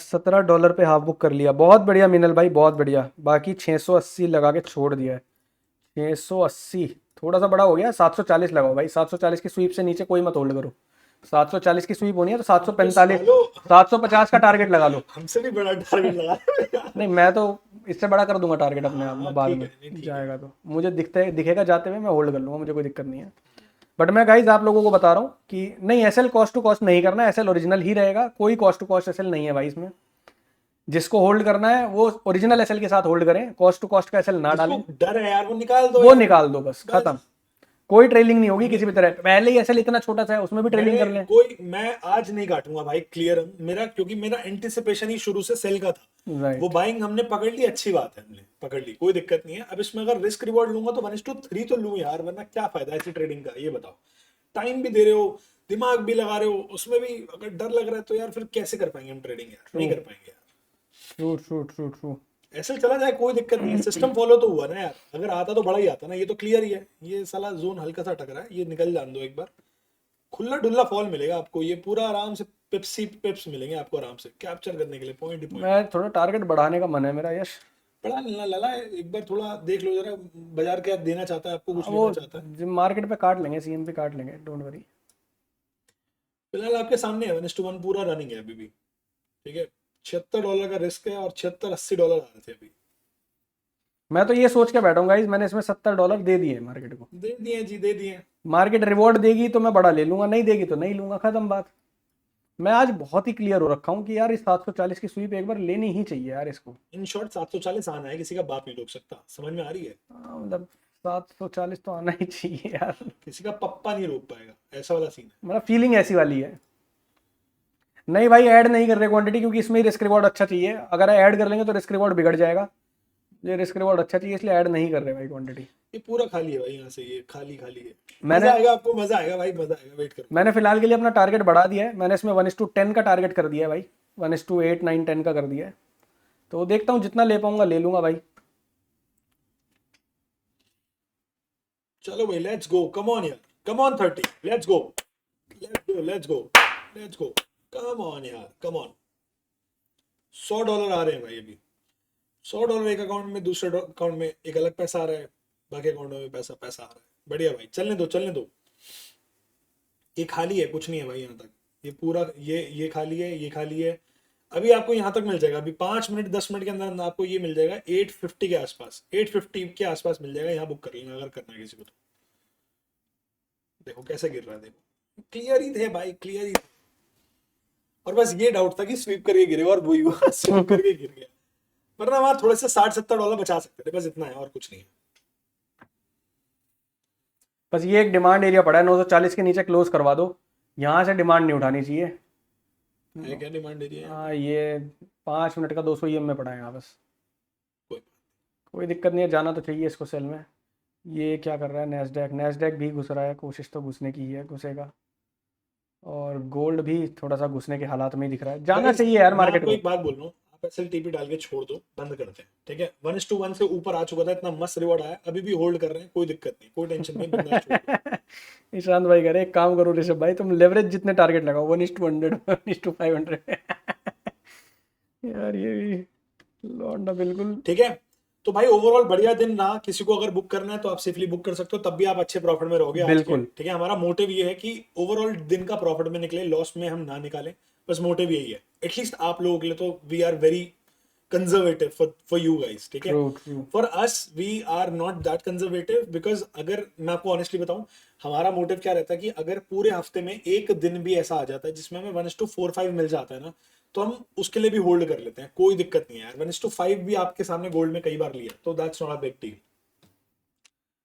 $17 पे हाफ बुक कर लिया, बहुत बढ़िया मिनल भाई, बहुत बढ़िया। बाकी 680 लगा के छोड़ दिया है। 680 थोड़ा सा बड़ा हो गया, 740 लगाओ भाई। 740 की स्वीप से नीचे कोई मत होल्ड करो। 740 की स्वीप होनी है तो अबे 745 सालो, 750 का टारगेट लगा लो। हमसे भी बड़ा टारगेट लगा यार। नहीं, मैं तो इससे बड़ा कर दूंगा टारगेट अपने आप में हाँ बाद ठीक में। है, नहीं ठीक है। जाएगा तो मुझे दिखेगा जाते हुए, मैं होल्ड कर लूंगा, मुझे कोई दिक्कत नहीं है। बट मैं गाइज आप लोगों को बता रहा हूँ कि नहीं, एसएल कॉस्ट टू कॉस्ट नहीं करना, एसएल ओरिजिनल ही रहेगा। कोई कॉस्ट टू कॉस्ट एसएल नहीं है भाई इसमें। जिसको होल्ड करना है वो ओरिजिनल एसएल के साथ होल्ड करें, कॉस्ट टू कॉस्ट का एसएल ना जिसको डालें। डर है यार वो निकाल दो वो यार। निकाल दो, बस बस। खत्म। कोई ट्रेलिंग नहीं होगी किसी भी तरह। पहले ही एसएल इतना छोटा सा है, उसमें भी ट्रेलिंग कर लें। मैं आज नहीं काटूंगा भाई, क्लियर मेरा, क्योंकि मेरा एंटिसिपेशन ही शुरू से सेल का था। वो राइट। बाइंग हमने पकड़ ली, अच्छी बात है, हमने पकड़ ली, कोई दिक्कत नहीं है। अब इसमें अगर रिस्क रिवॉर्ड लूंगा तो 1:3 तो लूं यार, वरना क्या फायदा ऐसी ट्रेडिंग का, ये बताओ। टाइम भी दे रहे हो, दिमाग भी लगा रहे हो, उसमें भी अगर डर लग रहा है तो यार फिर कैसे कर पाएंगे हम ट्रेडिंग यार, ट्रू नहीं कर पाएंगे यार। True true true true. ऐसे चला जाए कोई दिक्कत नहीं है, सिस्टम फॉलो तो हुआ ना यार। अगर आता तो बड़ा ही आता ना, ये तो क्लियर ही है। ये साला जोन हल्का सा टकरा है, ये निकल जान दो एक बार। खुला डुल्ला फॉल मिलेगा आपको, ये पूरा आराम से पिप्सी पिप्स मिलेंगे आपको आराम से कैप्चर करने के लिए, पॉइंट ही पॉइंट। मैं थोड़ा टारगेट बढ़ाने का मन है मेरा, यश। बड़ा लला लला है, एक बार थोड़ा देख लो जरा, बाजार क्या देना चाहता है आपको, कुछ वो लेना चाहता है। मार्केट पे काट लेंगे, सीएम पे काट लेंगे, डोंट वरी। फिलहाल आपके सामने है, 1:1 पूरा रनिंग है अभी भी, ठीक है। $76 का रिस्क है और $76-80 आ रहे थे अभी। मैं तो ये सोच के बैठा हूँ गाइस, मैंने इसमें $70 दे दिए मार्केट को। दे दिए जी, दे दिए। मार्केट रिवॉर्ड देगी तो मैं बड़ा ले लूंगा, नहीं देगी तो नहीं लूंगा, खत्म बात। मैं आज बहुत ही क्लियर हो रखा हूँ कि यार इस 740 की स्वीप एक बार लेनी ही चाहिए यार इसको। इन शॉर्ट 740 आना है, किसी का बाप नहीं रोक सकता, समझ में आ रही है। मतलब 740 तो आना ही चाहिए यार। किसी का पप्पा नहीं रोक पाएगा, ऐसा वाला सीन है। मतलब फीलिंग ऐसी वाली है। नहीं भाई, ऐड नहीं कर रहे क्वांटिटी, क्योंकि इसमें रिस्क रिवॉर्ड अच्छा चाहिए। अगर ऐड कर लेंगे तो रिस्क रिवॉर्ड बिगड़ जाएगा। ये रिस्क रिवॉर्ड अच्छा चाहिए, इसलिए ऐड नहीं कर रहे भाई क्वांटिटी। ये पूरा खाली है भाई, यहाँ से ये खाली खाली है। मैंने मजा आएगा आपको, मजा आएगा भाई, मजा आएगा, वेट करो। मैंने फिलहाल के लिए अपना टारगेट बढ़ा दिया है। मैंने इसमें 1:10 का टारगेट कर दिया है भाई, 1:8, 9, 10 का कर दिया है। तो देखता हूँ, जितना ले पाऊंगा ले लूंगा भाई। चलो भाई, लेट्स गो, कम ऑन यार, come on 30, let's go, let's go, let's go, let's go, come on यार, कम ऑन। $100 आ रहे हैं भाई अभी। $100 एक अकाउंट में, दूसरे अकाउंट में एक अलग पैसा आ रहा है, बाकी अकाउंट में पैसा पैसा आ रहा है। बढ़िया भाई, चलने दो, चलने दो। ये खाली है, कुछ नहीं है भाई यहाँ तक। ये पूरा, ये खाली है, ये खाली है। अभी आपको यहाँ तक मिल जाएगा, अभी 5 मिनट 10 मिनट के अंदर अंदर आपको ये मिल जाएगा 850 के आसपास, 850 के आसपास मिल जाएगा। यहाँ बुक कर लेना अगर करना है किसी को तो। देखो कैसे गिर रहा है, देखो क्लियर ही थे भाई, क्लियर ही थे। और बस ये डाउट था कि स्वीप करके गिरे, और वही हुआ, स्वीप करके गिर गया। वरना वहां थोड़े से $60-70 बचा सकते थे, बस इतना है और कुछ नहीं है। बस ये एक डिमांड एरिया पड़ा है, 940 के नीचे क्लोज करवा दो। यहाँ से डिमांड नहीं उठानी चाहिए। है क्या डिमांड एरिया है? हाँ, ये 5 मिनट का 200 EM में पड़ा है यहाँ बस। कोई कोई दिक्कत नहीं है, जाना तो चाहिए इसको सेल में। ये क्या कर रहा है, नैस्डैक, नैस्डैक भी घुस रहा है, कोशिश तो घुसने की ही है, घुसेगा। और गोल्ड भी थोड़ा सा घुसने के हालात में ही दिख रहा है। जाना Guys, चाहिए यार मैं मार्केट आपको को। एक बात बोल रहा हूँ, आप SLTP डाल के छोड़ दो, बंद करते हैं, ठीक है। 1:1 से ऊपर आ चुका था, इतना मस्त रिवॉर्ड आया, अभी भी होल्ड कर रहे हैं, कोई दिक्कत नहीं, कोई टेंशन नहीं, बंदा छोड़ दो। ईशांत भाई कह रहे एक काम करो ऋषभ भाई, तुम लेवरेज जितने टारगेट लगाओ, 1:100, 1:500। यार ये भी लौंडा बिल्कुल। ठीक है। तो भाई ओवरऑल बढ़िया दिन रहा। किसी को अगर बुक करना है तो आप सेफली बुक कर सकते हो, तब भी आप अच्छे प्रॉफिट में रहोगे आज के। बिल्कुल। ठीक है, हमारा मोटिव ये है कि ओवरऑल दिन का प्रॉफिट में निकले, लॉस में हम ना निकालें। बस मोटिव यही है, एटलीस्ट आप लोगों के लिए तो we are very conservative for you guys, ठीक है। True true. For us we are not that conservative, because अगर मैं आपको ऑनेस्टली बताऊं, हमारा मोटिव क्या रहता है कि अगर पूरे हफ्ते में एक दिन भी ऐसा आ जाता है जिसमें हमें 1:45 मिल जाता है ना, तो हम उसके लिए भी होल्ड कर लेते हैं, कोई दिक्कत नहीं है यार। 1:5 भी आपके सामने गोल्ड में कई बार लिया, तो that's not a big deal.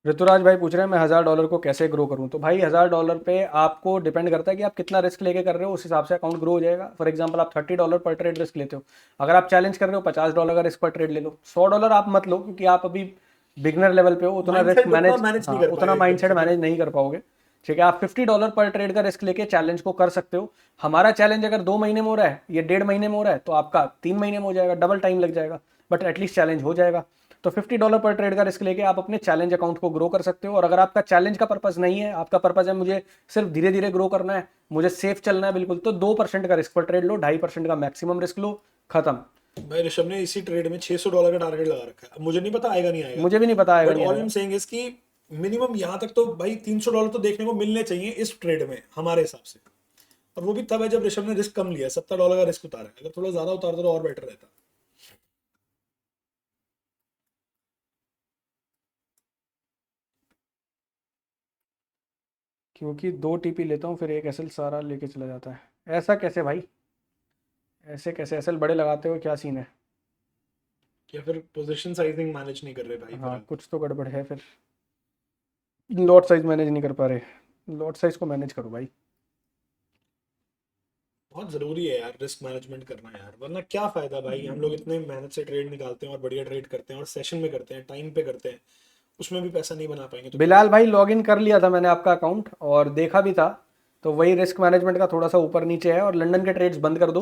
Rituraj भाई पूछ रहे हैं मैं $1000 को कैसे ग्रो करूं। तो भाई $1000 पे आपको डिपेंड करता है कि आप कितना रिस्क लेके कर रहे हो, उस हिसाब से अकाउंट ग्रो हो जाएगा। फॉर एग्जांपल आप $30 पर ट्रेड रिस्क लेते हो, अगर आप चैलेंज कर रहे हो $50 का रिस्क पर ट्रेड ले लो। $100 आप मत लो, क्योंकि आप अभी बिगनर लेवल पे हो, उतना रिस्क माइंडसेट उतना मैनेज, मैनेज नहीं हाँ कर उतना पाएगा माइंडसेट एकदम से। मैनेज नहीं कर पाओगे। ठीक है, आप $50 पर ट्रेड का रिस्क लेके चैलेंज को कर सकते हो। हमारा चैलेंज अगर 2 महीने में हो रहा है, ये 1.5 महीने में हो रहा है, तो आपका 3 महीने में हो जाएगा, डबल टाइम लग जाएगा, बट एटलीस्ट चैलेंज हो जाएगा। तो $50 पर ट्रेड का रिस्क लेके आप अपने चैलेंज अकाउंट को ग्रो कर सकते हो। और अगर आपका चैलेंज का पर्पस नहीं है, आपका पर्पस है मुझे सिर्फ धीरे धीरे ग्रो करना है, मुझे सेफ चलना है बिल्कुल, तो 2% का रिस्क पर ट्रेड लो, 2.5% का मैक्सिमम रिस्क लो, खत्म। भाई ऋषभ ने इसी ट्रेड में $600 का टारगेट लगा रखा है। अब मुझे नहीं पता आएगा नहीं आएगा, मुझे भी नहीं पता आएगा बट नहीं ऑल आई आएगा। एम सेइंग इज कि मिनिमम यहाँ तक तो भाई $300 तो देखने को मिलने चाहिए इस ट्रेड में हमारे हिसाब से। और वो भी तब है जब ऋषभ ने रिस्क कम लिया, $70 का रिस्क उतारा है। अगर थोड़ा ज्यादा उतारता तो और बेटर रहता। क्योंकि 2 TP लेता हूँ फिर एक SL सारा लेके चला जाता है। ऐसा कैसे भाई, ऐसे कैसे SL बड़े लगाते हो, क्या सीन है? या फिर पोजीशन साइजिंग मैनेज नहीं कर रहे भाई फिर हाँ आप। कुछ तो गड़बड़ है फिर। लॉट साइज मैनेज नहीं कर पा रहे, लॉट साइज को मैनेज करो भाई। बहुत जरूरी है यार रिस्क मैनेजमेंट करना यार, वरना क्या फायदा भाई। हम लोग इतने मेहनत से ट्रेड निकालते हैं और बढ़िया ट्रेड करते हैं और सेशन में करते हैं, टाइम पे करते हैं, उसमें भी पैसा नहीं बना पाएंगे तो क्या बिलाल भाई लॉगिन कर लिया था मैंने आपका अकाउंट और देखा भी था, तो वही रिस्क मैनेजमेंट का थोड़ा सा ऊपर नीचे है। और लंदन के ट्रेड्स बंद कर दो।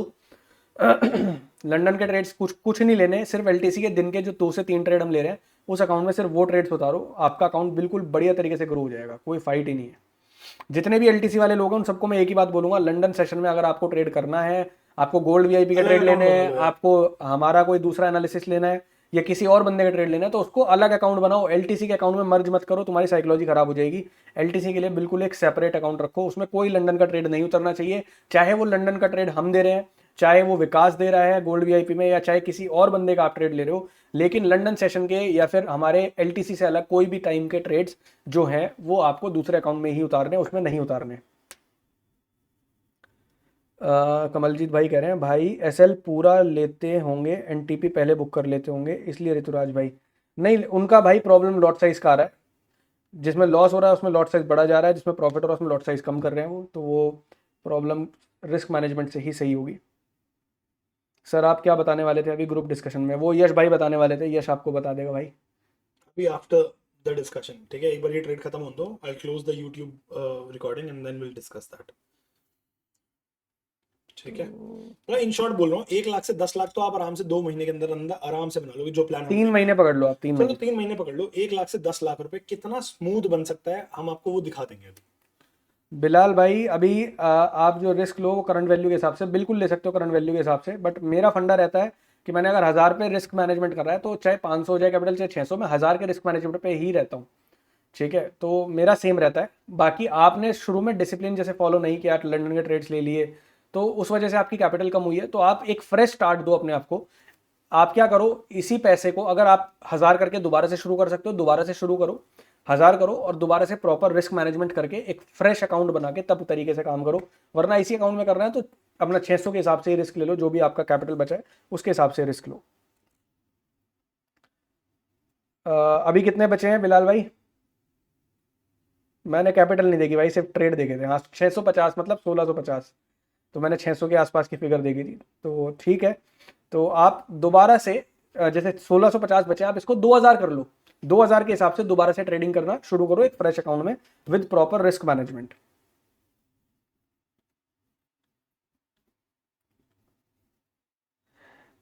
लंदन के ट्रेड्स कुछ कुछ नहीं लेने, सिर्फ LTC के दिन के जो 2 से 3 ट्रेड हम ले रहे हैं, उस अकाउंट में सिर्फ वो ट्रेड्स उतारो, आपका अकाउंट बिल्कुल बढ़िया तरीके से ग्रो हो जाएगा, कोई फाइट ही नहीं है। जितने भी LTC वाले लोग हैं उन सबको मैं एक ही बात बोलूंगा, लंदन सेशन में अगर आपको ट्रेड करना है, आपको गोल्ड VIP के अलग ट्रेड अकाउंट लेने बना हैं, लो यार। आपको हमारा कोई दूसरा एनालिसिस लेना है या किसी और बंदे का ट्रेड लेना है, तो उसको अलग अकाउंट बनाओ। LTC के अकाउंट में मर्ज मत करो, तुम्हारी साइकोलॉजी खराब हो जाएगी। LTC के लिए बिल्कुल एक सेपरेट अकाउंट रखो, उसमें कोई लंदन का ट्रेड नहीं उतरना चाहिए। चाहे वो लंदन का ट्रेड हम दे रहे हैं, चाहे वो विकास दे रहा है गोल्ड VIP में, या चाहे किसी और बंदे का आप ट्रेड ले रहे हो, लेकिन लंदन सेशन के या फिर हमारे LTC से अलग कोई भी टाइम के ट्रेड्स जो हैं वो आपको दूसरे अकाउंट में ही उतारने, उसमें नहीं उतारने। कमलजीत भाई कह रहे हैं भाई SL पूरा लेते होंगे, NTP पहले बुक कर लेते होंगे, इसलिए ऋतुराज भाई। नहीं, उनका भाई प्रॉब्लम लॉट साइज का आ रहा है, जिसमें लॉस हो रहा है उसमें लॉट साइज बढ़ा जा रहा है, जिसमें प्रॉफिट हो रहा है उसमें लॉट साइज कम कर रहे हैं वो, तो वो प्रॉब्लम रिस्क मैनेजमेंट से ही सही होगी। सर आप क्या बताने वाले थे अभी ग्रुप डिस्कशन में? वो यश भाई बताने वाले थे, यश आपको बता देगा भाई। अभी आफ्टर द डिस्कशन, ठीक है, एक बार ये ट्रेड खत्म हो दो, I close the YouTube recording and then will discuss that. ठीक है, मैं इन शॉर्ट बोल रहा हूँ, 1 लाख से 10 लाख तो आप आराम से 2 महीने के अंदर अंदर आराम से बना लोगे, जो प्लान हम 3 महीने पकड़ लो आप, 3 महीने। चलो 3 महीने पकड़ लो, 1 लाख से 10 लाख रुपए कितना स्मूथ बन सकता है, हम आपको वो दिखा देंगे अभी। बिलाल भाई अभी आप जो रिस्क लो वो करंट वैल्यू के हिसाब से बिल्कुल ले सकते हो, करंट वैल्यू के हिसाब से, बट मेरा फंडा रहता है कि मैंने अगर 1000 पे रिस्क मैनेजमेंट कर रहा है तो चाहे 500 हो जाए कैपिटल, चाहे 600, मैं 1000 के रिस्क मैनेजमेंट पे ही रहता हूँ। ठीक है, तो मेरा सेम रहता है। बाकी आपने शुरू में डिसिप्लिन जैसे फॉलो नहीं किया, लंदन के ट्रेड्स ले लिए, तो उस वजह से आपकी कैपिटल कम हुई है। तो आप एक फ्रेश स्टार्ट दो अपने आप को। आप क्या करो, इसी पैसे को अगर आप 1000 करके दोबारा से शुरू कर सकते हो, दोबारा से शुरू करो, 1000 करो और दोबारा से प्रॉपर रिस्क मैनेजमेंट करके एक फ्रेश अकाउंट बना के तब तरीके से काम करो। वरना इसी अकाउंट में करना है तो अपना 600 के हिसाब से ही रिस्क ले लो, जो भी आपका कैपिटल बचा है उसके हिसाब से रिस्क लो। अभी कितने बचे हैं बिलाल भाई? मैंने कैपिटल नहीं देखी भाई, सिर्फ ट्रेड देखे थे। हाँ 650 मतलब 1650, तो मैंने 600 के आसपास की फिगर देखी थी। तो ठीक है, तो आप दोबारा से जैसे 1650 बचे, आप इसको 2000 कर लो, 2000 के हिसाब से दोबारा से ट्रेडिंग करना शुरू करो एक फ्रेश अकाउंट में विद प्रॉपर रिस्क मैनेजमेंट।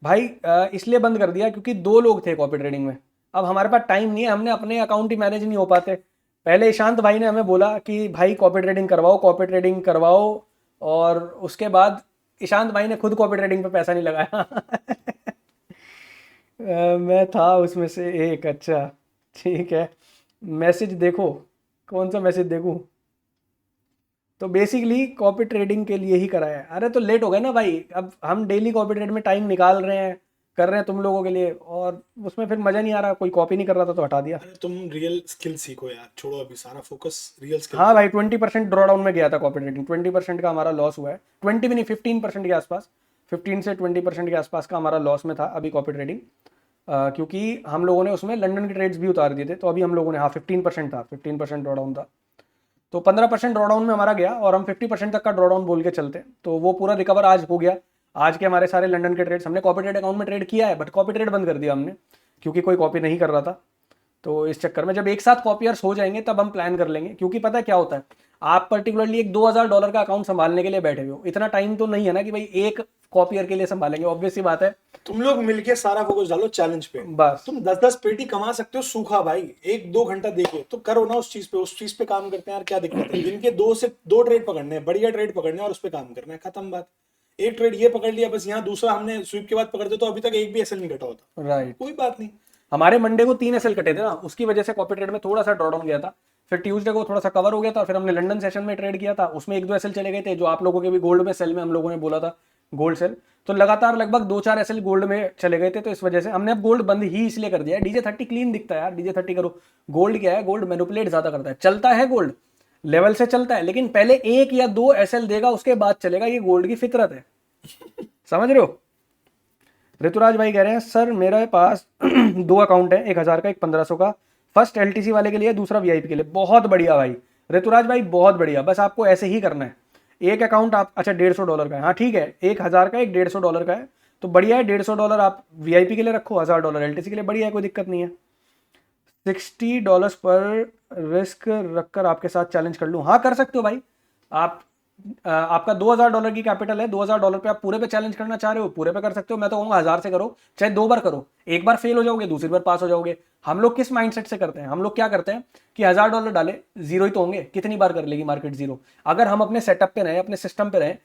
भाई इसलिए बंद कर दिया क्योंकि 2 लोग थे कॉपी ट्रेडिंग में। अब हमारे पास टाइम नहीं है, हमने अपने अकाउंट ही मैनेज नहीं हो पाते। पहले ईशांत भाई ने हमें बोला कि भाई कॉपी ट्रेडिंग करवाओ, कॉपी ट्रेडिंग करवाओ, और उसके बाद ईशांत भाई ने खुद कॉपी ट्रेडिंग पे पैसा नहीं लगाया। मैं था उसमें से एक। अच्छा ठीक है, मैसेज देखो, कौन सा मैसेज देखूं? तो बेसिकली कॉपी ट्रेडिंग के लिए ही कराया है। अरे तो लेट हो गए ना भाई, अब हम डेली कॉपी ट्रेड में टाइम निकाल रहे हैं, कर रहे हैं तुम लोगों के लिए, और उसमें फिर मज़ा नहीं आ रहा, कोई कॉपी नहीं कर रहा था तो हटा दिया। अरे तुम रियल स्किल सीखो यार, छोड़ो अभी सारा फोकस, रियल स्किल हाँ पे। भाई 20% ड्रॉ डाउन में गया था कॉपी ट्रेडिंग, 20% का हमारा लॉस हुआ है, 20 भी नहीं 15% के आसपास, 15 से 20% के आसपास का हमारा लॉस में था अभी कॉपी ट्रेडिंग। क्योंकि हम लोगों ने उसमें लंदन के ट्रेड्स भी उतार दिए थे, तो अभी हम लोगों ने, हाँ 15% था, 15% ड्रॉ डाउन था, तो 15% ड्रॉ डाउन में हमारा गया, और हम 50% तक का ड्रॉ डाउन बोल के चलते हैं, तो वो पूरा रिकवर आज हो गया। आज के हमारे सारे लंदन के ट्रेड्स हमने कॉपी ट्रेड अकाउंट में ट्रेड किया है, बट कॉपी ट्रेड बंद कर दिया हमने क्योंकि कोई कॉपी नहीं कर रहा था। तो इस चक्कर में जब एक साथ कॉपियर्स हो जाएंगे तब हम प्लान कर लेंगे, क्योंकि पता है क्या होता है, आप पर्टिकुलरली एक $2000 का अकाउंट संभालने के लिए बैठे हुए हो, इतना टाइम तो नहीं है ना कि भाई एक कॉपियर के लिए संभालेंगे, ऑब्वियस सी बात है। तुम लोग मिलके सारा फोकस डालो चैलेंज पे। बस तुम 10-10 पेटी कमा सकते हो सूखा भाई, 1-2 घंटा देखो तो करो ना उस चीज पे काम करते हैं यार, क्या दिक्कत है? दिन के 2 ट्रेड पकड़ने हैं, बढ़िया ट्रेड पकड़ने हैं और उस पे काम करना है, खत्म बात। एक ट्रेड ये पकड़ लिया बस, यहाँ दूसरा हमने स्वीप के बाद पकड़ते तो अभी तक एक भी एसएल नहीं कटा होता, राइट। कोई बात नहीं। हमारे मंडे को 3 एसएल कटे थे ना, उसकी वजह से कॉपी ट्रेड में थोड़ा सा ड्रॉ डाउन गया था। फिर ट्यूसडे को थोड़ा सा कवर हो गया था, फिर हमने लंदन सेशन में ट्रेड किया था, उसमें 1-2 एसएल चले गए थे, जो आप लोगों के भी गोल्ड में सेल में हम लोगों ने बोला था गोल्ड सेल, तो लगातार लगभग 2-4 एसएल गोल्ड में चले गए थे। तो इस वजह से हमने अब गोल्ड बंद ही इसलिए कर दिया है। डीजे30 क्लीन दिखता है यार, डीजे30 करो। गोल्ड क्या है, गोल्ड मैनिपुलेट ज्यादा करता है, चलता है गोल्ड लेवल से चलता है, लेकिन पहले 1 या 2 एसएल देगा उसके बाद चलेगा, ये गोल्ड की फितरत है, समझ रहे हो? ऋतुराज भाई कह रहे हैं सर मेरे पास 2 अकाउंट है, 1000 का, एक 1500 का, फर्स्ट एलटीसी वाले के लिए, दूसरा वीआईपी के लिए। बहुत बढ़िया भाई ऋतुराज भाई, बहुत बढ़िया, बस आपको ऐसे ही करना है। एक अकाउंट आप, अच्छा $150 का है, हाँ ठीक है, 1000 का, एक $150 का है, तो बढ़िया है। $150 आप वीआईपी के लिए रखो, $1000 एलटीसी के लिए, बढ़िया है, कोई दिक्कत नहीं है। $60 पर रिस्क रखकर आपके साथ चैलेंज कर लूँ? हाँ कर सकते हो भाई। आप आपका $2000 की कैपिटल है, $2000 पे आप पूरे पे चैलेंज करना चाह रहे हो, पूरे पे कर सकते हो। मैं तो कहूँगा 1000 से करो, चाहे 2 बार करो, एक बार फेल हो जाओगे, दूसरी बार पास हो जाओगे। हम लोग किस माइंडसेट से करते हैं, हम लोग क्या करते हैं कि $1000 डाले, जीरो ही तो होंगे, कितनी बार कर लेगी मार्केट जीरो। अगर हम अपने सेटअप पे रहे, अपने सिस्टम पे रहे,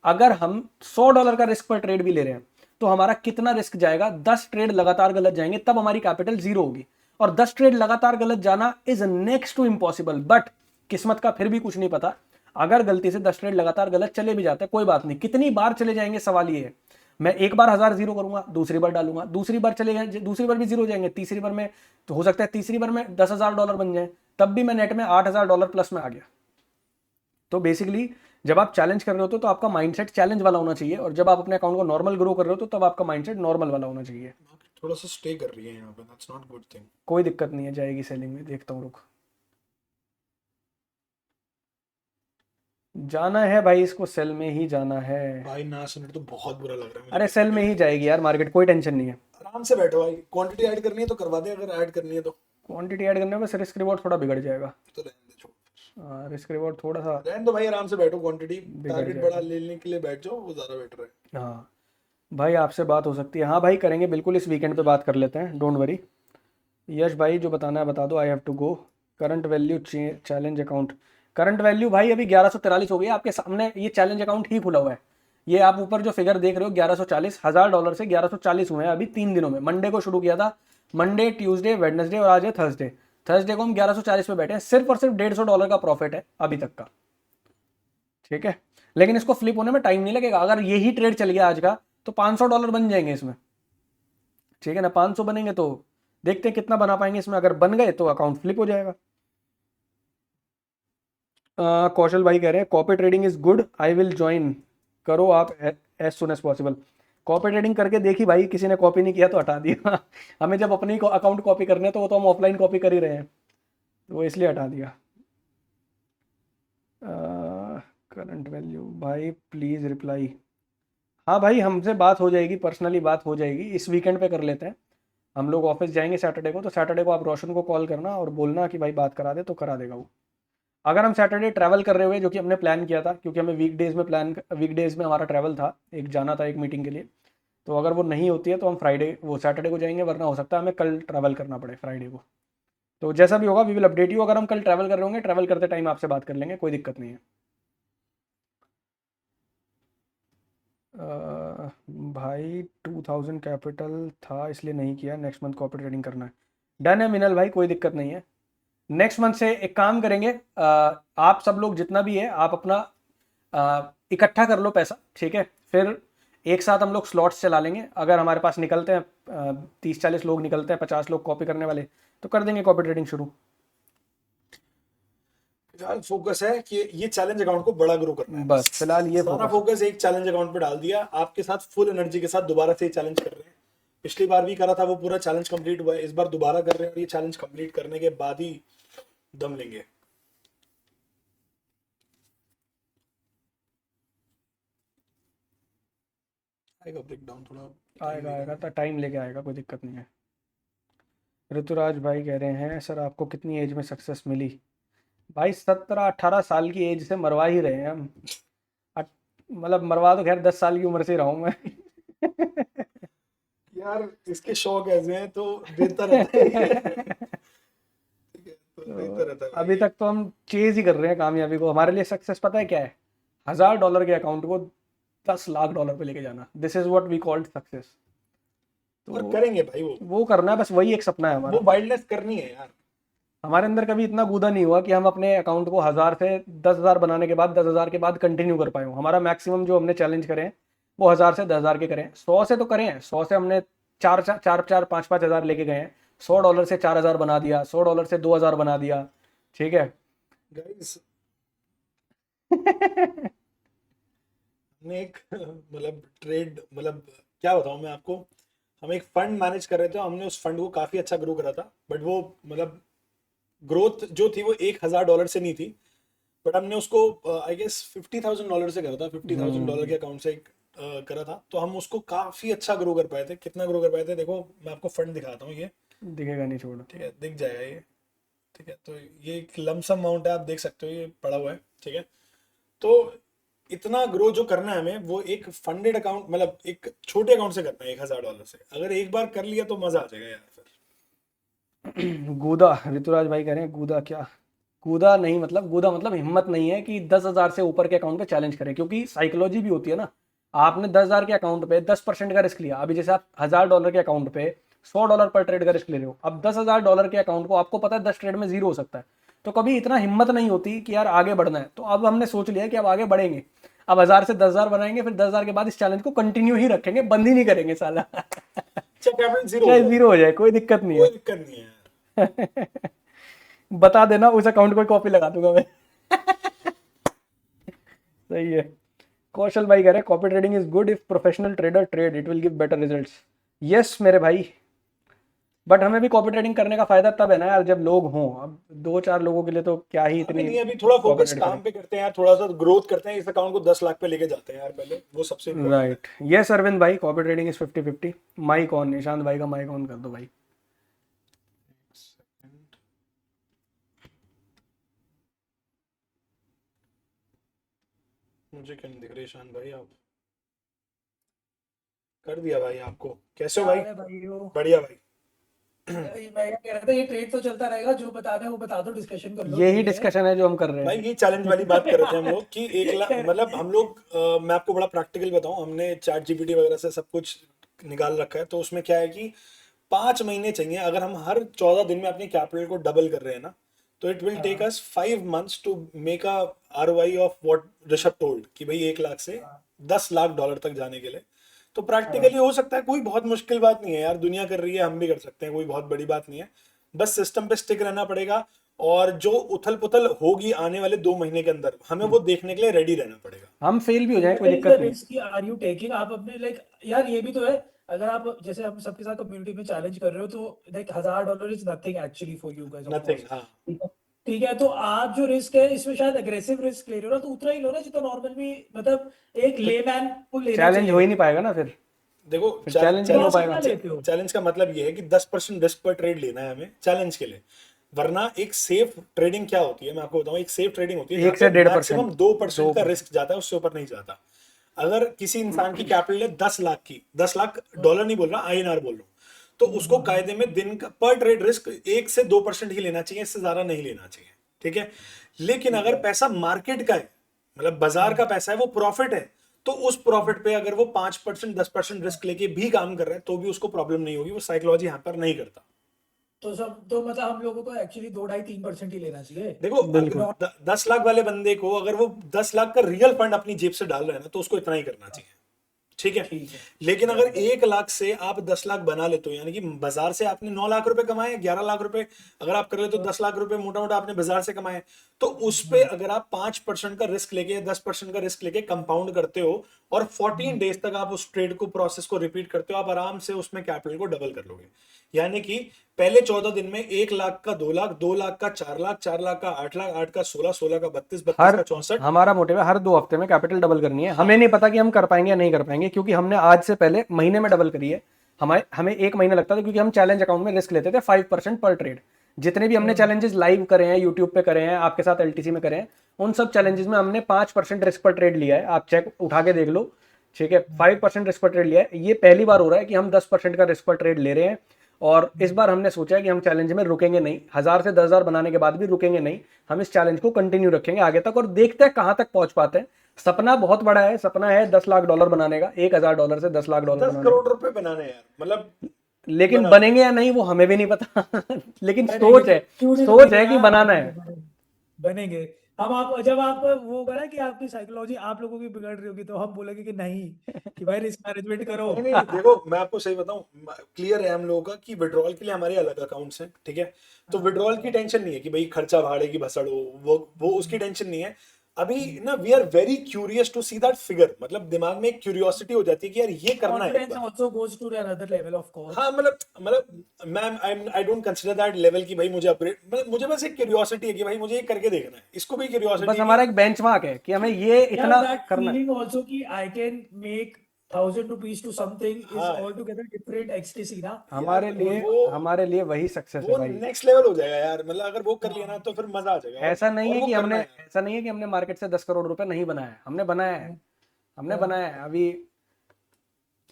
अगर हम $100 का रिस्क पर ट्रेड भी ले रहे हैं, तो हमारा कितना रिस्क जाएगा? 10 ट्रेड लगातार गलत जाएंगे, तब हमारी कैपिटल जीरो होगी। और 10 ट्रेड लगातार गलत जाना is next to impossible, but किस्मत का फिर भी कुछ नहीं पता। अगर गलती से 10 ट्रेड लगातार गलत चले भी जाते हैं, कोई बात नहीं, कितनी बार चले जाएंगे सवाल ये है। मैं एक बार 1000 जीरो करूंगा, दूसरी बार डालूंगा, दूसरी बार चले जाए, दूसरी बार भी जीरो हो जाएंगे, तीसरी बार में तो हो सकता है तीसरी बार में $10,000 बन जाए, तब भी मैं नेट में $8,000 प्लस में आ गया। तो बेसिकली जब आप चैलेंज कर रहे होते हो तो आपका माइंडसेट चैलेंज वाला होना चाहिए, और जब आप अपने अकाउंट को नॉर्मल ग्रो कर रहे हो तो तब आपका माइंडसेट नॉर्मल वाला होना चाहिए। थोड़ा सा स्टे कर रही है यहाँ पे, दैट्स नॉट गुड थिंग। कोई दिक्कत नहीं है, जाएगी सेलिंग में, देखता हूँ रुक। जाना है भाई, इसको सेल में ही जाना है। भाई ना सुने तो बहुत बुरा लग रहा है मुझे अरे सेल देखने में के ही लिए। जाएगी यार मार्केट, कोई टेंशन नहीं है। आराम से बैठो भाई, क्वांटिटी ऐड करनी है तो करवा दे, अगर ऐड करनी है तो क्वांटिटी ऐड करने में बस रिस्क रिवॉर्ड थोड़ा बिगड़ जाएगा। रहने दे, छोड़। रिस्क रिवॉर्ड थोड़ा सा रहने दो भाई, आराम से बैठो, क्वांटिटी बिगड़ टारगेट बड़ा जाएगा। लेने के लिए बैठ जाओ, वो ज्यादा बेटर है। हाँ भाई, आपसे बात हो सकती है? हाँ भाई करेंगे बिल्कुल, इस वीकेंड पे बात कर लेते हैं, डोंट वरी। यश भाई जो बताना है बता दो, I have to go. Current value challenge account, current value भाई अभी 1143 हो गई है आपके सामने, ये चैलेंज अकाउंट ही खुला हुआ है। ये आप ऊपर जो फिगर देख रहे हो 1140, $1000 से 1140 हुए हैं अभी 3 दिनों में। मंडे को शुरू किया था, मंडे ट्यूसडे वेडनेसडे और आज है थर्सडे। थर्सडे को हम 1140 पे बैठे हैं, सिर्फ और सिर्फ $150 का प्रॉफिट है अभी तक का। ठीक है, लेकिन इसको फ्लिप होने में टाइम नहीं लगेगा। अगर यही ट्रेड चल गया आज का तो $500 बन जाएंगे इसमें। ठीक है ना, 500 बनेंगे तो देखते हैं कितना बना पाएंगे इसमें। अगर बन गए तो अकाउंट फ्लिप हो जाएगा। कौशल भाई कह रहे हैं copy trading is good, I will join. करो आप as soon as possible. Copy trading करके देखी भाई, किसी ने कॉपी नहीं किया तो हटा दिया। हमें जब अपनी अकाउंट कॉपी करने तो वो तो हम ऑफलाइन कॉपी कर ही रहे हैं, तो वो इसलिए हटा दिया। करंट वैल्यू भाई प्लीज़ रिप्लाई। हाँ भाई हमसे बात हो जाएगी, पर्सनली बात हो जाएगी, इस वीकेंड पे कर लेते हैं। हम लोग ऑफिस जाएंगे सैटरडे को, तो सैटरडे को आप रोशन को कॉल करना और बोलना कि भाई बात करा दे, तो करा देगा वो। अगर हम सैटरडे ट्रैवल कर रहे हुए, जो कि हमने प्लान किया था, क्योंकि हमें वीकडेज में हमारा ट्रैवल था, एक जाना था एक मीटिंग के लिए, तो अगर वो नहीं होती है तो हम फ्राइडे वो सैटरडे को जाएंगे, वरना हो सकता है हमें कल ट्रैवल करना पड़े फ्राइडे को। तो जैसा भी होगा वी विल अपडेट यू। अगर हम कल ट्रैवल कर रहे होंगे, ट्रैवल करते टाइम आपसे बात कर लेंगे, कोई दिक्कत नहीं है। भाई 2000 कैपिटल था इसलिए नहीं किया, नेक्स्ट मंथ कॉपी ट्रेडिंग करना है। डन है मिनल भाई, कोई दिक्कत नहीं है। नेक्स्ट मंथ से एक काम करेंगे, आप सब लोग जितना भी है आप अपना इकट्ठा कर लो पैसा, ठीक है? फिर एक साथ हम लोग स्लॉट्स चला लेंगे। अगर हमारे पास निकलते हैं 30-40 लोग निकलते हैं, 50 लोग कॉपी करने वाले, तो कर देंगे कॉपी ट्रेडिंग शुरू। फिलहाल फोकस है कि ये चैलेंज अकाउंट को बड़ा ग्रो करना है, बस फिलहाल ये सारा फोकस। फोकस एक चैलेंज अकाउंट पे डाल दिया, आपके साथ फुल एनर्जी के साथ दोबारा से ये चैलेंज कर रहे हैं। पिछली बार भी करा था, वो पूरा चैलेंज कंप्लीट हुआ है, इस बार दोबारा कर रहे हैं और ये चैलेंज कंप्लीट करने के बाद ही दम लेंगे। आएगा ब्रेक डाउन, थोड़ा टाइम आएगा लेगा। आएगा तो टाइम लेके आएगा, कोई दिक्कत नहीं है। ऋतुराज भाई कह रहे हैं सर आपको कितनी एज में सक्सेस मिली? भाई 17-18 साल की एज से मरवा ही रहे हैं हम। अट- मतलब मरवा तो खैर 10 साल की उम्र से रहा हूँ मैं। यार इसके शौक ऐसे हैं तो देता रहता है ये। ठीक है, तो देता तो रहता है अभी भाई। तक तो हम चेज ही कर रहे हैं कामयाबी को। हमारे लिए सक्सेस पता है क्या है? $1000 के अकाउंट को $10 लाख पे लेके जाना, this is what we called success. और तो करेंगे भाई वो करना है, बस वही एक सपना है वो हमारा। वाइल्डनेस करनी है यार। हमारे अंदर कभी इतना गूदा नहीं हुआ कि हम अपने अकाउंट को 1000 से 10,000 बनाने के बाद 10,000 के बाद कंटिन्यू कर पाए हो। हमारा मैक्सिमम जो हमने चैलेंज करे हैं वो 1000 से 10,000 के करें। 100 से तो करें हैं, 100 से हमने चार चार चार चार 5-5 हज़ार लेके गए हैं। $100 से 4,000 बना दिया, $100 से 2,000 बना दिया। ठीक है। गाइस हमने एक मतलब ट्रेड, मतलब क्या बताऊं मैं आपको, हम एक फंड मैनेज कर रहे थे, हमने उस फंड को काफी अच्छा ग्रो करा था, बट वो मतलब ग्रोथ जो थी वो $1,000 से नहीं थी, बट हमने उसको आई गेस $50,000 से करा था, $50,000 के अकाउंट से करा था, तो हम उसको काफी अच्छा ग्रो कर पाए थे। कितना ग्रो कर पाए थे देखो, मैं आपको फंड दिखाता हूँ ये। दिखेगा नहीं, छोड़ो। ठीक है, दिख जाएगा ये। ठीक है, तो ये एक लमसम अमाउंट है, आप देख सकते हो ये पड़ा हुआ है। ठीक है, तो इतना ग्रो जो करना है हमें, वो एक फंडेड अकाउंट, मतलब एक छोटे अकाउंट से करना है $1,000 से। अगर एक बार कर लिया तो मजा आ जाएगा यार फिर। गूदा, ऋतुराज भाई कह रहे हैं गूदा क्या? गूदा नहीं, मतलब गूदा मतलब हिम्मत नहीं है कि 10,000 से ऊपर के अकाउंट पे चैलेंज करें, क्योंकि साइकोलॉजी भी होती है ना। आपने 10,000 के अकाउंट पे 10% का रिस्क लिया, अभी जैसे आप $1,000 के अकाउंट पे $100 पर ट्रेड का रिस्क ले रहे हो। अब $10,000 के अकाउंट को आपको पता है 10 ट्रेड में जीरो हो सकता है, तो कभी इतना हिम्मत नहीं होती कि यार आगे बढ़ना है। तो अब हमने सोच लिया कि अब आगे बढ़ेंगे। अब 1000 से 10,000 बनाएंगे, फिर 10,000 के बाद इस चैलेंज को कंटिन्यू ही रखेंगे, बंद ही नहीं करेंगे साला। अच्छा, कैपिटल जीरो हो चाहे जाए, जीरो हो जाए कोई दिक्कत नहीं कोई है। दिक्कत नहीं है यार। बता देना, उस अकाउंट को कॉपी लगा दूंगा मैं। सही है। कौशल भाई कह रहे हैं copy trading is good if professional trader trade, it will give better results. Yes मेरे भाई, बट हमें भी कॉपी ट्रेडिंग करने का फायदा तब है ना यार जब लोग हों। अब 2-4 लोगों के लिए तो क्या ही अभी इतनी नहीं, अभी थोड़ा कॉपी फोकस ट्रेड करें। काम पे करते हैं यार, थोड़ा सा ग्रोथ करते हैं, इस अकाउंट को 10 लाख पे लेके जाते हैं यार पहले, वो सबसे इम्पोर्टेंट है। राइट, यस अरविंद भाई, copy trading is 50-50। Mic on, Nishant भाई का माइक ऑन कर दो भाई। मुझे क्यों नहीं दिख रहे ईशान भाई? आप कर दिया भाई आपको। कैसे हो क्या भाई? हाल है भाई? वो बढ़िया भाई। मैं क्या कह रहा था, ये ट्रेड तो चलता रहेगा, जो बता दें वो बता दो, डिस्कशन कर लो, यही ठीक है? डिस्कशन है जो हम कर रहे भाई हैं। ये चैलेंज वाली बात कर रहे थे हम लोग कि 1 लाख, मतलब हम लोग मैं आपको बड़ा प्रैक्टिकल बताऊं, हमने चैट जीपीटी वगैरह से सब कुछ निकाल रखा है। तो उसमें क्या है कि 5 महीने चाहिए, अगर हम हर 14 दिन में अपनी कैपिटल को डबल कर रहे हैं ना, तो इट विल टेक हाँ us 5 months to make a ROI of what Rishabh told, कि भाई 1 लाख से हाँ 10 लाख डॉलर तक जाने के लिए। तो हाँ प्रैक्टिकली हो सकता है, कोई बहुत मुश्किल बात नहीं है यार, दुनिया कर रही है, हम भी कर सकते हैं, कोई बहुत बड़ी बात नहीं है। बस सिस्टम पे स्टिक रहना पड़ेगा, और जो उथल पुथल होगी आने वाले 2 महीने के अंदर, हमें वो देखने के लिए रेडी रहना पड़ेगा। हम फेल भी हो जाए कोई व्हाट इज दिक्कत द नहीं। Risk are you taking? आप अपने लाइक, यार ये भी तो है, अगर आप जैसे हम सबके साथ कम्युनिटी में चैलेंज कर रहे हो, तो like $1000 is nothing actually for you guys, of nothing, course. हाँ। ठीक है, ठीक है, तो आप जो रिस्क है इसमें शायद अग्रेसिव रिस्क ले रहे हो ना, तो उतना ही लो ना जितना नॉर्मल भी, मतलब एक तो लेमैन को लेना चैलेंज हो ही चाहिए। नहीं पाएगा ना फिर। देखो, फिर चैलेंज नहीं तो हो आप चैलेंज पाएगा। कितना लेते हो? चैलेंज का मतलब ये है कि 10% रिस्क पर ट्रेड लेना है हमें चैलेंज के लिए। वरना एक सेफ ट्रेडिंग क्या होती है, मैं आपको बताऊं, एक सेफ ट्रेडिंग होती है जहां एक पे से 1.5%। मैक्सिमम 2% दो का परसेंट रिस्क जाता है, उससे ऊपर नहीं जाता। अगर किसी इंसान की कैपिटल है 10 लाख की, 10 लाख डॉलर नहीं बोल रहा, INR बोल रहा हूँ, तो उसको कायदे में दिन का पर ट्रेड रिस्क 1 से 2% ही लेना चाहिए, इससे ज्यादा नहीं लेना चाहिए। ठीक है। लेकिन ठीक अगर है। पैसा मार्केट का है, मतलब बाजार का पैसा है, वो प्रॉफिट है, तो उस प्रॉफिट पे अगर वो 5% 10% रिस्क लेके भी काम कर रहा है, तो भी उसको प्रॉब्लम नहीं होगी, वो साइकोलॉजी यहाँ पर नहीं करता। तो मतलब हम लोगों को एक्चुअली 2-2.5-3% ही लेना चाहिए। देखो, बिल्कुल। 10 लाख वाले बंदे को अगर वो 10 लाख का रियल फंड अपनी जेब से डाल रहे हैं ना, तो उसको इतना ही करना चाहिए। ठीक है। ठीक है, लेकिन अगर डन। 1 लाख से आप 10 लाख बना लेते हो, यानी कि बाजार से आपने 9 लाख रुपए कमाए, 11 लाख रुपए अगर आप कर लेते हो, 10 लाख रुपए मोटा मोटा आपने बाजार से कमाए, तो उस पे अगर आप 5% का रिस्क लेके या 10% का रिस्क लेके कंपाउंड करते हो, और 14 डेज तक आप उस ट्रेड को, प्रोसेस को रिपीट करते हो, आप आराम से उसमें कैपिटल को डबल कर लोगे। यानी कि पहले 14 दिन में 1 लाख का 2 लाख, 2 लाख का 4 लाख, 4 लाख का 8 लाख, 8 का 16, 16 का 32, 32 हर का 64। हमारा मोटिव है हर 2 हफ्ते में कैपिटल डबल करनी है। हमें नहीं पता कि हम कर पाएंगे या नहीं कर पाएंगे, क्योंकि हमने आज से पहले महीने में डबल करी है। हमें 1 महीना लगता था, क्योंकि हम चैलेंज अकाउंट में रिस्क लेते थे 5% पर ट्रेड। जितने भी हमने चैलेंजेस लाइव करे हैं, यूट्यूब पे करे हैं, आपके साथ LTC में करे हैं, उन सब चैलेंजेस में हमने 5% रिस्क पर ट्रेड लिया है। आप चेक उठा के देख लो। ठीक है, 5% रिस्क पर ट्रेड लिया है। ये पहली बार हो रहा है कि हम 10% का रिस्क पर ट्रेड ले रहे हैं। और इस बार हमने सोचा है कि हम चैलेंज में रुकेंगे नहीं, 1000 से 10,000 बनाने के बाद भी रुकेंगे नहीं। हम इस चैलेंज को कंटिन्यू रखेंगे आगे तक, और देखते हैं कहां तक पहुंच पाते हैं। सपना बहुत बड़ा है, सपना है $10 लाख बनाने का, $1,000 से $10 लाख 10 बनाने का। करोड़ रुपए बनाने हैं यार, मतलब लेकिन बनाने हैं। बनेंगे या नहीं वो हमें भी नहीं पता लेकिन बनेंगे, सोच है, क्यों नहीं सोच बनेंगे है कि यार, बनाना बनेंगे है। बनेंगे। बनेंगे। हम आप जब आप वो होगा ना कि आपकी साइकोलॉजी आप लोगों की बिगड़ रही होगी, तो हम बोलेंगे कि नहीं, कि भाई रिस्क मैनेजमेंट करो। नहीं नहीं, देखो मैं आपको सही बताऊं, क्लियर है हम लोगों का कि विड्रॉल के लिए हमारे अलग अकाउंट्स हैं। ठीक है। तो विड्रॉल की टेंशन नहीं है कि भाई खर्चा भाड़े की भसड़ हो, वो उसकी टेंशन नहीं है। अभी ना we are very curious to see that figure, मतलब दिमाग में एक क्यूरियोसिटी हो जाती है कि यार ये करना है एक confidence bar. Also goes to another level, of हाँ, कोर्स। मतलब ma'am, I don't consider that level कि भाई मुझे अपग्रेड, मतलब मुझे बस एक क्यूरियोसिटी है कि भाई मुझे ये करके देखना है, इसको भी क्यूरियोसिटी बस है हमारा कि एक बेंचमार्क है कि हमें ये यार इतना दैट करना है। फीलिंग ऑल्सो कि I can make ₹1,000 to something is हाँ ऑल टुगेदर डिफरेंट एक्सटेसी ना। यार, हमारे लिए वो हमारे लिए वही सक्सेस है वो भाई। नेक्स्ट लेवल हो जाएगा यार, मतलब अगर वो कर लिया ना, तो फिर मजा आ जाएगा, ऐसा नहीं और है वो कि करना हमने है यार। ऐसा नहीं है कि हमने मार्केट से 10 करोड़ रुपए नहीं बनाया है। हमने बनाया है। हमने बनाया है अभी।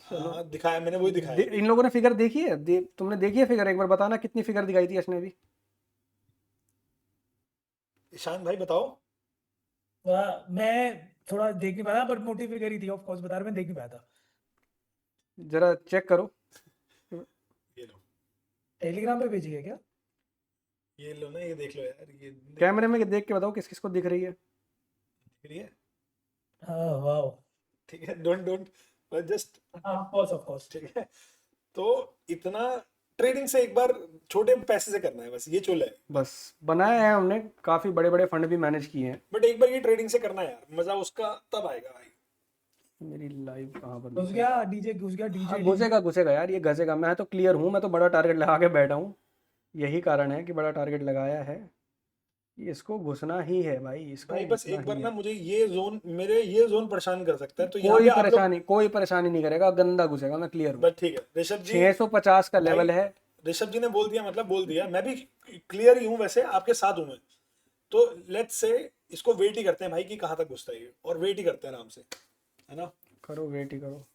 हाँ हाँ, दिखाया मैंने, वही दिखाया अभी। इन लोगों ने फिगर देखी है? तुमने देखी है फिगर? एक बार बताना कितनी फिगर दिखाई थी इसने भी। ईशान भाई बताओ। मैं थोड़ा देख नहीं पाया, बट मोटी फिगर ही थी, ऑफ कोर्स बता रहा, मैं देख नहीं पाया था। जरा चेक करो। ये लो, टेलीग्राम पे भेजी है क्या? ये लो ना, ये देख लो यार, ये देख लो। कैमरे में देख के बताओ किस किस को दिख रही है। दिख रही है? हाँ, वाओ। ठीक है, डोंट डोंट जस्ट। हाँ, ऑफ कोर्स, ऑफ कोर्स। ठीक है। तो इतना ट्रेडिंग से एक बार छोटे पैसे से करना है, बस ये चोला है। बस बनाया है हमने, काफी बड़े बड़े फंड भी मैनेज किए हैं। बट एक बार ये ट्रेडिंग से करना है यार, मजा उसका तब आएगा भाई। मेरी लाइव कहाँ बंद घुस है? गया डीजे, घुस गया हाँ, डीजे। घुसेगा घुसेगा यार, ये घसेगा। मैं तो क्लियर हूँ, मैं तो बड़ा टारगेट लगा के बैठा हूँ। यही कारण है कि बड़ा टारगेट लगाया है। इसको घुसना ही है भाई, इसको भाई बस घुसना एक बार ही ना है। मुझे ये जोन परेशान कर सकता है, तो यहाँ पे आप लोग। कोई परेशानी नहीं करेगा, गंदा घुसेगा, मैं क्लियर हूँ। बस ठीक है ऋषभ जी। 650 का भाई लेवल है। ऋषभ जी ने बोल दिया, मतलब बोल दिया, मैं भी क्लियर ही हूँ, वैसे आपके साथ हूँ मैं। तो लेट्स से इसको वेट ही करते हैं भाई कि कहाँ तक घुसता है ये, और वेट ही करते हैं आराम से, है ना करो, वेट ही करो।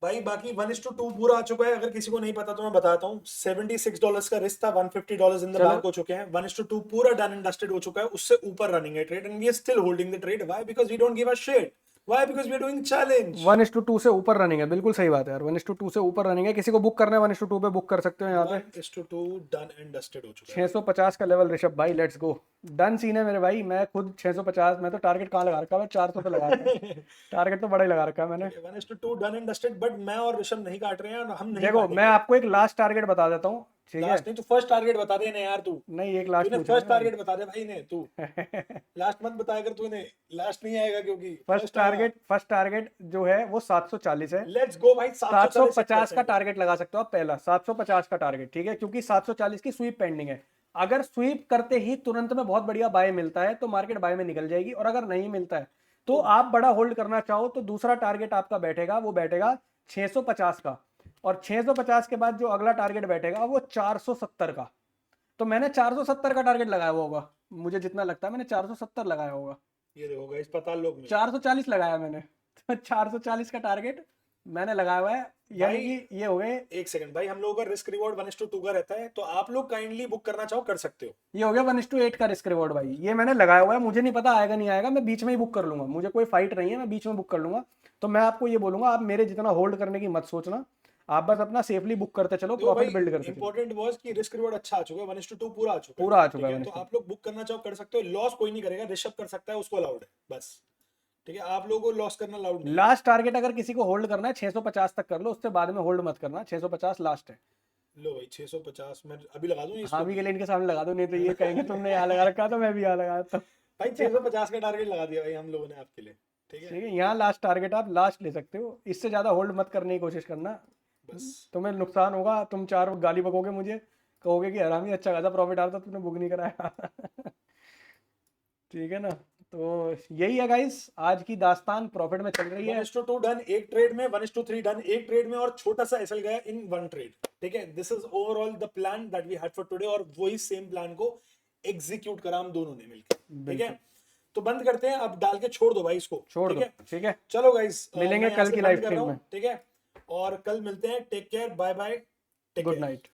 भाई। बाकी 1:2 पूरा आ चुका है, अगर किसी को नहीं पता तो मैं बताता हूँ। $76 का रिस्क था, $150 इन द चलो। बैंक हो चुके हैं। 1:2 पूरा डन एंड डस्टेड हो चुका है, उससे ऊपर रनिंग है trade, and we are still holding the trade. Why? Because we don't give a shit. Why? Because we are doing challenge. 1:2 से ऊपर रनिंग है, बिल्कुल सही बात है यार। 1:2 से ऊपर रनिंग है। किसी को बुक करना है 1:2 पे, बुक कर सकते हो यहाँ पे। 1:2 डन एंड डस्टेड हो चुका है। 650 का लेवल ऋषभ भाई, लेट्स गो। डन सीन है मेरे भाई। मैं खुद 650, मैं तो टारगेट कहाँ लगा रखा है, 400 पे लगा रखा है। टारगेट तो बड़ा ही लगा रखा है मैंने। 1:2 डन एंड डस्टेड, बट मैं और ऋषभ नहीं काट रहे हैं, और हम नहीं देखो, मैं काटेंगे। आपको एक लास्ट टारगेट बता देता हूँ, ठीक है? लास्ट नहीं तो फर्स्ट टारगेट बता दे ना यार तू। नहीं, एक लास्ट तूने पूछा फर्स्ट ना भाई। टारगेट बता दे भाई ने तू। लास्ट मत बताया कर तूने, लास्ट नहीं आएगा क्योंकि फर्स्ट टारगेट जो है वो 740 है। लेट्स गो भाई। 750 का टारगेट लगा सकते हो आप पहला, 750 का टारगेट, ठीक है? क्योंकि 740 की स्वीप पेंडिंग है। अगर स्वीप करते ही तुरंत में बहुत बढ़िया बाय मिलता है तो मार्केट बाय में निकल जाएगी, और अगर नहीं मिलता है तो आप बड़ा होल्ड करना चाहो तो दूसरा टारगेट आपका बैठेगा, वो बैठेगा 650 का। और 650 के बाद जो अगला टारगेट बैठेगा वो 470 का। तो मैंने 470 का टारगेट लगाया हुआ होगा, मुझे जितना लगता है मैंने 470 लगाया होगा। ये देखो गाइस, पता लोग में 440 लगाया मैंने। तो 440 का टारगेट मैंने लगाया हुआ है, यानी भाई। कि ये हो गए, एक सेकंड भाई, हम लोगों का रिस्क रिवॉर्ड 1:2 का रहता है, तो आप लोग काइंडली बुक करना चाहो कर सकते हो। ये हो गया 1:8 का रिस्क रिवॉर्ड भाई। ये मैंने लगाया हुआ है, मुझे नहीं पता आएगा नहीं आएगा, मैं बीच में ही बुक कर लूंगा, मुझे कोई फाइट नहीं है, मैं बीच में बुक कर लूंगा। तो मैं आपको ये बोलूंगा, आप मेरे जितना होल्ड करने की मत सोचना, आप बस अपना सेफली बुक करते चलो, देखो भाई, प्रॉफिट बिल्ड करते चलो। इंपॉर्टेंट वाज कि रिस्क रिवॉर्ड अच्छा आ चुका है, 1:2 पूरा आ चुका है। पूरा आ चुका ठीक है है, तो 1:2। आप लोग बुक करना चाहो कर सकते हो, लॉस कोई नहीं करेगा, ऋषभ कर सकता है, उसको अलाउड है बस। ठीक है, आप लोगों को लॉस करना अलाउड नहीं है। लास्ट टारगेट अगर किसी को होल्ड करना है 650 तक कर लो, उससे बाद में होल्ड मत करना, 650 लास्ट है। लो भाई 650 मैं अभी लगा दूं इसको। हाँ भी के लिए इनके सामने लगा दो, नहीं तो ये कहेंगे तुमने यहाँ लगा रखा तो मैं भी यहाँ लगाता हूँ। भाई 650 का टारगेट लगा दिया भाई हम लोगों ने आपके लिए। ठीक है ठीक है, यहाँ लास्ट टारगेट आप लास्ट ले सकते हो, इससे ज्यादा होल्ड मत करने की कोशिश करना। बस। तुम्हें नुकसान होगा, तुम चार गाली बकोगे मुझे, कहोगे कि हरामी अच्छा खासा प्रॉफिट आ रहा था तुमने बुक नहीं कराया। ठीक है ना? तो यही है गाइस, आज की दास्तान प्रॉफिट में चल रही है। 1:2 डन एक ट्रेड में, 1:3 डन एक ट्रेड में, और छोटा सा एसएल गया इन वन ट्रेड। ठीक है, this is overall the plan that we had for today, और वही सेम प्लान को एग्जीक्यूट करा हम दोनों ने मिलकर। ठीक है, तो बंद करते हैं अब, डाल के छोड़ दो भाई इसको। छोड़ ठीक दो, है, ठीक है? चलो गाइस, मिलेंगे मैं यहाँ कल से की बंद लाइव कर रहा स्ट्रीम हूँ। में। ठीक है, और कल मिलते हैं। Take care, bye bye, take good care. Night.